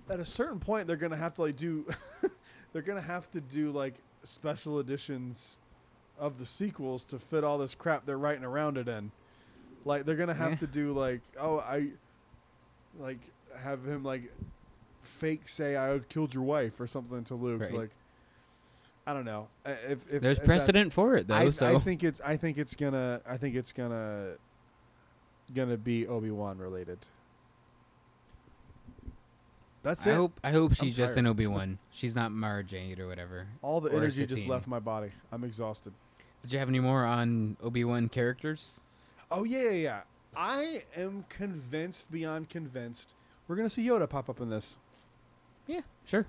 at a certain point they're gonna have to like do they're gonna have to do like special editions of the sequels to fit all this crap they're writing around it in. Like they're gonna have to do like have him like fake say I killed your wife or something to Luke. Right. Like I don't know. If There's if precedent for it though. I so think it's gonna be Obi-Wan related. That's it. I hope I'm she's just tired. an Obi-Wan. She's not Mara Jade or whatever. All the or energy just Satine. left my body. I'm exhausted. Did you have any more on Obi-Wan characters? Oh yeah. I am convinced beyond convinced we're gonna see Yoda pop up in this Yeah, sure.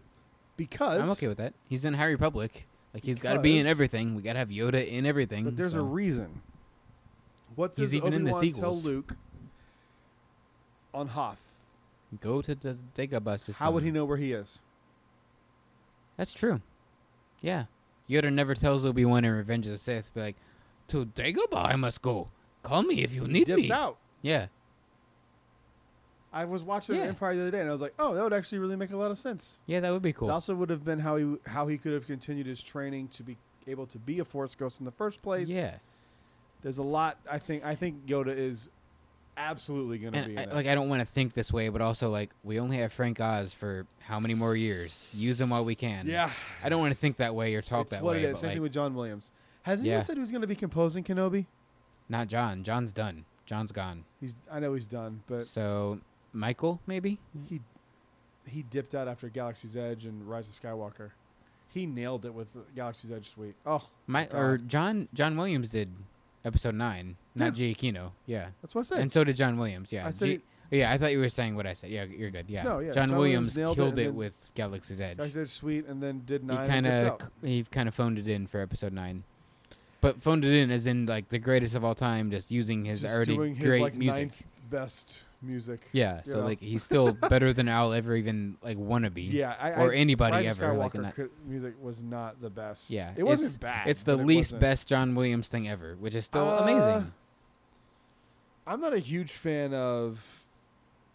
because I'm okay with that. He's in High Republic. Like he's got to be in Because- everything. We got to have Yoda in everything. But there's a so. reason. What does He's even in the Obi-Wan tell sequels. Luke on Hoth. Go to the Dagobah system. How would he know where he is? That's true. Yeah. Yoda never tells Obi-Wan in Revenge of the Sith, be like, to Dagobah I must go. Call me if you need me. Dips out. Yeah. I was watching Empire the other day, and I was like, oh, that would actually really make a lot of sense. Yeah, that would be cool. It also would have been how he could have continued his training to be able to be a Force ghost in the first place. Yeah. There's a lot. I think Yoda is absolutely going to be in it. I don't want to think this way, but also, like, we only have Frank Oz for how many more years? Use him while we can. Yeah. I don't want to think that way or talk that way. It's what it is. Same thing with John Williams. Has anyone said he was going to be composing Kenobi? Not John. John's done. John's gone. I know he's done, but so Michael maybe he dipped out after Galaxy's Edge and Rise of Skywalker. He nailed it with Galaxy's Edge suite. Oh, John Williams did Episode 9, not Giacchino. Yeah, that's what I said. And so did John Williams. Yeah, I said I thought you were saying what I said. Yeah, you're good. Yeah, no, yeah. John Williams killed it with Galaxy's Edge. Galaxy's Edge suite, and then did 9. He kind of phoned it in for Episode 9. But phoned it in as in like the greatest of all time, just using his already great music. Ninth best music. Yeah, so like he's still better than I'll ever even like want to be. Yeah, or anybody Rise ever. Skywalker like in that. Music was not the best. Yeah, it wasn't bad. It's the least best John Williams thing ever, which is still amazing. I'm not a huge fan of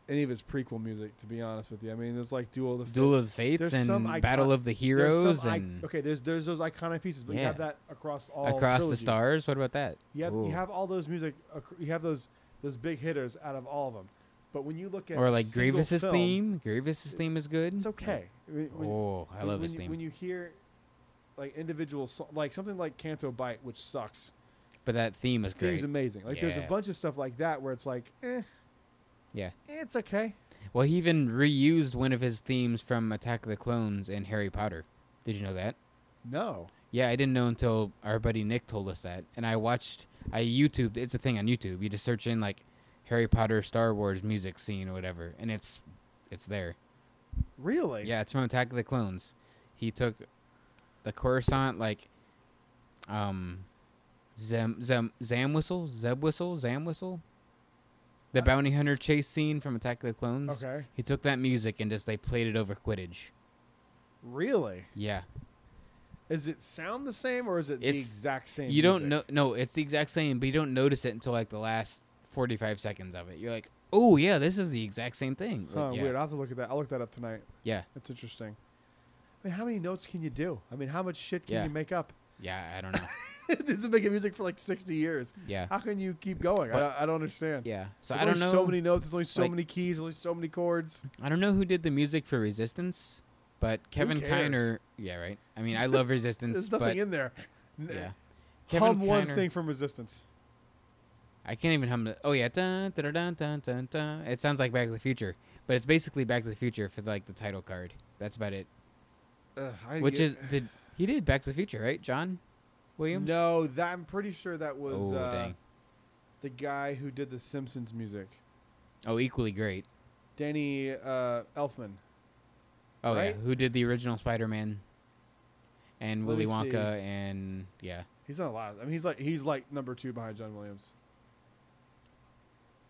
any of his prequel music, to be honest with you. I mean, there's like Duel of the Fates and Battle of the Heroes and there's those iconic pieces, but you have that across all Across trilogies. the Stars. What about that? You have all those music. You have those big hitters out of all of them. But when you look at or like Grievous's theme, Grievous's theme is good. It's okay. I love his theme. When you hear like individual like something like Canto Bight, which sucks, but that theme is great. The theme's amazing. Like there's a bunch of stuff like that where it's like, it's okay. Well, he even reused one of his themes from Attack of the Clones in Harry Potter. Did you know that? No. Yeah, I didn't know until our buddy Nick told us that. And I YouTubed, it's a thing on YouTube. You just search in like Harry Potter, Star Wars music scene or whatever, and it's there. Really? Yeah, it's from Attack of the Clones. He took the Coruscant Zam Whistle. The bounty hunter chase scene from Attack of the Clones. Okay. He took that music and they played it over Quidditch. Really? Yeah. Is it sound the same or is it the exact same? You don't know. No, it's the exact same, but you don't notice it until like the last 45 seconds of it. You're like, oh yeah, this is the exact same thing. Weird. I'll have to look at that. I'll look that up tonight. Yeah. That's interesting. I mean, how many notes can you do? I mean, how much shit can you make up? Yeah, I don't know. This is making music for like 60 years. Yeah. How can you keep going? I don't understand. Yeah. So there's I don't know. So many notes. There's only so many keys. Only so many chords. I don't know who did the music for Resistance, but Kevin Kiner. Yeah, right. I mean, I love Resistance. There's nothing in there. Yeah. Hum one thing from Resistance. I can't even hum it. Oh yeah, dun, dun, dun, dun, dun, dun. It sounds like Back to the Future, but it's basically Back to the Future for like the title card. That's about it. He did Back to the Future, right, John Williams? No, I'm pretty sure that was dang. The guy who did the Simpsons music. Oh, equally great. Danny Elfman. Oh right? yeah, who did the original Spider-Man and Willy Wonka and He's done a lot. I mean, he's like number 2 behind John Williams.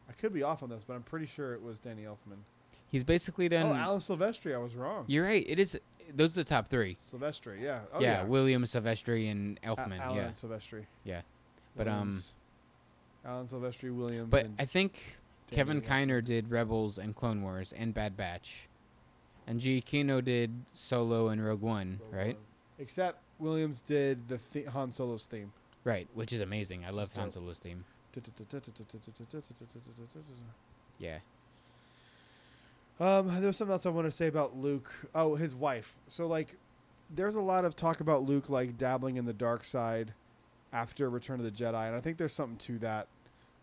I could be off on this, but I'm pretty sure it was Danny Elfman. He's basically done. Oh, Alan Silvestri. I was wrong. You're right. It is. Those are the top 3. Silvestri, yeah. Oh, yeah, Williams, Silvestri, and Elfman. Alan Silvestri. Yeah, but Williams, Alan Silvestri, Williams. But I think Kevin Kiner did Rebels and Clone Wars and Bad Batch, and Giacchino did Solo and Rogue One, right? Except Williams did the Han Solo's theme. Right, which is amazing. I love Han Solo's theme. Yeah. There's something else I want to say about Luke. Oh, his wife. So, like, there's a lot of talk about Luke, like, dabbling in the dark side after Return of the Jedi, and I think there's something to that.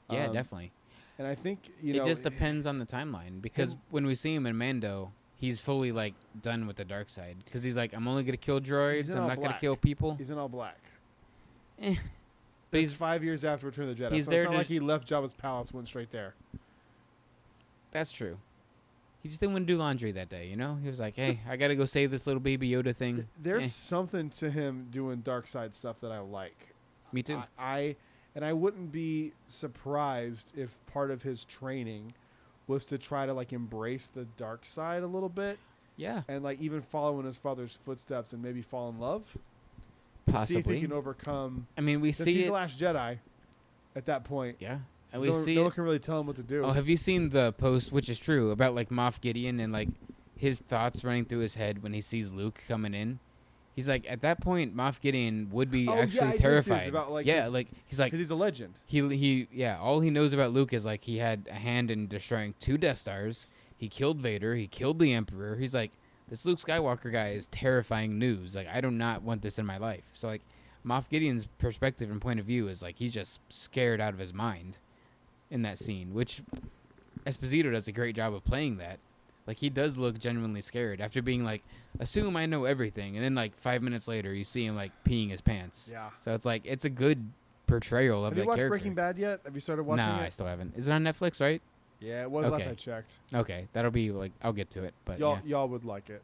Yeah, definitely. And I think, it just depends on the timeline, because when we see him in Mando, he's fully, like, done with the dark side, because he's like, I'm only going to kill droids, I'm not going to kill people. He's in all black. But he's 5 years after Return of the Jedi. He's so there it's not like he left Jabba's palace, went straight there. That's true. He just didn't want to do laundry that day, you know? He was like, hey, I got to go save this little baby Yoda thing. There's something to him doing dark side stuff that I like. Me too. I wouldn't be surprised if part of his training was to try to like embrace the dark side a little bit. Yeah. And like even follow in his father's footsteps and maybe fall in love. To see if he Possibly. can overcome. I mean, we Since see he's it. the last Jedi at that point. Yeah. And No we see one it. can really tell him what to do. Oh, have you seen the post, which is true, about like Moff Gideon and like his thoughts running through his head when he sees Luke coming in? He's like, at that point, Moff Gideon would be actually terrified. About, like, yeah, like he's like, because he's a legend. yeah. All he knows about Luke is like he had a hand in destroying 2 Death Stars. He killed Vader. He killed the Emperor. He's like, this Luke Skywalker guy is terrifying news. Like, I do not want this in my life. So like, Moff Gideon's perspective and point of view is like he's just scared out of his mind in that scene, which Esposito does a great job of playing that. Like, he does look genuinely scared after being like, assume I know everything, and then like 5 minutes later you see him like peeing his pants. Yeah. So it's like, it's a good portrayal of Have that you watched character. Breaking Bad yet? Have you started watching it? Nah, I still haven't. Is it on Netflix, right? Yeah, it was last Okay. I checked. Okay, that'll be like, I'll get to it. But Y'all would like it.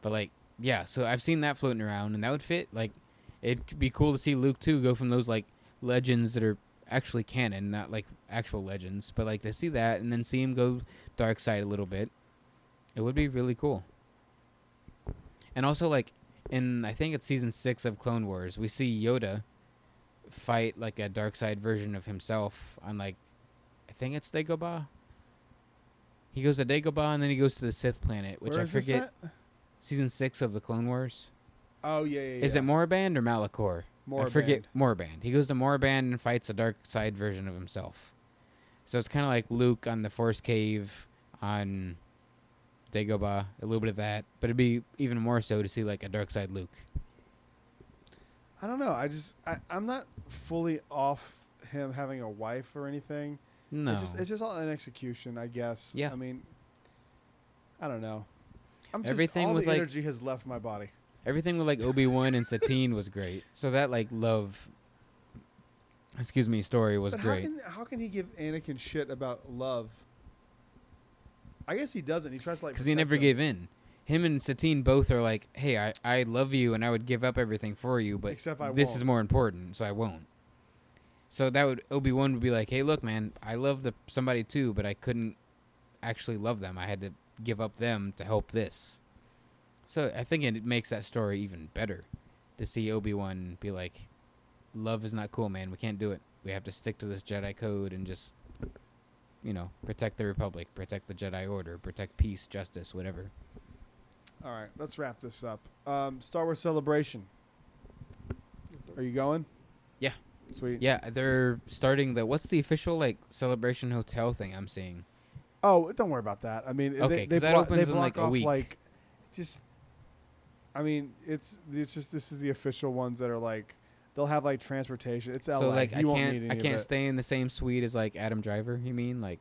but like, yeah. So I've seen that floating around, and that would fit. Like, it'd be cool to see Luke too go from those like legends that are actually canon, not like actual legends, but like to see that and then see him go dark side a little bit. It would be really cool. And also, like, in, I think it's season 6 of Clone Wars, we see Yoda fight, like, a dark side version of himself on, like, I think it's Dagobah. He goes to Dagobah, and then he goes to the Sith planet, which Where I is this forget. at? Season 6 of the Clone Wars. Oh, yeah. Is it Moraband or Malachor? I forget. Moraband. He goes to Moraband and fights a dark side version of himself. So it's kind of like Luke on the Force Cave on Dagobah, a little bit of that, but it'd be even more so to see like a dark side Luke. I don't know. I'm not fully off him having a wife or anything. No, It's just all an execution, I guess. Yeah. I mean, I don't know. Everything all with, the like- energy has left my body. everything with like Obi-Wan and Satine was great. So that like story was But great. how can he give Anakin shit about love? I guess he doesn't. He tries to like Because he protect never him. gave in. Him and Satine both are like, hey, I love you and I would give up everything for you, but Except I this won't. is more important, so I won't. So that would, Obi-Wan would be like, hey, look, man, I love somebody too, but I couldn't actually love them. I had to give up them to help this. So I think it makes that story even better to see Obi-Wan be like, love is not cool, man. We can't do it. We have to stick to this Jedi code and just, protect the Republic, protect the Jedi Order, protect peace, justice, whatever. All right, let's wrap this up. Star Wars Celebration. Are you going? Yeah. Sweet. Yeah, they're starting what's the official, like, Celebration Hotel thing I'm seeing? Oh, don't worry about that. I mean, Okay, 'cause that opens in, like, a week. Like, just, I mean, it's just this is the official ones that are like they'll have like transportation. It's LA. So, like, You won't need any I of can't it. stay in the same suite as, like, Adam Driver, you mean? Like,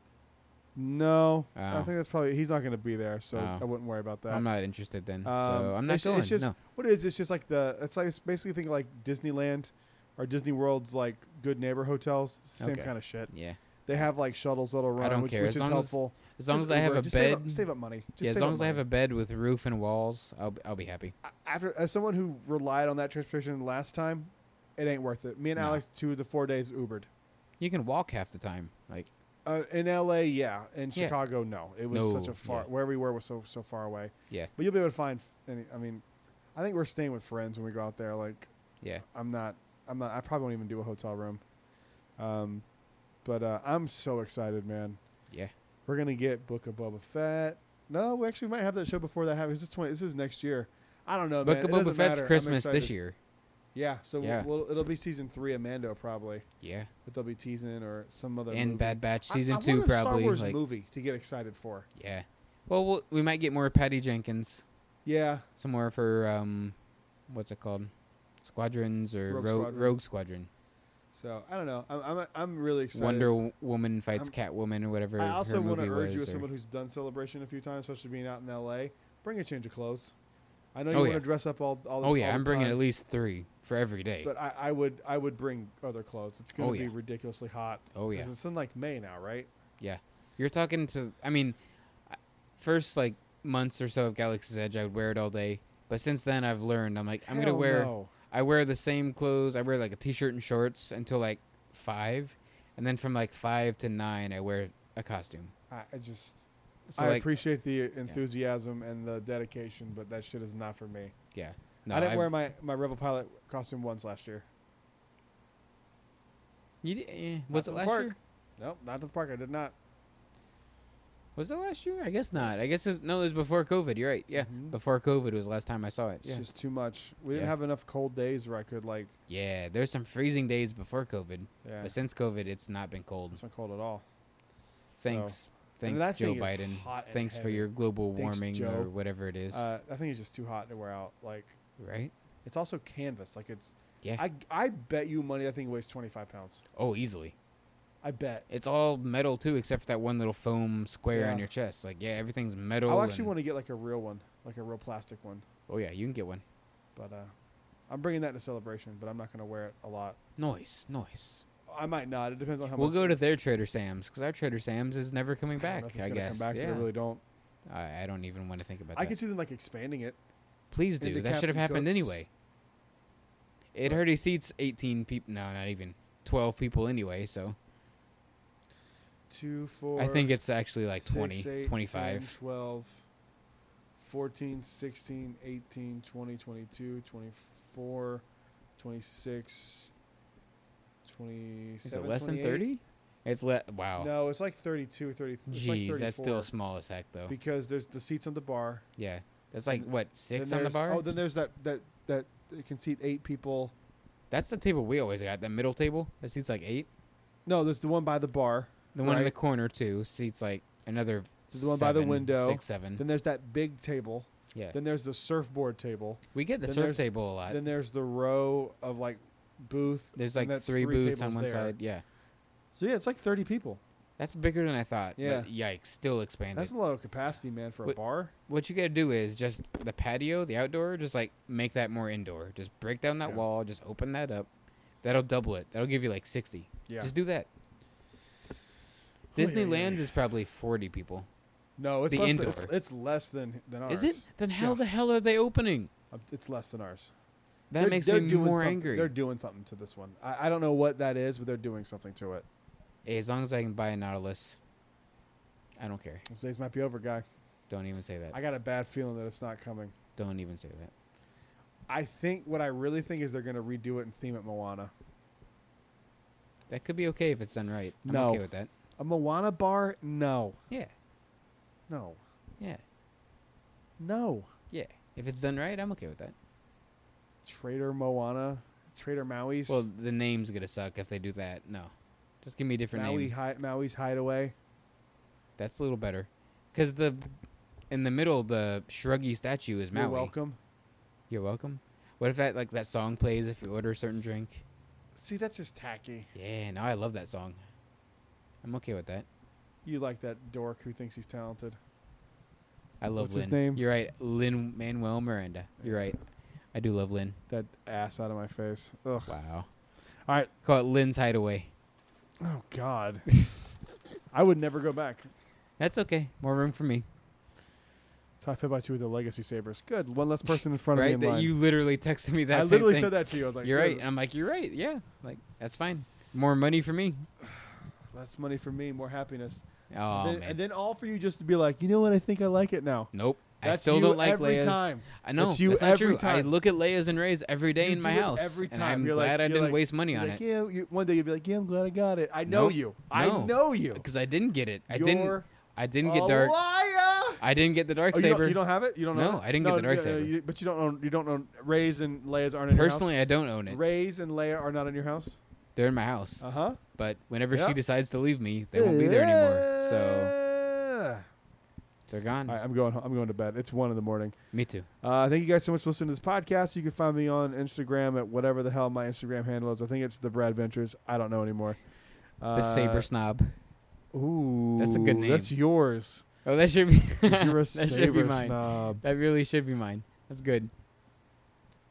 No, I Oh. think that's probably he's not going to be there, so Oh. I wouldn't worry about that. I'm not interested then. So I'm not it's, going. It's just no. what it is. It's just like it's basically think like Disneyland or Disney World's like good neighbor hotels. It's the same Okay. kind of shit. Yeah. They have like shuttles that'll run, don't which, care. which As is long as- helpful. As long Just as I have Uber. a Just bed. save up money. Just Yeah, as save long up as I have money. a bed with roof and walls, I'll be happy. As someone who relied on that transportation last time, it ain't worth it. Me and No. Alex, 2 of the 4 days Ubered. You can walk half the time. Like, In LA, yeah. In Yeah. Chicago, no. It was No, such a far. yeah. Where we were was so far away. yeah, But you'll be able to find. I mean, I think we're staying with friends when we go out there. Like, yeah. I'm not. I probably won't even do a hotel room. But I'm so excited, man. Yeah. We're gonna get Book of Boba Fett. No, we actually might have that show before that happens. This is next year. I don't know, Book man. of It Boba doesn't Fett's matter. I'm Christmas this excited. year. Yeah, so Yeah. it'll be season 3 of Mando probably, Yeah. but they'll be teasing or some other And movie. Bad Batch I season want 2 a Star probably. Wars Like, movie to get excited for. yeah. Well, we might get more Patty Jenkins. Yeah, Some more for what's it called? Squadrons or Rogue Squadron. Rogue Squadron. so I don't know. I'm really excited. Wonder Woman fights Catwoman or whatever. I also want to urge you as someone who's done Celebration a few times, especially being out in LA. Bring a change of clothes. I know you Oh, want yeah. to dress up all. Oh yeah, all I'm the bringing time, at least 3 for every day. But I would bring other clothes. It's going to Oh, be yeah. ridiculously hot. Oh yeah. 'Cause it's in like May now, right? Yeah, you're talking to. I mean, first like months or so of Galaxy's Edge, I would wear it all day. But since then, I've learned. I'm like, I'm gonna Hell wear. no. I wear the same clothes. I wear like a t-shirt and shorts until like 5, and then from like 5 to 9, I wear a costume. I just So I like, appreciate the enthusiasm and the dedication, but that shit is not for me. yeah. No, I didn't wear my Rebel Pilot costume once last year. Was it last year? Nope, not to the park. I did not. Was it last year? I guess not. I guess it was before COVID. You're right. Yeah, before COVID was the last time I saw it. It's just too much. We didn't have enough cold days where I could like. Yeah, there's some freezing days before COVID, Yeah, but since COVID, it's not been cold. it's not cold at all. Thanks, And thanks, that Joe thing is Biden. hot and Thanks for heavy. your global Thanks, warming Joe. or whatever it is. I think it's just too hot to wear out. Like Right? it's also canvas. Like it's. Yeah. I bet you money that thing weighs 25 pounds. Oh, easily. I bet. It's all metal too, except for that one little foam square Yeah. on your chest. Like, yeah, everything's metal. I actually want to get like a real one, like a real plastic one. Oh yeah, you can get one. But I'm bringing that to Celebration, but I'm not going to wear it a lot. Noise. I might not. It depends on how We'll much. go to their Trader Sam's because our Trader Sam's is never coming I don't know back. if it's I gonna guess. come back. Yeah. But I really don't. I don't even want to think about I that. could see them like expanding it. Please do. into That should have Captain happened Cook's. anyway. It already seats 18 people. No, not even 12 people anyway. So 2, 4. I think it's actually like 6, 20, 8, 25. 10, 12, 14, 16, 18, 20, 22, 24, 26, 27, Is it less 28? than 30? It's wow. No, it's like 32, 30. It's like Jeez, 34 that's still small as heck though. because there's the seats on the bar. Yeah, that's like what, Then 6 on the there's- bar? Oh, then there's that it can seat 8 people. That's the table we always got. The middle table that seats like 8. No, there's the one by the bar. The one in the Right. corner too seats like another. There's the one by the 7, window. 6, 7. Then there's that big table. Yeah, Then there's the surfboard table. we get the then surf there's- table a lot. Then there's the row of like booth. There's and like that's 3 booths tables on one there. side. Yeah, So yeah, it's like 30 people. that's bigger than I thought. Yeah. But yikes, still expanded. That's a lot of capacity, man, for a What- bar. What you gotta do is just the patio, the outdoor, just like make that more indoor. Just break down that Yeah. wall, just open that up. That'll double it. That'll give you like 60. Yeah. Just do that. Oh, yeah, Disneyland's yeah. is probably 40 people. No, it's the less indoor. It's less than ours. Is it? Then how Yeah. the hell are they opening? It's less than ours. That makes me doing more something- angry. They're doing something to this one. I don't know what that is, but they're doing something to it. Hey, as long as I can buy a Nautilus, I don't care. Those days might be over, guy. Don't even say that. I got a bad feeling that it's not coming. Don't even say that. I think what I really think is they're going to redo it and theme it Moana. That could be okay if it's done right. I'm No. okay with that. A Moana bar? No. Yeah. No. Yeah. No. Yeah. If it's done right, I'm okay with that. Trader Moana? Trader Maui's? Well, the name's gonna suck if they do that. No. Just give me a different name. Maui's Hideaway. That's a little better. Because in the middle, the shruggy statue is Maui. You're welcome. You're welcome. What if that song plays if you order a certain drink? See, that's just tacky. Yeah, no, I love that song. I'm okay with that. You like that dork who thinks he's talented. I love What's Lin. his name? You're right. Lin-Manuel Miranda. You're right. I do love Lin. That ass out of my face. Ugh. Wow. All right. Call it Lin's Hideaway. Oh, God. I would never go back. That's okay. More room for me. That's how I feel about you with the Legacy Sabers. Good. One less person in front of me Right? in That line. you literally texted me that I same literally thing. said that to you. I was like, You're right. "Good. And I'm like, you're right. Yeah. Like, that's fine. More money for me. Less money for me, more happiness. Oh, and, then, man. and then all for you just to be like, you know what? I think I like it now. Nope. I That's still you don't like every Leia's. time. I know. That's you That's not every true. I time. look at Leia's and Ray's every day You in my do it house. every And time. I'm You're glad I you're didn't waste money on like, it. Yeah, one day you'll be like, yeah, I'm glad I got it. I know Nope. you. No. I know you. Because I didn't get it. I You're didn't a get dark. liar. I didn't get the dark Oh, saber. you don't have it? You don't No, know it? I didn't get the dark saber. But you don't own Ray's and Leia's aren't in Personally, your I don't own house? it. Ray's and Leia are not in your house? They're in my house. Uh-huh. But whenever Yeah. she decides to leave me, they won't be there anymore. So they're gone. All right, I'm going to bed. It's 1 a.m. Me too. Thank you guys so much for listening to this podcast. You can find me on Instagram at whatever the hell my Instagram handle is. I think it's the Brad Ventures. I don't know anymore. The Saber Snob. Ooh, That's a good name. That's yours. Oh, that should be. You're a that should be Saber mine. snob. That really should be mine. That's good.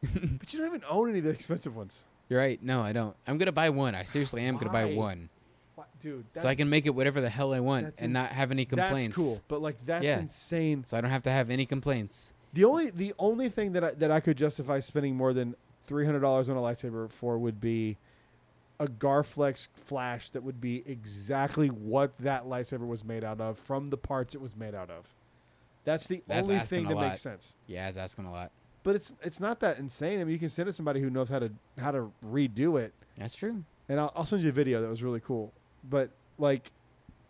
But you don't even own any of the expensive ones. You're right. No, I don't. I'm gonna buy one. I seriously am gonna buy Why? one, What? Dude, so I can make it whatever the hell I want that's and not have any complaints. That's cool, but like that's Yeah. insane. So I don't have to have any complaints. The only thing that I could justify spending more than $300 on a lightsaber for would be a Garflex flash that would be exactly what that lightsaber was made out of from the parts it was made out of. That's the only thing that makes sense. Yeah, it's asking a lot. But it's not that insane. I mean, you can send it to somebody who knows how to redo it. That's true. And I'll send you a video that was really cool. But like,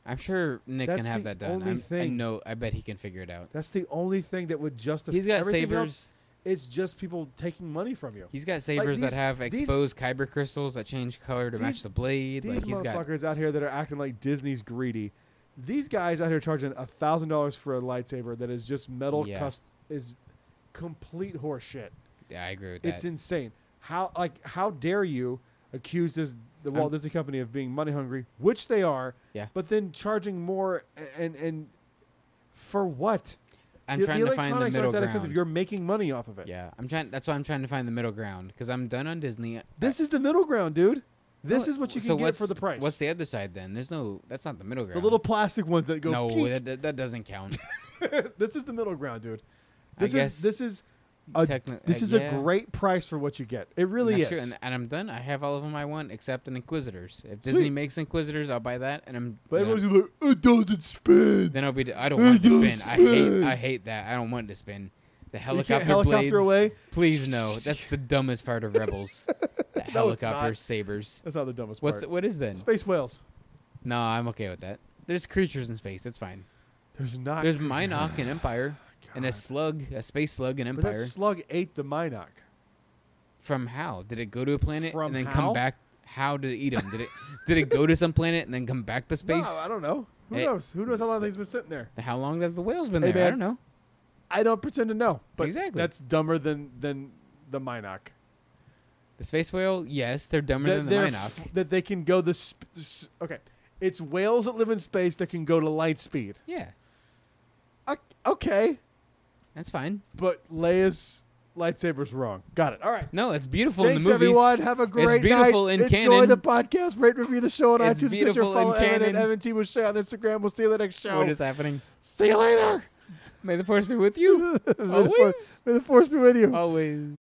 I'm sure Nick can have that done. I know. I bet he can figure it out. That's the only thing that would justify. He's got sabers. It's just people taking money from you. He's got sabers that have exposed kyber crystals that change color to match the blade. These motherfuckers out here that are acting like Disney's greedy. These guys out here charging $1,000 for a lightsaber that is just metal is complete horse shit. Yeah, I agree with that. It's insane. How dare you accuse the Walt Disney Company of being money hungry, which they are. Yeah. But then charging more and for what? I'm trying to find the middle ground. Expensive. You're making money off of it. Yeah, that's why I'm trying to find the middle ground because I'm done on Disney. This is the middle ground, dude. This is what you can get for the price. What's the other side then? That's not the middle ground. The little plastic ones that go. No, that doesn't count. This is the middle ground, dude. This is a great price for what you get. It really is. True. And I'm done. I have all of them I want except an Inquisitors. If Disney makes Inquisitors, I'll buy that. But everyone's like, it doesn't spin. Then I don't want it to spin. I hate that. I don't want it to spin. The helicopter blades. Away? Please no. That's the dumbest part of Rebels. The helicopter sabers. That's not the dumbest part. What is then? Space whales. No, I'm okay with that. There's creatures in space. That's fine. There's not. There's Minok in Empire. And a space slug in Empire. But that slug ate the Minok. From how? Did it go to a planet and then come back? How did it eat him? Did it go to some planet and then come back to space? No, I don't know. Who knows? Who knows how long they've been sitting there? How long have the whales been there? Man, I don't know. I don't pretend to know. But exactly. That's dumber than the Minok. The space whale, yes, they're dumber than the Minok. That they can go okay. It's whales that live in space that can go to light speed. Yeah. Okay. That's fine. But Leia's lightsaber's wrong. Got it. All right. No, it's beautiful Thanks, in the movies. Everyone. Have a great it's beautiful night. In Enjoy canon. the podcast. Rate, review the show on it's iTunes. Beautiful Follow in canon. Evan at Evan T. Mouche on Instagram. We'll see you in the next show. What is happening? See you later. May the force be with you. Always. May the force be with you. Always.